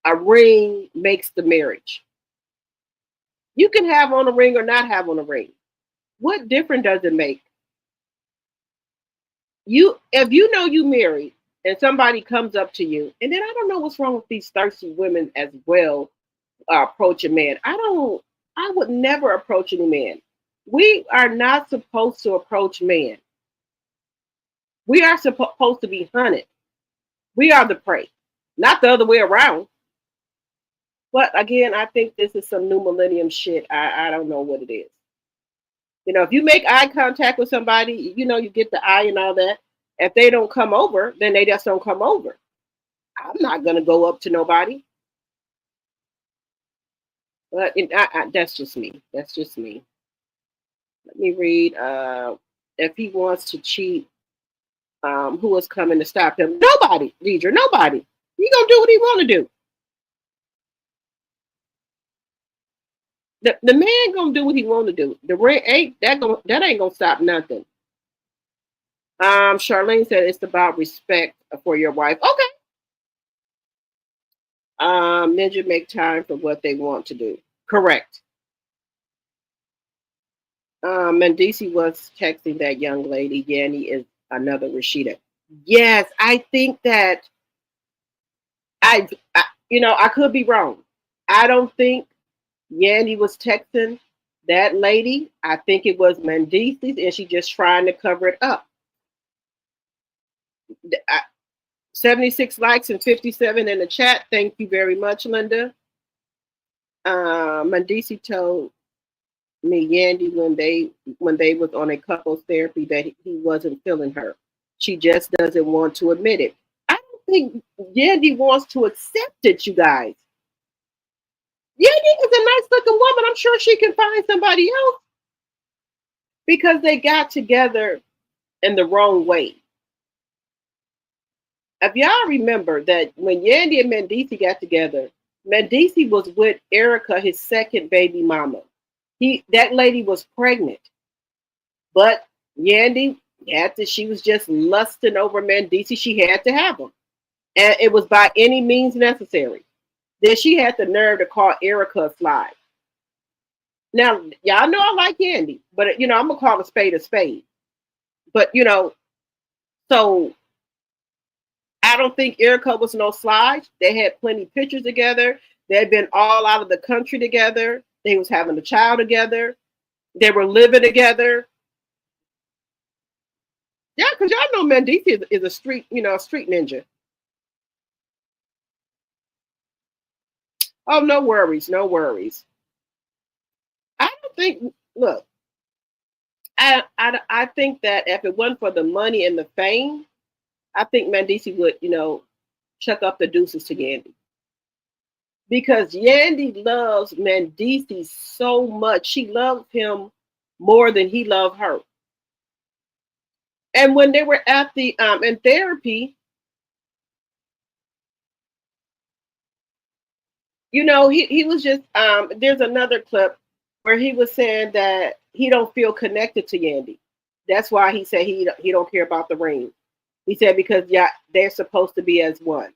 a ring makes the marriage. You can have on a ring or not have on a ring. What difference does it make? If you know you married and somebody comes up to you, and then I don't know what's wrong with these thirsty women as well, approach a man. I would never approach any man. We are not supposed to approach men. We are supposed to be hunted. We are the prey, not the other way around. But again, I think this is some new millennium shit. I don't know what it is. You know, if you make eye contact with somebody, you know, you get the eye and all that. If they don't come over, then they just don't come over. I'm not going to go up to nobody. But that's just me. That's just me. Let me read. If he wants to cheat, who is coming to stop him? Nobody, Deidre. Nobody. He gonna do what he want to do. The man gonna do what he want to do. The rent ain't gonna stop nothing. Charlene said it's about respect for your wife. Okay. Ninja make time for what they want to do. Correct. Mendeecees was texting that young lady. Yandy is another Rashida. Yes, I think that I could be wrong. I don't think Yandy was texting that lady. I think it was Mendeecees, and she just trying to cover it up. 76 likes and 57 in the chat. Thank you very much, Linda. Mendeecees told me Yandy when they was on a couples therapy that he wasn't feeling her. She just doesn't want to admit it. I don't think Yandy wants to accept it, you guys. Yandy is a nice looking woman. I'm sure she can find somebody else because they got together in the wrong way. If y'all remember that when Yandy and Mendeecees got together, Mendeecees was with Erica, his second baby mama. That lady was pregnant, but Yandy she was just lusting over Mendeecees. She had to have him, and it was by any means necessary. Then she had the nerve to call Erica a slide. Now, y'all know I like Yandy, but I'm gonna call a spade a spade. But so I don't think Erica was no slide. They had plenty of pictures together. They had been all out of the country together. They was having a child together. They were living together. Yeah, because y'all know Mendeecees is a street ninja. Oh, no worries, no worries. I don't think. Look, I think that if it wasn't for the money and the fame, I think Mendeecees would chuck up the deuces to Yandy. Because Yandy loves Mendeecees so much. She loves him more than he loved her. And when they were at the in therapy, he was just there's another clip where he was saying that he don't feel connected to Yandy. That's why he said he don't care about the ring. He said because they're supposed to be as one.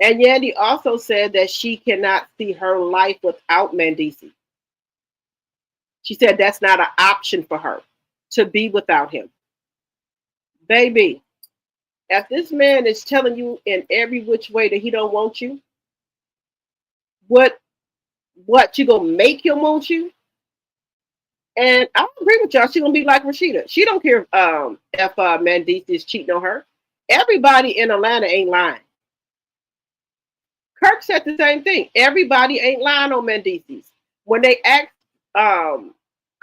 And Yandy also said that she cannot see her life without Mendeecees. She said that's not an option for her to be without him. Baby, if this man is telling you in every which way that he don't want you, what you gonna make him want you? And I agree with y'all. She gonna be like Rashida. She don't care if Mendeecees is cheating on her. Everybody in Atlanta ain't lying. Kirk said the same thing. Everybody ain't lying on Mendeecees. When they asked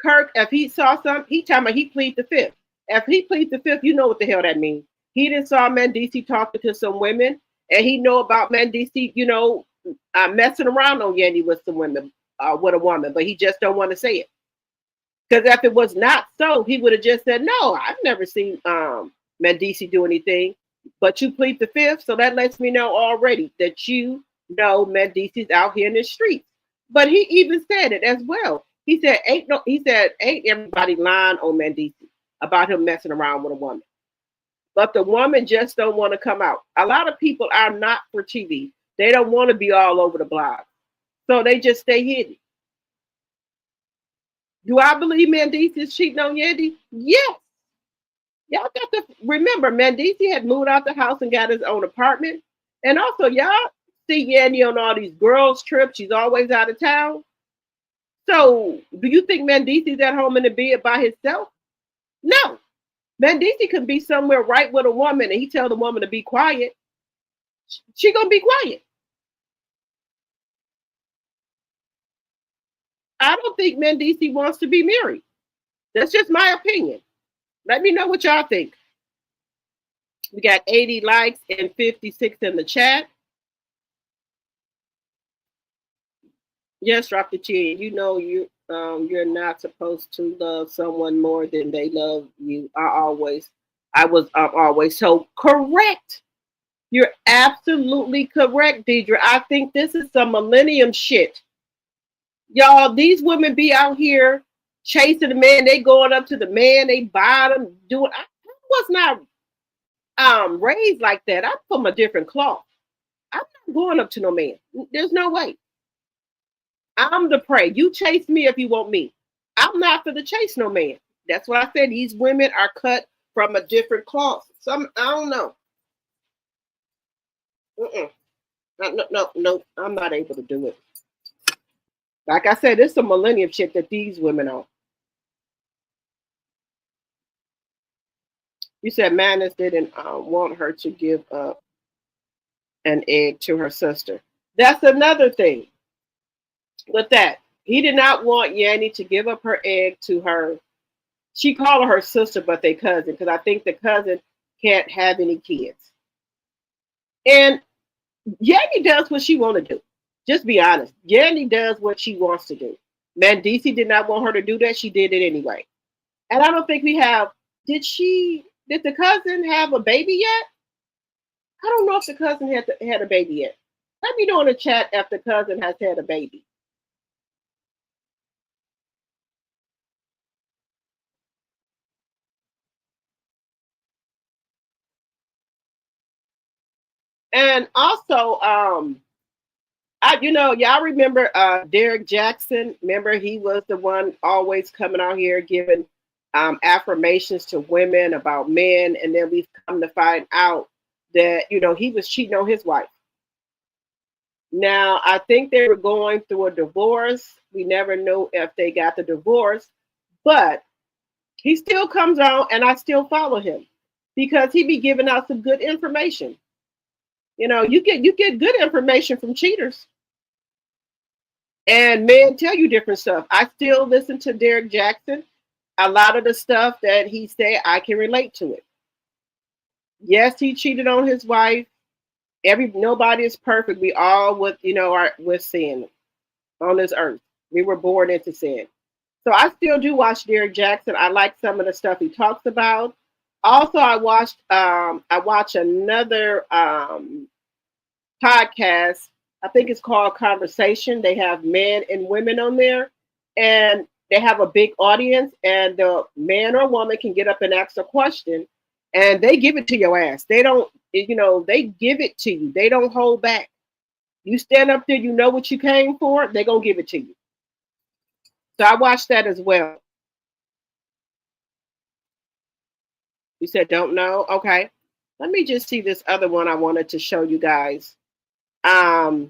Kirk if he saw something, he told me he plead the fifth. If he pleads the fifth, you know what the hell that means. He didn't saw Mendeecees talking to some women, and he know about Mendeecees, messing around on Yandy with some women, with a woman, but he just don't want to say it. Because if it was not so, he would have just said, no, I've never seen Mendeecees do anything. But you plead the fifth, so that lets me know already that you know Mendeecees out here in the streets. But he even said it as well. He said, ain't everybody lying on Mendeecees about him messing around with a woman. But the woman just don't want to come out. A lot of people are not for TV. They don't want to be all over the blog. So they just stay hidden. Do I believe Mendeecees is cheating on Yandy? Yes. Y'all got to remember, Mendeecees had moved out the house and got his own apartment. And also, y'all see Yandy on all these girls' trips. She's always out of town. So, do you think Mendeecees is at home in the bed by himself? No. Mendeecees could be somewhere right with a woman and he tell the woman to be quiet. She gonna be quiet. I don't think Mendeecees wants to be married. That's just my opinion. Let me know what y'all think. We got 80 likes and 56 in the chat. Yes, Dr. T, you know you're not supposed to love someone more than they love you. I was always so correct. You're absolutely correct, Deidre. I think this is some millennium shit. Y'all, these women be out here chasing the man, they going up to the man, they bottom doing I was not raised like that. I'm from a different cloth. I'm not going up to no man. There's no way. I'm the prey. You chase me if you want me. I'm not for the chase no man. That's what I said. These women are cut from a different cloth. Some I don't know. Mm-mm. No. I'm not able to do it. Like I said, it's some millennium shit that these women are. You said Madness didn't want her to give up an egg to her sister. That's another thing with that. He did not want Yandy to give up her egg to her. She called her sister, but they cousin, because I think the cousin can't have any kids. And Yandy does what she want to do. Just be honest. Yandy does what she wants to do. Mendeecees did not want her to do that. She did it anyway. And I don't think we have. Did the cousin have a baby yet? I don't know if the cousin had a baby yet. Let me know in the chat if the cousin has had a baby. And also, y'all remember Derek Jackson? Remember, he was the one always coming out here giving affirmations to women about men, and then we've come to find out that he was cheating on his wife. Now, I think they were going through a divorce. We never know if they got the divorce, but he still comes out, and I still follow him because he be giving out some good information. You get good information from cheaters. And men tell you different stuff. I still listen to Derek Jackson. A lot of the stuff that he said, I can relate to it. Yes, he cheated on his wife. Nobody is perfect. We all are with sin on this earth. We were born into sin. So I still do watch Derek Jackson. I like some of the stuff he talks about. Also, I watch another podcast. I think it's called Conversation. They have men and women on there, and they have a big audience, and the man or woman can get up and ask a question, and they give it to your ass. They don't, they give it to you. They don't hold back. You stand up there, you know what you came for, they're going to give it to you. So I watched that as well. You said don't know? Okay. Let me just see this other one I wanted to show you guys. There's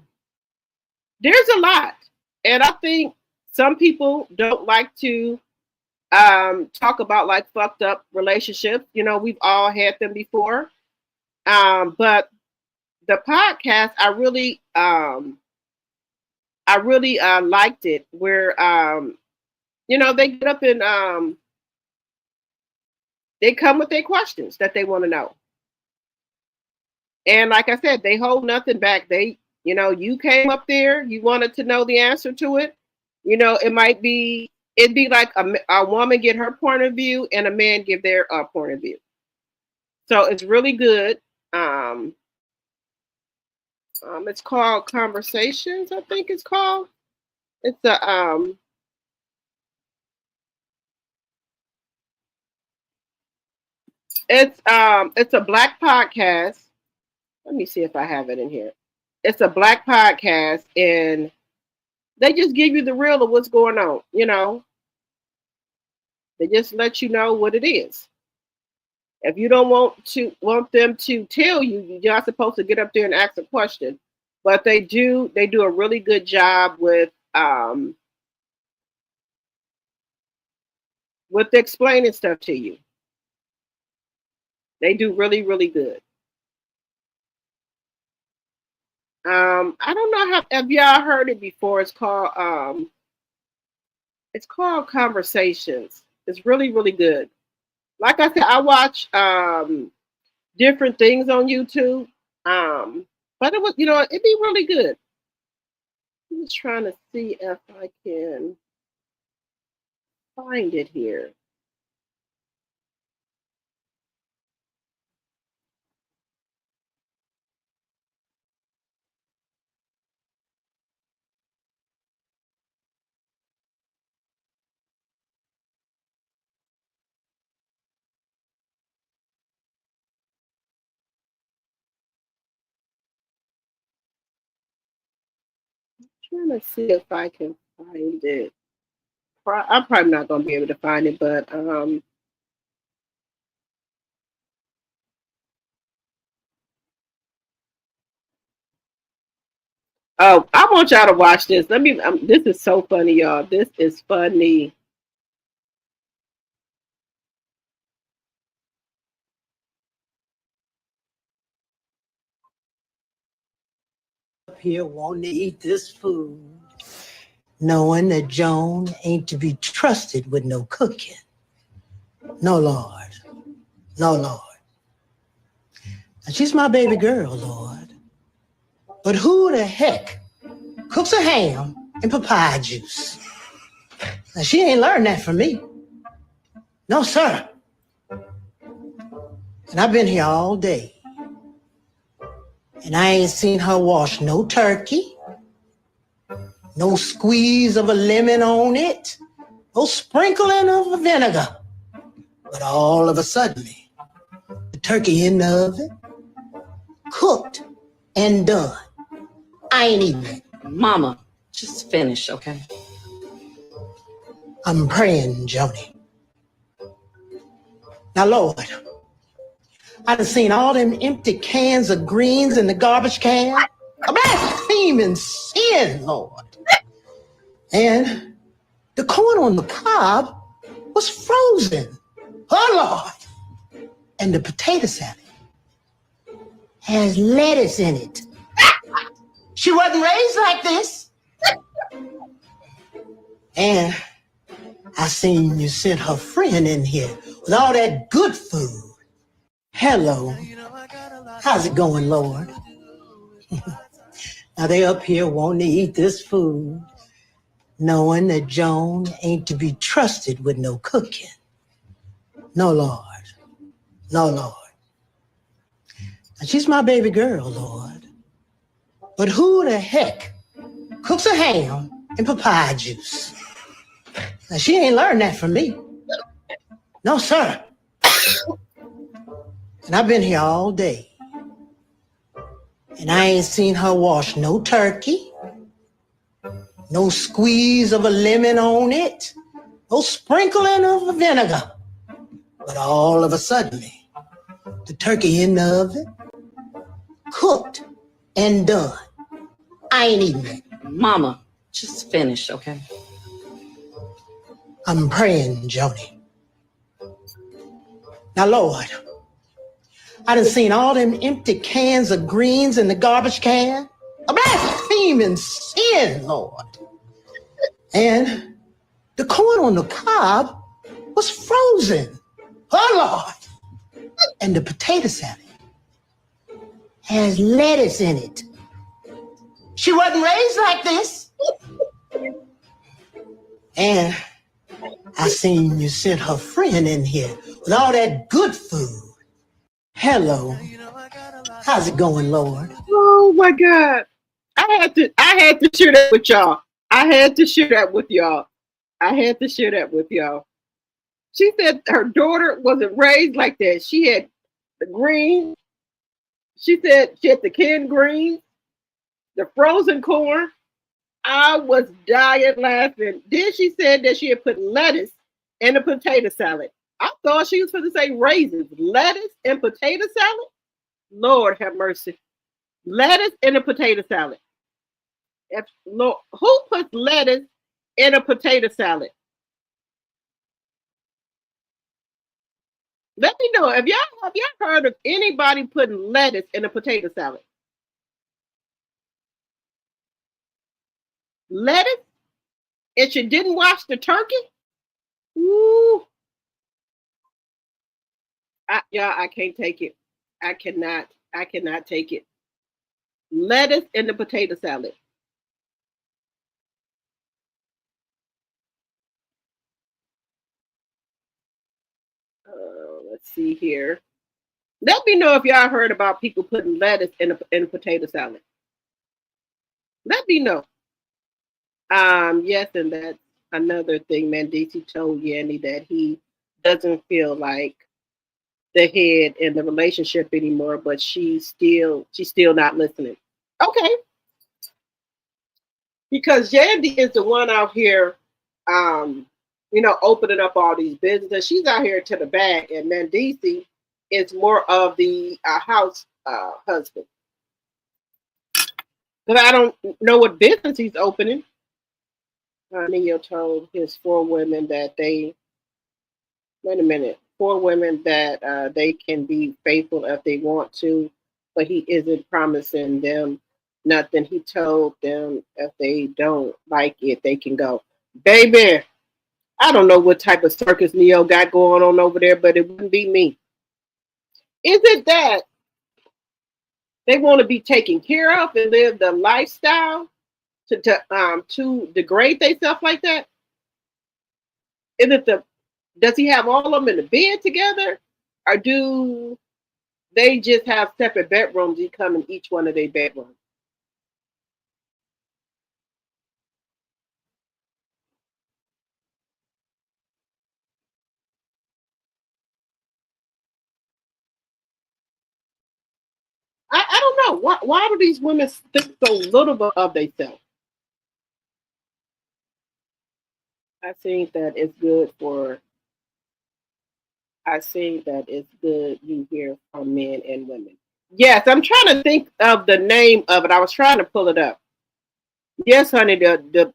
a lot. And I think some people don't like to talk about like fucked up relationships. We've all had them before. But the podcast, I really liked it where, they get up and they come with their questions that they want to know. And like I said, they hold nothing back. You came up there, you wanted to know the answer to it. It'd be like a woman get her point of view and a man give their point of view. So it's really good. It's called Conversations, I think it's called. It's a Black podcast. Let me see if I have it in here. It's a Black podcast, and they just give you the real of what's going on. They just let you know what it is. If you don't want them to tell you, you're not supposed to get up there and ask a question. But they do a really good job with explaining stuff to you. They do really, really good. I don't know have y'all heard it before. It's called Conversations. It's really, really good. Like I said, I watch different things on YouTube. But it was, it'd be really good. I'm just trying to see if I can find it here. Trying to see if I can find it. I'm probably not gonna be able to find it, but oh, I want y'all to watch this. Let me. This is so funny, y'all. This is funny. Up here wanting to eat this food, knowing that Joan ain't to be trusted with no cooking. No, Lord. No, Lord. And she's my baby girl, Lord. But who the heck cooks a ham and papaya juice? Now, she ain't learned that from me. No, sir. And I've been here all day. And I ain't seen her wash no turkey, no squeeze of a lemon on it, no sprinkling of a vinegar. But all of a sudden, the turkey in the oven, cooked and done. I ain't eating it. Mama, just finish, okay? I'm praying, Joni. Now, Lord, I done seen all them empty cans of greens in the garbage can. A blaspheming sin, Lord. And the corn on the cob was frozen. Oh, Lord. And the potato salad has lettuce in it. She wasn't raised like this. And I seen you sent her friend in here with all that good food. Hello. How's it going, Lord? Now they up here wanting to eat this food, knowing that Joan ain't to be trusted with no cooking. No, Lord. No, Lord. And she's my baby girl, Lord. But who the heck cooks a ham and papaya juice? Now, she ain't learned that from me. No, sir. And I've been here all day. And I ain't seen her wash no turkey, no squeeze of a lemon on it, no sprinkling of a vinegar. But all of a sudden, the turkey in the oven, cooked and done. I ain't eating it. Mama, just finish, okay? I'm praying, Joni. Now, Lord, I done seen all them empty cans of greens in the garbage can. A blaspheming sin, Lord. And the corn on the cob was frozen. Oh, Lord. And the potato salad has lettuce in it. She wasn't raised like this. And I seen you sent her friend in here with all that good food. Hello. How's it going, Lord? Oh my God. I had to share that with y'all. I had to share that with y'all. She said her daughter wasn't raised like that. She had the green. She said she had the canned greens, the frozen corn. I was dying laughing. Then she said that she had put lettuce in a potato salad. I thought she was going to say raisins. Lettuce and potato salad? Lord have mercy. Lettuce in a potato salad. Lord, who puts lettuce in a potato salad? Let me know. Have y'all heard of anybody putting lettuce in a potato salad? Lettuce? And she didn't wash the turkey? Ooh. I can't take it. I cannot take it. Lettuce in the potato salad. Let's see here. Let me know if y'all heard about people putting lettuce in a potato salad. Let me know. Yes, and that's another thing. Mendeecees told Yandy that he doesn't feel like the head in the relationship anymore, but she's still not listening. Okay, because Yandy is the one out here, opening up all these businesses. She's out here to the bag, and Mendeecees is more of the house husband. Because I don't know what business he's opening. Neo told his 4 women that they, wait a minute, 4 women that they can be faithful if they want to, but he isn't promising them nothing. He told them if they don't like it, they can go. Baby, I don't know what type of circus Neo got going on over there, but it wouldn't be me. Is it that they want to be taken care of and live the lifestyle to degrade themselves like that? Is it does he have all of them in the bed together, or do they just have separate bedrooms? He come in each one of their bedrooms. I don't know. Why do these women think so little of themselves? I think that it's good you hear from men and women. Yes, I'm trying to think of the name of it. I was trying to pull it up. Yes, honey, the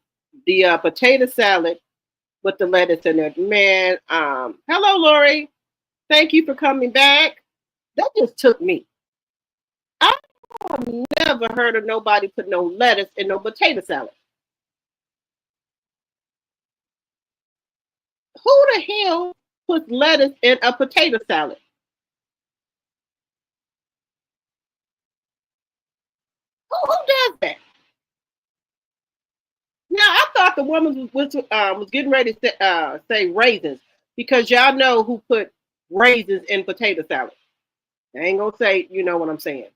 potato salad with the lettuce in it. Man, hello, Lori. Thank you for coming back. That just took me. I've never heard of nobody put no lettuce in no potato salad. Who the hell puts lettuce in a potato salad? Who does that? Now, I thought the woman was getting ready to say raisins, because y'all know who put raisins in potato salad. I ain't gonna say, you know what I'm saying.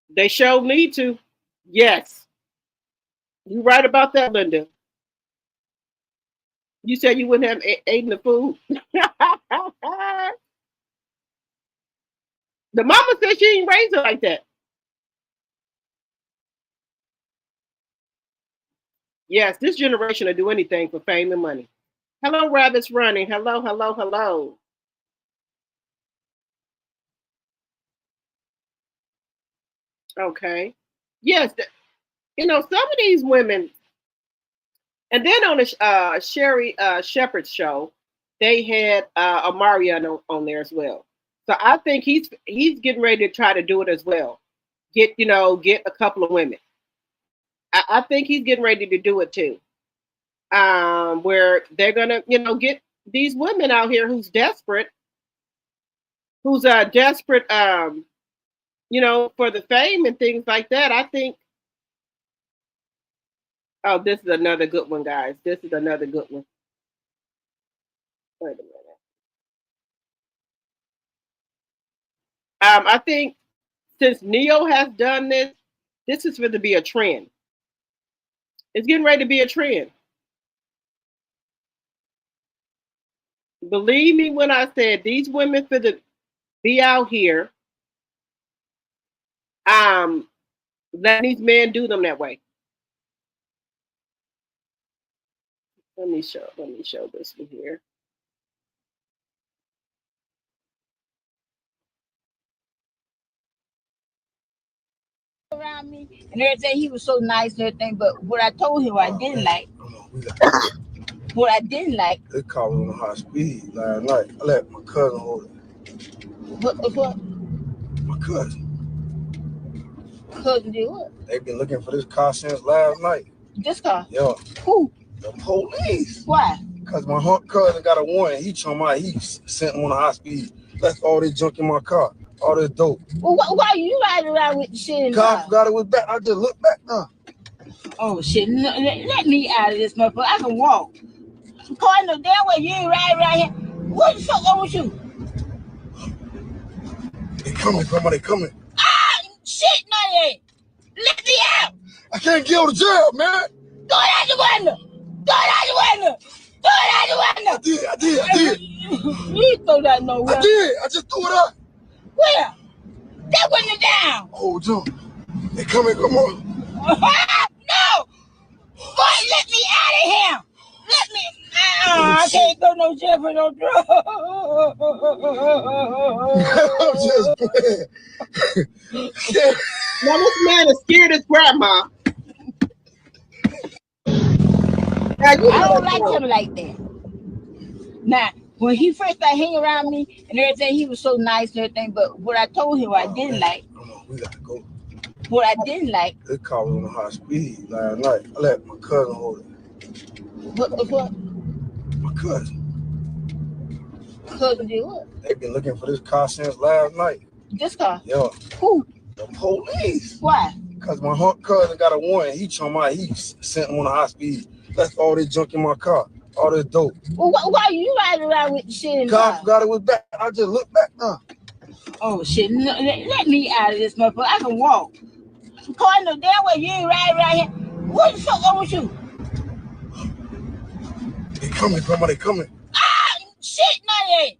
They sure need to. Yes. You right about that, Linda. You said you wouldn't have eaten the food. The mama said she ain't raised her like that. Yes, this generation will do anything for fame and money. Hello, Rabbits Running. Hello, hello, hello. Okay. Yes, some of these women, and then on the Sherry Shepherd show, they had Amari on there as well. So I think he's getting ready to try to do it as well. Get a couple of women. I think he's getting ready to do it too. Where they're gonna, get these women out here who's desperate, for the fame and things like that. I think. Oh, this is another good one, guys. This is another good one. Wait a minute. I think since Neo has done this is going to be a trend. It's getting ready to be a trend. Believe me when I said these women for the be out here, letting these men do them that way. Let me show this one here. Around me and everything, he was so nice and everything. But what I told him, I didn't like. What I didn't like. They called me on high speed last night. I let my cousin hold it. What? My cousin. Cousin did what? They been looking for this car since last night. This car? Yeah. Who? The police. Why? Because my cousin got a warrant. He told me he sent him on a high speed. Left all this junk in my car. All this dope. Well, why you riding around with the shit in the car? I forgot it was back. I just looked back now. Oh, shit. Let me out of this, motherfucker. I can walk. Calling the damn way you ain't right here. What the fuck wrong with you? They coming, Grandma, they coming. Ah, shit, no, they ain't. Let me out. I can't get out of jail, man. Throw it out the window. Throw it out the window. Throw it out the window. I did. You ain't throw that nowhere. I did. I just threw it out. Where? That window down. Oh, John. They coming, Grandma. No. Boy, let me out of here. Let me. I can't go no jail for no drugs. I'm just playing. Now this man is scared his grandma. Now, you I don't like him like that. Now, when he first started hanging around me and everything, he was so nice and everything. But what I told him I didn't like. We gotta go. What I didn't like. This car was on the high speed last night. I let my cousin hold it. What? My cousin. Cousin did what? They been looking for this car since last night. This car? Yeah. Who? The police. Why? Because my cousin got a warrant. He told me he sent him on a high speed. That's all this junk in my car. All this dope. Well, why you riding around with the shit in the car? car? Forgot it was back. I just looked back now. Oh, shit. No, let me out of this motherfucker. I can walk. Calling the damn way you ain't riding here. What the fuck wrong with you? They coming, Grandma, they coming. Ah, shit, no, they ain't.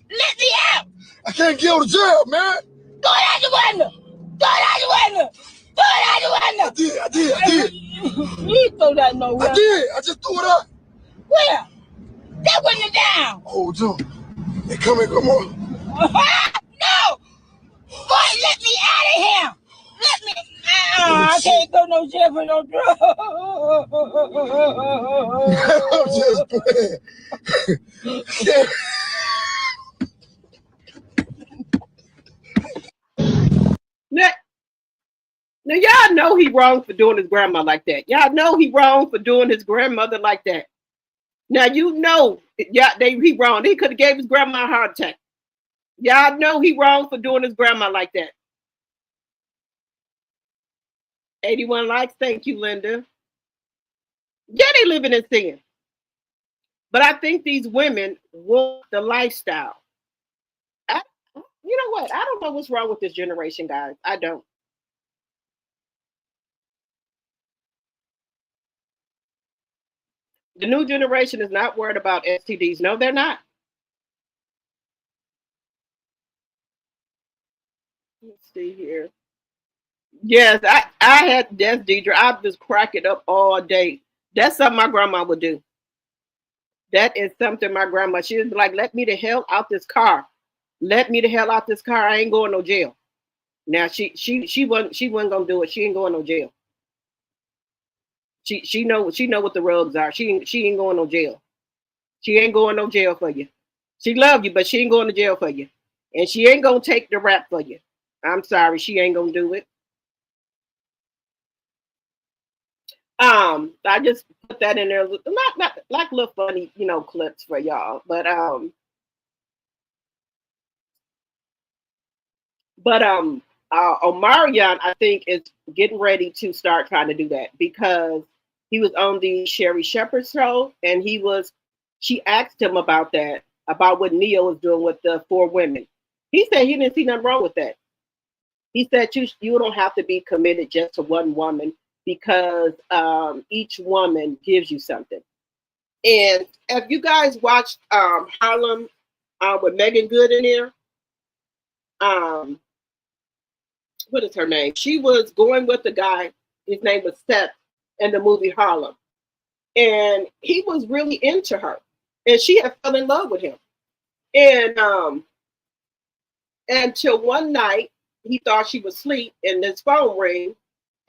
Let me out. I can't get out of jail, man. Throw it out the window. Throw it out the window. Throw it out the window. I did. You ain't throw that nowhere. I did. I just threw it out. Where? That window down. Oh, John. They coming, Grandma. No. Boy, let me out of here. Let me. I can't go no jail for no drugs. I'm just playing. Now y'all know he wrong for doing his grandma like that. Y'all know he wrong for doing his grandmother like that. Now you know, he wrong. He could have gave his grandma a heart attack. Y'all know he wrong for doing his grandma like that. 81 likes, thank you, Linda. Yeah, they living in sin. But I think these women want the lifestyle. You know what? I don't know what's wrong with this generation, guys. I don't. The new generation is not worried about STDs. No, they're not. Let's see here. Yes, I had that's Deidre. I just crack it up all day. That's something my grandma would do. That is something my grandma, she would be like, let me the hell out this car. Let me the hell out this car. I ain't going no jail. Now she wasn't gonna do it. She ain't going no jail. She know what the rugs are. She ain't going no jail. She ain't going no jail for you. She love you, but she ain't going to jail for you. And she ain't gonna take the rap for you. I'm sorry, she ain't gonna do it. I just put that in there, not like little funny, clips for y'all. But Omarion, I think, is getting ready to start trying to do that because he was on the Sherry Shepherd show, and she asked him about that, about what Neo was doing with the 4 women. He said he didn't see nothing wrong with that. He said you don't have to be committed just to one woman because each woman gives you something. And if you guys watched Harlem with Megan Good in there, what is her name? She was going with the guy, his name was Seth, in the movie Harlem. And he was really into her. And she had fell in love with him. And until one night, he thought she was asleep and his phone rang.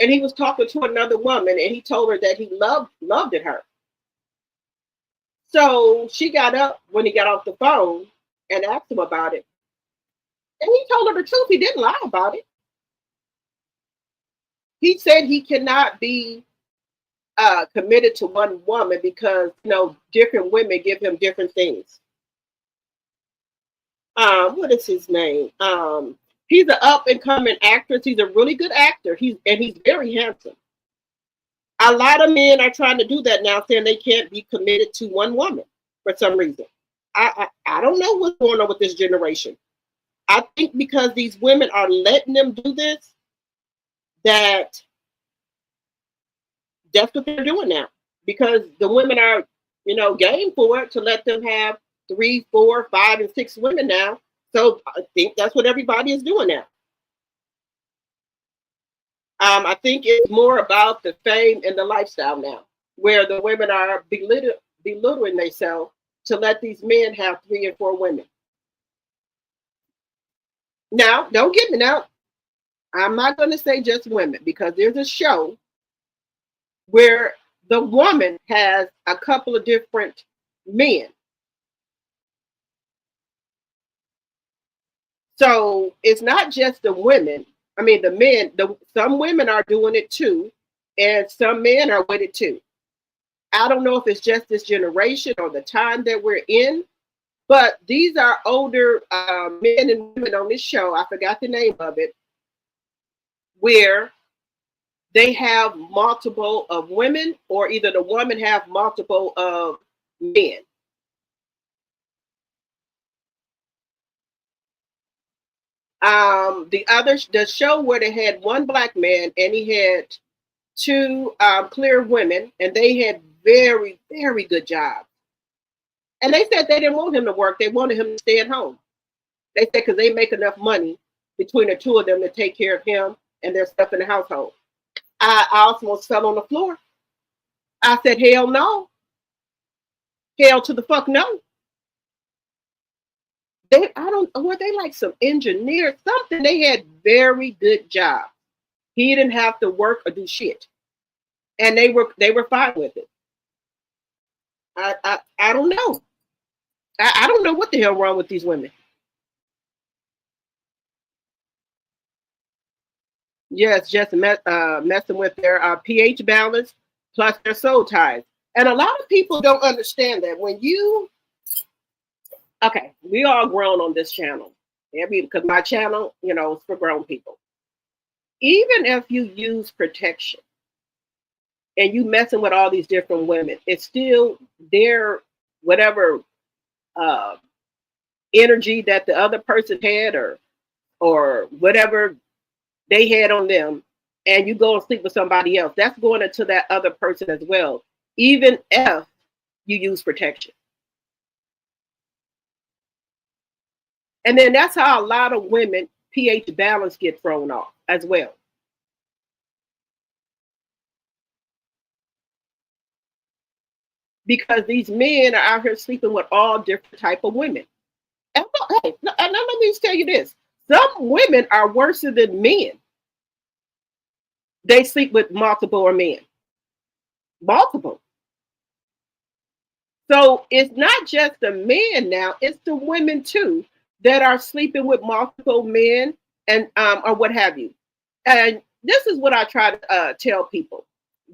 And he was talking to another woman and he told her that he loved her. So she got up when he got off the phone and asked him about it. And he told her the truth. He didn't lie about it. He said he cannot be committed to one woman because, different women give him different things. What is his name? He's an up and coming actress. He's a really good actor. He's very handsome. A lot of men are trying to do that now, saying they can't be committed to one woman for some reason. I don't know what's going on with this generation. I think because these women are letting them do this, that's what they're doing now. Because the women are, game for it to let them have 3, 4, 5, and 6 women now. So I think that's what everybody is doing now. I think it's more about the fame and the lifestyle now, where the women are belittling themselves to let these men have 3 and 4 women. Now, don't get me now. I'm not going to say just women, because there's a show where the woman has a couple of different men. So it's not just the women. I mean, the men, some women are doing it too, and some men are with it too. I don't know if it's just this generation or the time that we're in, but these are older men and women on this show. I forgot the name of it, where they have multiple of women, or either the woman have multiple of men. The show where they had one black man and he had 2 clear women, and they had very, very good jobs. And they said they didn't want him to work. They wanted him to stay at home. They said because they make enough money between the 2 of them to take care of him and their stuff in the household. I almost fell on the floor. I said, hell no. Hell to the fuck no. Were they like some engineers, something? They had very good jobs. He didn't have to work or do shit. And they were fine with it. I don't know. I don't know what the hell wrong with these women. Yes, just messing with their pH balance plus their soul ties. And a lot of people don't understand that when you, okay, we all grown on this channel. Because my channel, is for grown people. Even if you use protection and you messing with all these different women, it's still their whatever energy that the other person had or whatever they had on them, and you go and sleep with somebody else, that's going into that other person as well, even if you use protection. And then that's how a lot of women pH balance get thrown off as well. Because these men are out here sleeping with all different type of women. And hey, let me just tell you this. Some women are worse than men. They sleep with multiple men. Multiple. So it's not just the men now, it's the women too that are sleeping with multiple men and or what have you. And this is what I try to tell people.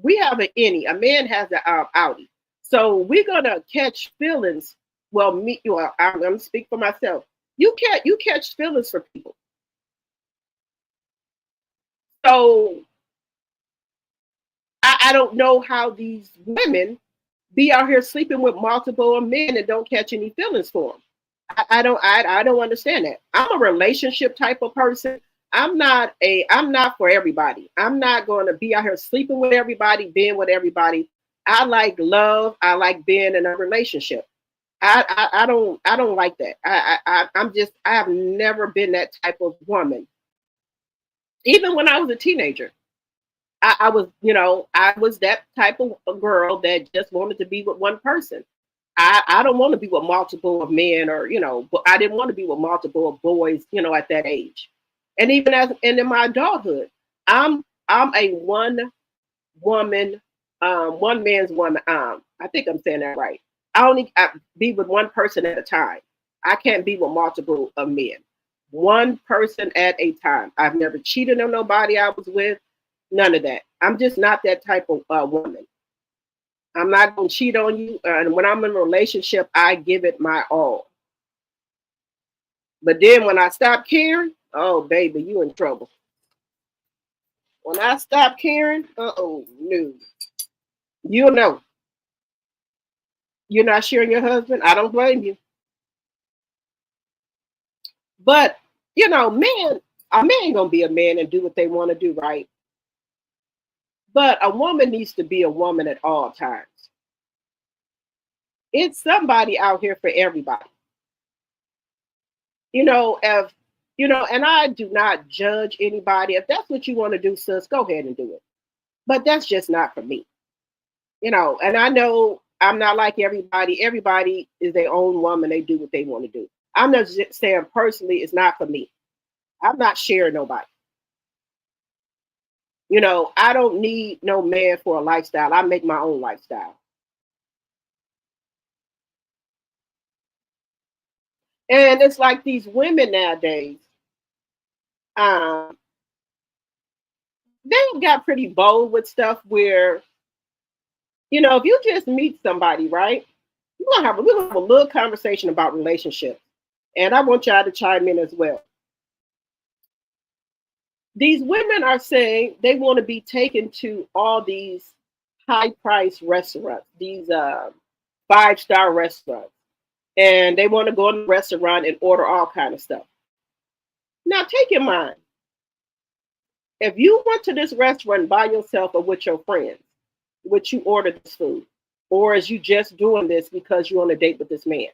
We have an innie. A man has an Audi. So we're gonna catch feelings. Well, I'm gonna speak for myself. You catch feelings for people. So I don't know how these women be out here sleeping with multiple men and don't catch any feelings for them. I don't understand that. I'm a relationship type of person. I'm not for everybody. I'm not going to be out here sleeping with everybody, being with everybody. I like love. I like being in a relationship. I don't like that. I have never been that type of woman. Even when I was a teenager, I was that type of girl that just wanted to be with one person. I don't want to be with multiple of men, or but I didn't want to be with multiple of boys, at that age. And even in my adulthood, I'm a one man's woman. I think I'm saying that right. I only be with one person at a time. I can't be with multiple of men. One person at a time. I've never cheated on nobody I was with. None of that. I'm just not that type of woman. I'm not going to cheat on you. And when I'm in a relationship, I give it my all. But then when I stop caring, oh, baby, you in trouble. When I stop caring, no. You'll know. You're not sharing your husband. I don't blame you. But a man gonna be a man and do what they want to do, right? But a woman needs to be a woman at all times. It's somebody out here for everybody. If and I do not judge anybody. If that's what you want to do, sis, go ahead and do it. But that's just not for me. And I know I'm not like everybody. Everybody is their own woman. They do what they want to do. I'm not just saying personally, it's not for me. I'm not sharing nobody. I don't need no man for a lifestyle. I make my own lifestyle. And it's like these women nowadays, they got pretty bold with stuff where, if you just meet somebody, right? We're gonna have a little conversation about relationships. And I want y'all to chime in as well. These women are saying they want to be taken to all these high-priced restaurants, these 5-star restaurants. And they want to go in the restaurant and order all kind of stuff. Now, take in mind, if you went to this restaurant by yourself or with your friends, would you order this food? Or is you just doing this because you're on a date with this man?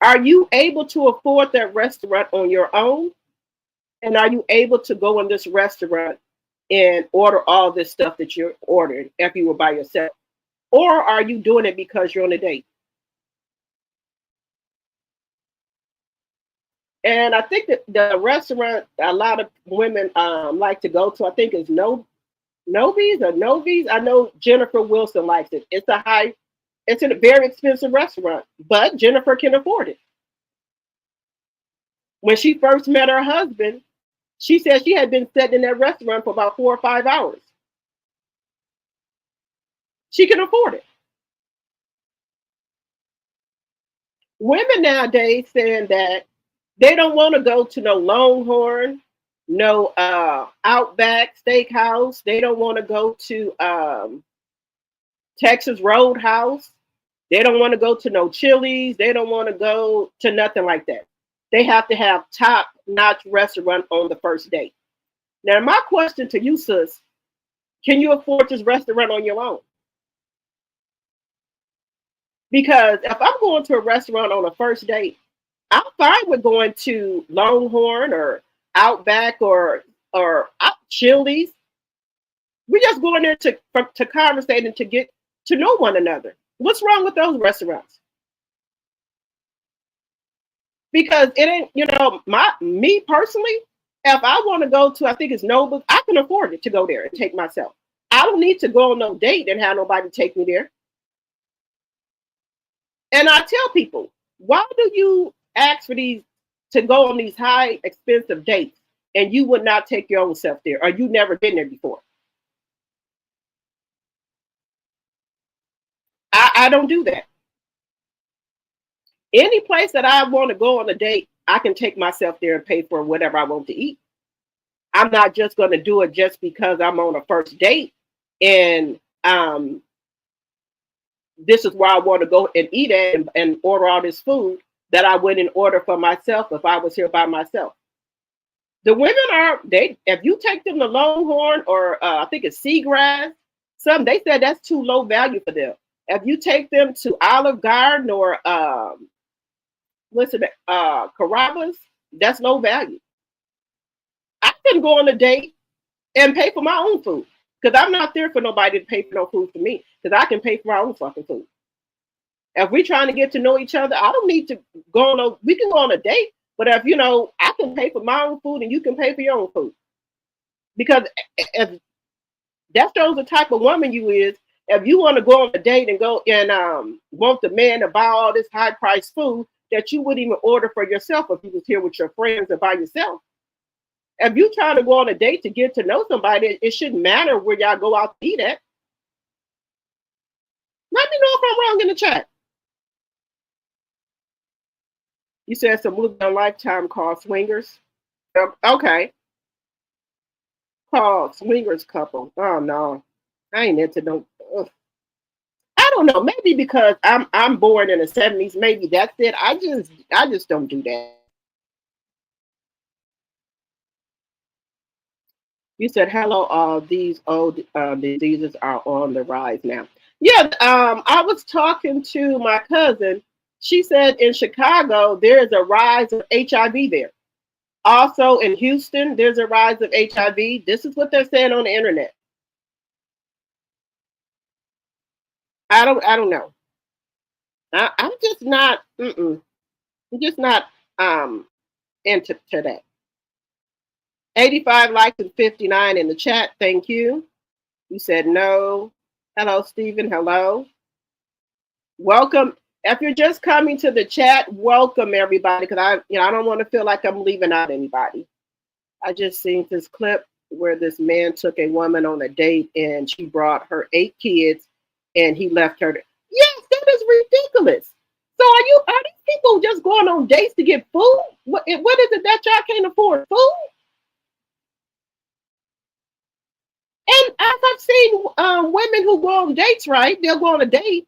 Are you able to afford that restaurant on your own? And are you able to go in this restaurant and order all this stuff that you're ordering if you were by yourself? Or are you doing it because you're on a date? And I think that the restaurant a lot of women like to go to, I think is Novies. I know Jennifer Wilson likes it. It's a very expensive restaurant, but Jennifer can afford it. When she first met her husband, she said she had been sitting in that restaurant for about 4 or 5 hours. She can afford it. Women nowadays saying that they don't want to go to no Longhorn, no Outback Steakhouse. They don't want to go to Texas Roadhouse. They don't want to go to no Chili's. They don't want to go to nothing like that. They have to have top-notch restaurant on the first date. Now, my question to you, sis, can you afford this restaurant on your own? Because if I'm going to a restaurant on a first date, I'm fine with going to Longhorn or Outback or Chili's. We're just going there to conversate and to get to know one another. What's wrong with those restaurants? Because it ain't, me personally, if I want to go to, I think it's Noble, I can afford it to go there and take myself. I don't need to go on no date and have nobody take me there. And I tell people, why do you ask for these to go on these high expensive dates and you would not take your own self there, or you never been there before? I don't do that. Any place that I want to go on a date, I can take myself there and pay for whatever I want to eat. I'm not just going to do it just because I'm on a first date and this is where I want to go and eat at and order all this food that I wouldn't order for myself if I was here by myself. The women if you take them to Longhorn or I think it's Seagrass, they said that's too low value for them. If you take them to Olive Garden or Carrabba's, that's low value. I can go on a date and pay for my own food because I'm not there for nobody to pay for no food for me because I can pay for my own fucking food. If we're trying to get to know each other, I don't need to we can go on a date, but if, I can pay for my own food and you can pay for your own food. Because if that shows the type of woman you is, if you want to go on a date and go and want the man to buy all this high priced food that you wouldn't even order for yourself if you was here with your friends or by yourself. If you trying to go on a date to get to know somebody, it shouldn't matter where y'all go out to eat at. Let me know if I'm wrong in the chat. You said it's a movie on Lifetime called Swingers. Okay. called swingers couple. Oh no, I ain't into no. Ugh. I don't know. Maybe because I'm born in the 70s. Maybe that's it. I just don't do that. You said hello. These old diseases are on the rise now. Yeah. I was talking to my cousin. She said in Chicago there is a rise of HIV there. Also in Houston, there's a rise of HIV. This is what they're saying on the internet. I don't know. I'm just not. I'm just not into that. 85 likes and 59 in the chat. Thank you. You said no. Hello, Stephen. Hello. Welcome. If you're just coming to the chat, welcome everybody. Because I don't want to feel like I'm leaving out anybody. I just seen this clip where this man took a woman on a date and she brought her 8 kids and he left her. Yes, that is ridiculous. So are these people just going on dates to get food? What is it that y'all can't afford food? And as I've seen women who go on dates, right? They'll go on a date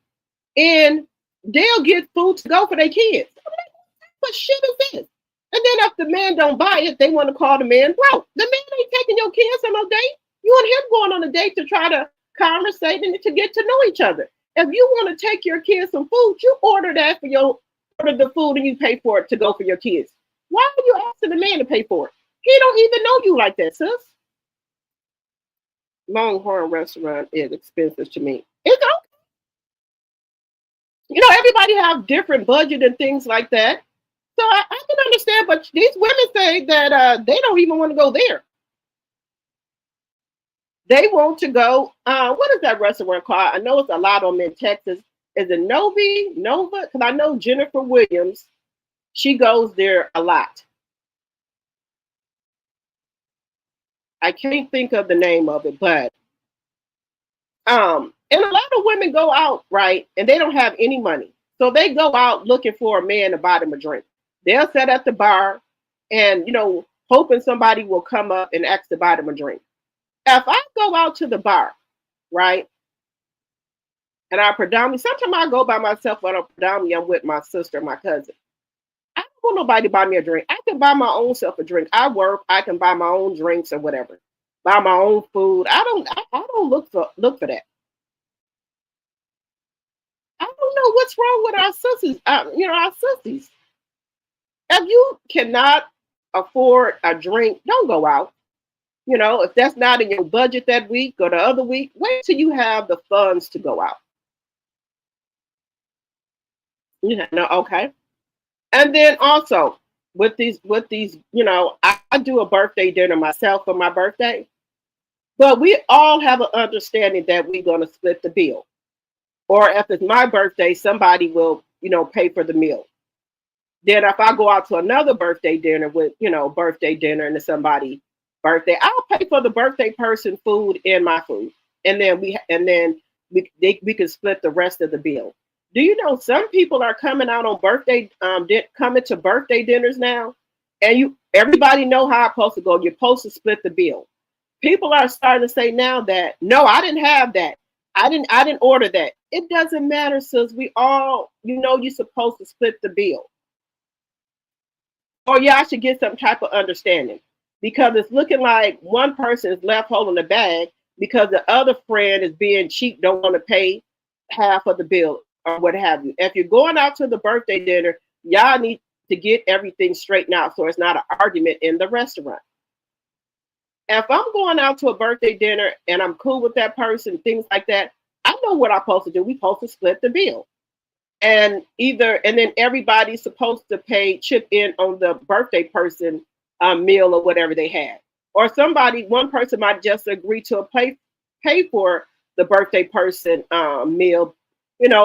and they'll get food to go for their kids. I'm like, what shit is this? And then if the man don't buy it, they want to call the man broke. The man ain't taking your kids on no date. You and him going on a date to try to conversate and to get to know each other. If you want to take your kids some food, you order the food and you pay for it to go for your kids. Why are you asking the man to pay for it? He don't even know you like that, sis. Longhorn restaurant is expensive to me. It's okay. Everybody have different budget and things like that. So I can understand, but these women say that they don't even want to go there. They want to go. What is that restaurant called? I know it's a lot of them in Texas. Is it Nova? Because I know Jennifer Williams. She goes there a lot. I can't think of the name of it, but and a lot of women go out, right, and they don't have any money. So they go out looking for a man to buy them a drink. They'll sit at the bar and, hoping somebody will come up and ask to buy them a drink. If I go out to the bar, right, and sometimes I go by myself, but I'm with my sister, my cousin. I don't want nobody to buy me a drink. I can buy my own self a drink. I work, I can buy my own drinks or whatever. Buy my own food. I don't look for that. I don't know what's wrong with our sissies. Our sissies. If you cannot afford a drink, don't go out. If that's not in your budget that week or the other week, wait till you have the funds to go out. Okay. And then also with these, I do a birthday dinner myself for my birthday, but we all have an understanding that we're going to split the bill. Or if it's my birthday, somebody will, pay for the meal. Then if I go out to another birthday dinner with, birthday dinner and somebody birthday, I'll pay for the birthday person food and my food. And then we can split the rest of the bill. Do you know some people are coming out on coming to birthday dinners now? And everybody know how it's supposed to go. You're supposed to split the bill. People are starting to say now that, no, I didn't have that. I didn't order that. It doesn't matter, sis. We all, you're supposed to split the bill. Or y'all should get some type of understanding, because it's looking like one person is left holding the bag because the other friend is being cheap, don't want to pay half of the bill or what have you. If you're going out to the birthday dinner, y'all need to get everything straightened out so it's not an argument in the restaurant. If I'm going out to a birthday dinner and I'm cool with that person, things like that, I know what I'm supposed to do. We're supposed to split the bill. And then everybody's supposed to chip in on the birthday person meal or whatever they had. Or one person might just agree to pay for the birthday person meal,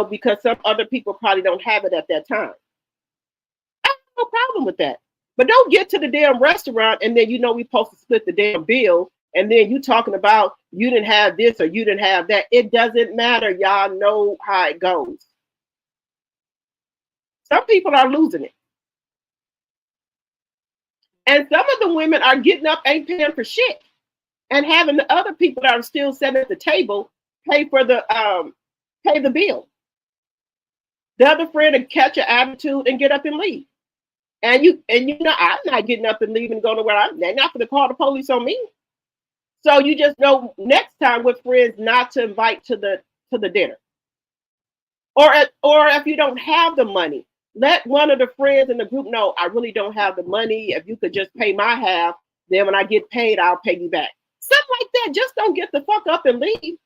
because some other people probably don't have it at that time. I have no problem with that. But don't get to the damn restaurant and then we're supposed to split the damn bill. And then you talking about you didn't have this or you didn't have that. It doesn't matter. Y'all know how it goes. Some people are losing it. And some of the women are getting up, ain't paying for shit. and having the other people that are still sitting at the table pay the bill. The other friend will catch an attitude and get up and leave. And you know, I'm not getting up and leaving and going to where they're not going to call the police on me. So you just know next time with friends not to invite to the dinner. Or if you don't have the money, let one of the friends in the group know, I really don't have the money. If you could just pay my half, then when I get paid, I'll pay you back. Something like that. Just don't get the fuck up and leave.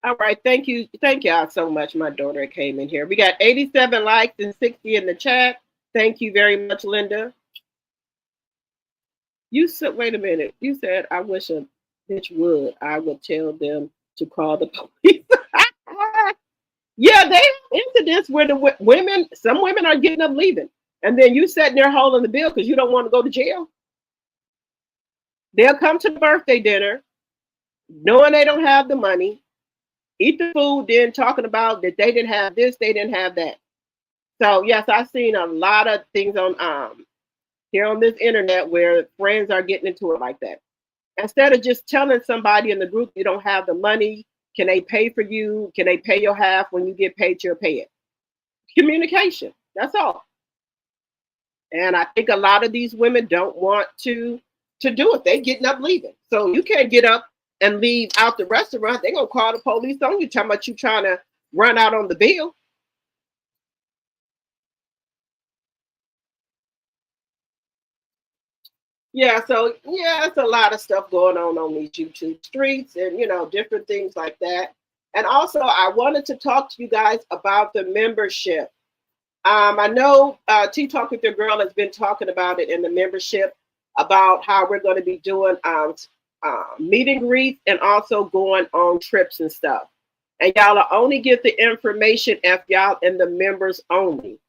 All right, thank y'all so much. My daughter came in here. We got 87 likes and 60 in the chat. Thank you very much, Linda. You said, wait a minute. You said, I wish a bitch would. I would tell them to call the police. Yeah, they have incidents where some women are getting up leaving. And then you sitting there holding the bill because you don't want to go to jail. They'll come to the birthday dinner knowing they don't have the money. Eat the food, then talking about that they didn't have this, they didn't have that. So yes, I've seen a lot of things on here on this internet where friends are getting into it like that. Instead of just telling somebody in the group you don't have the money, can they pay for you? Can they pay your half? When you get paid, you'll pay it. Communication. That's all. And I think a lot of these women don't want to do it. They getting up leaving. So you can't get up and leave out the restaurant. They're gonna call the police on you, talking about you trying to run out on the bill. Yeah, so yeah, it's a lot of stuff going on these YouTube streets, and you know, different things like that. And also, I wanted to talk to you guys about the membership. I know Tea Talk with Your Girl has been talking about it in the membership, about how we're going to be doing meet and greets and also going on trips and stuff. And y'all will only get the information if y'all in the members only.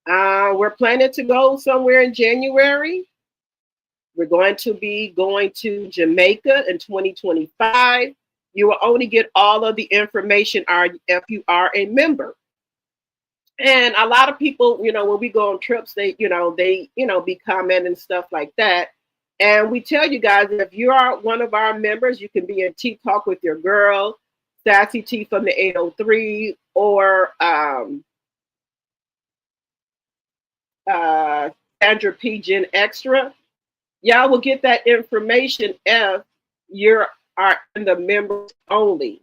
We're planning to go somewhere in January. We're going to be going to Jamaica in 2025. You will only get all of the information if you are a member. And a lot of people, you know, when we go on trips, they be commenting stuff like that. And we tell you guys, if you are one of our members, you can be in Tea Talk with Your Girl, Sassy T from the 803, or Sandra P. Gen Extra. Y'all will get that information if you are in the members only.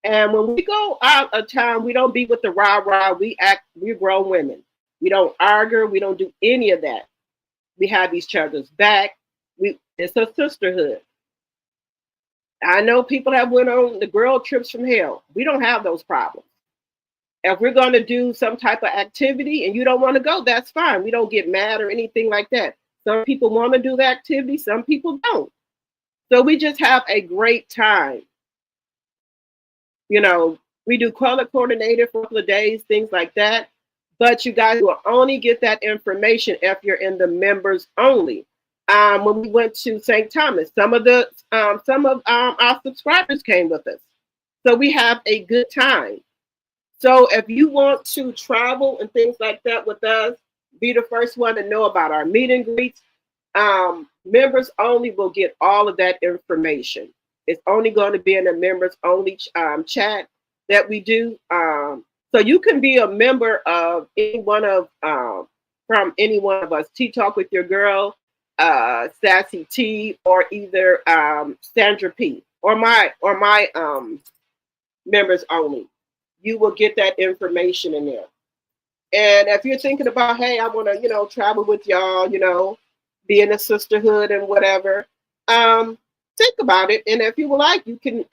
And when we go out of town, we don't be with the rah-rah. We're grown women. We don't argue. We don't do any of that. We have each other's back. It's a sisterhood. I know people have went on the girl trips from hell. We don't have those problems. If we're going to do some type of activity and you don't want to go, that's fine. We don't get mad or anything like that. Some people want to do the activity. Some people don't. So we just have a great time. You know, we do color coordinated for a couple of days, things like that. But you guys will only get that information if you're in the members only. When we went to St. Thomas, some of our subscribers came with us. So we have a good time. So if you want to travel and things like that with us, be the first one to know about our meet and greets. Members only will get all of that information. It's only going to be in the members only chat that we do. So you can be a member of any one of from any one of us. Tea Talk with Your Girl, Sassy T, or either Sandra P, or my members only. You will get that information in there. And if you're thinking about, hey, I want to, you know, travel with y'all, you know, be in a sisterhood and whatever, think about it. And if you would like, you can,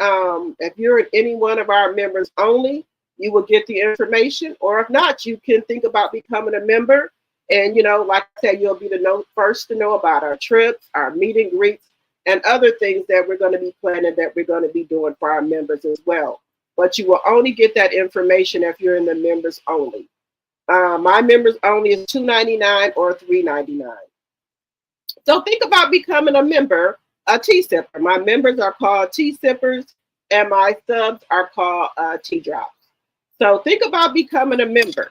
if you're in any one of our members only, you will get the information. Or if not, you can think about becoming a member. And, you know, like I said, you'll be the first to know about our trips, our meet and greets, and other things that we're going to be planning, that we're going to be doing for our members as well. But you will only get that information if you're in the members only. My members only is $2.99 or $3.99. So think about becoming a member, a tea sipper. My members are called tea sippers, and my subs are called tea drops. So think about becoming a member.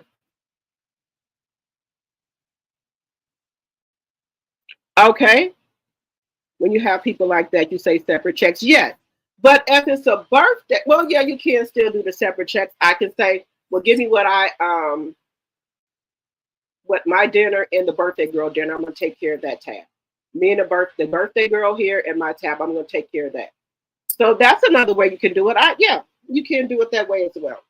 Okay. When you have people like that, you say separate checks. Yes. But if it's a birthday, well, yeah, you can still do the separate checks. I can say, well, give me what my dinner and the birthday girl dinner. I'm going to take care of that tab. Me and the birthday girl here and my tab, I'm going to take care of that. So that's another way you can do it. Yeah, you can do it that way as well.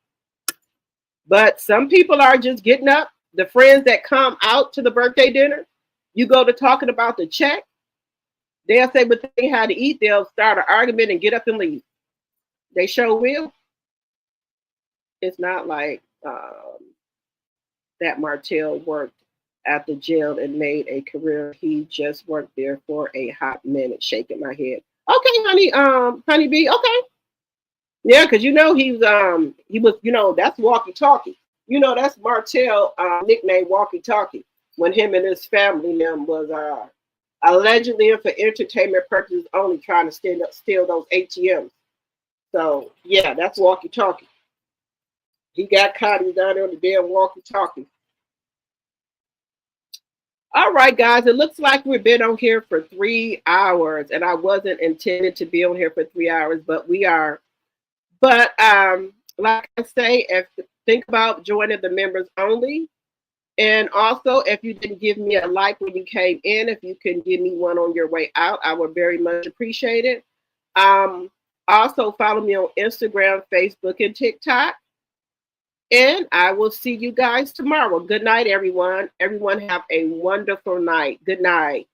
But some people are just getting up. The friends that come out to the birthday dinner, you go to talking about the check, they'll say, but they had to eat. They'll start an argument and get up and leave. They sure will. It's not like that Martel worked at the jail and made a career. He just worked there for a hot minute, shaking my head. Okay, honey bee, okay. Yeah, because you know he was, you know, that's walkie talkie. You know, that's Martel nickname walkie talkie, when him and his family them was allegedly and for entertainment purposes only trying to steal those ATMs. So yeah, that's walkie talkie. He got caught. He's down there on the damn walkie talkie. All right, guys, it looks like we've been on here for 3 hours, and I wasn't intended to be on here for 3 hours, but we are. But like I say, think about joining the members only. And also, if you didn't give me a like when you came in, if you can give me one on your way out, I would very much appreciate it. Also, follow me on Instagram, Facebook, and TikTok. And I will see you guys tomorrow. Good night, everyone. Everyone have a wonderful night. Good night.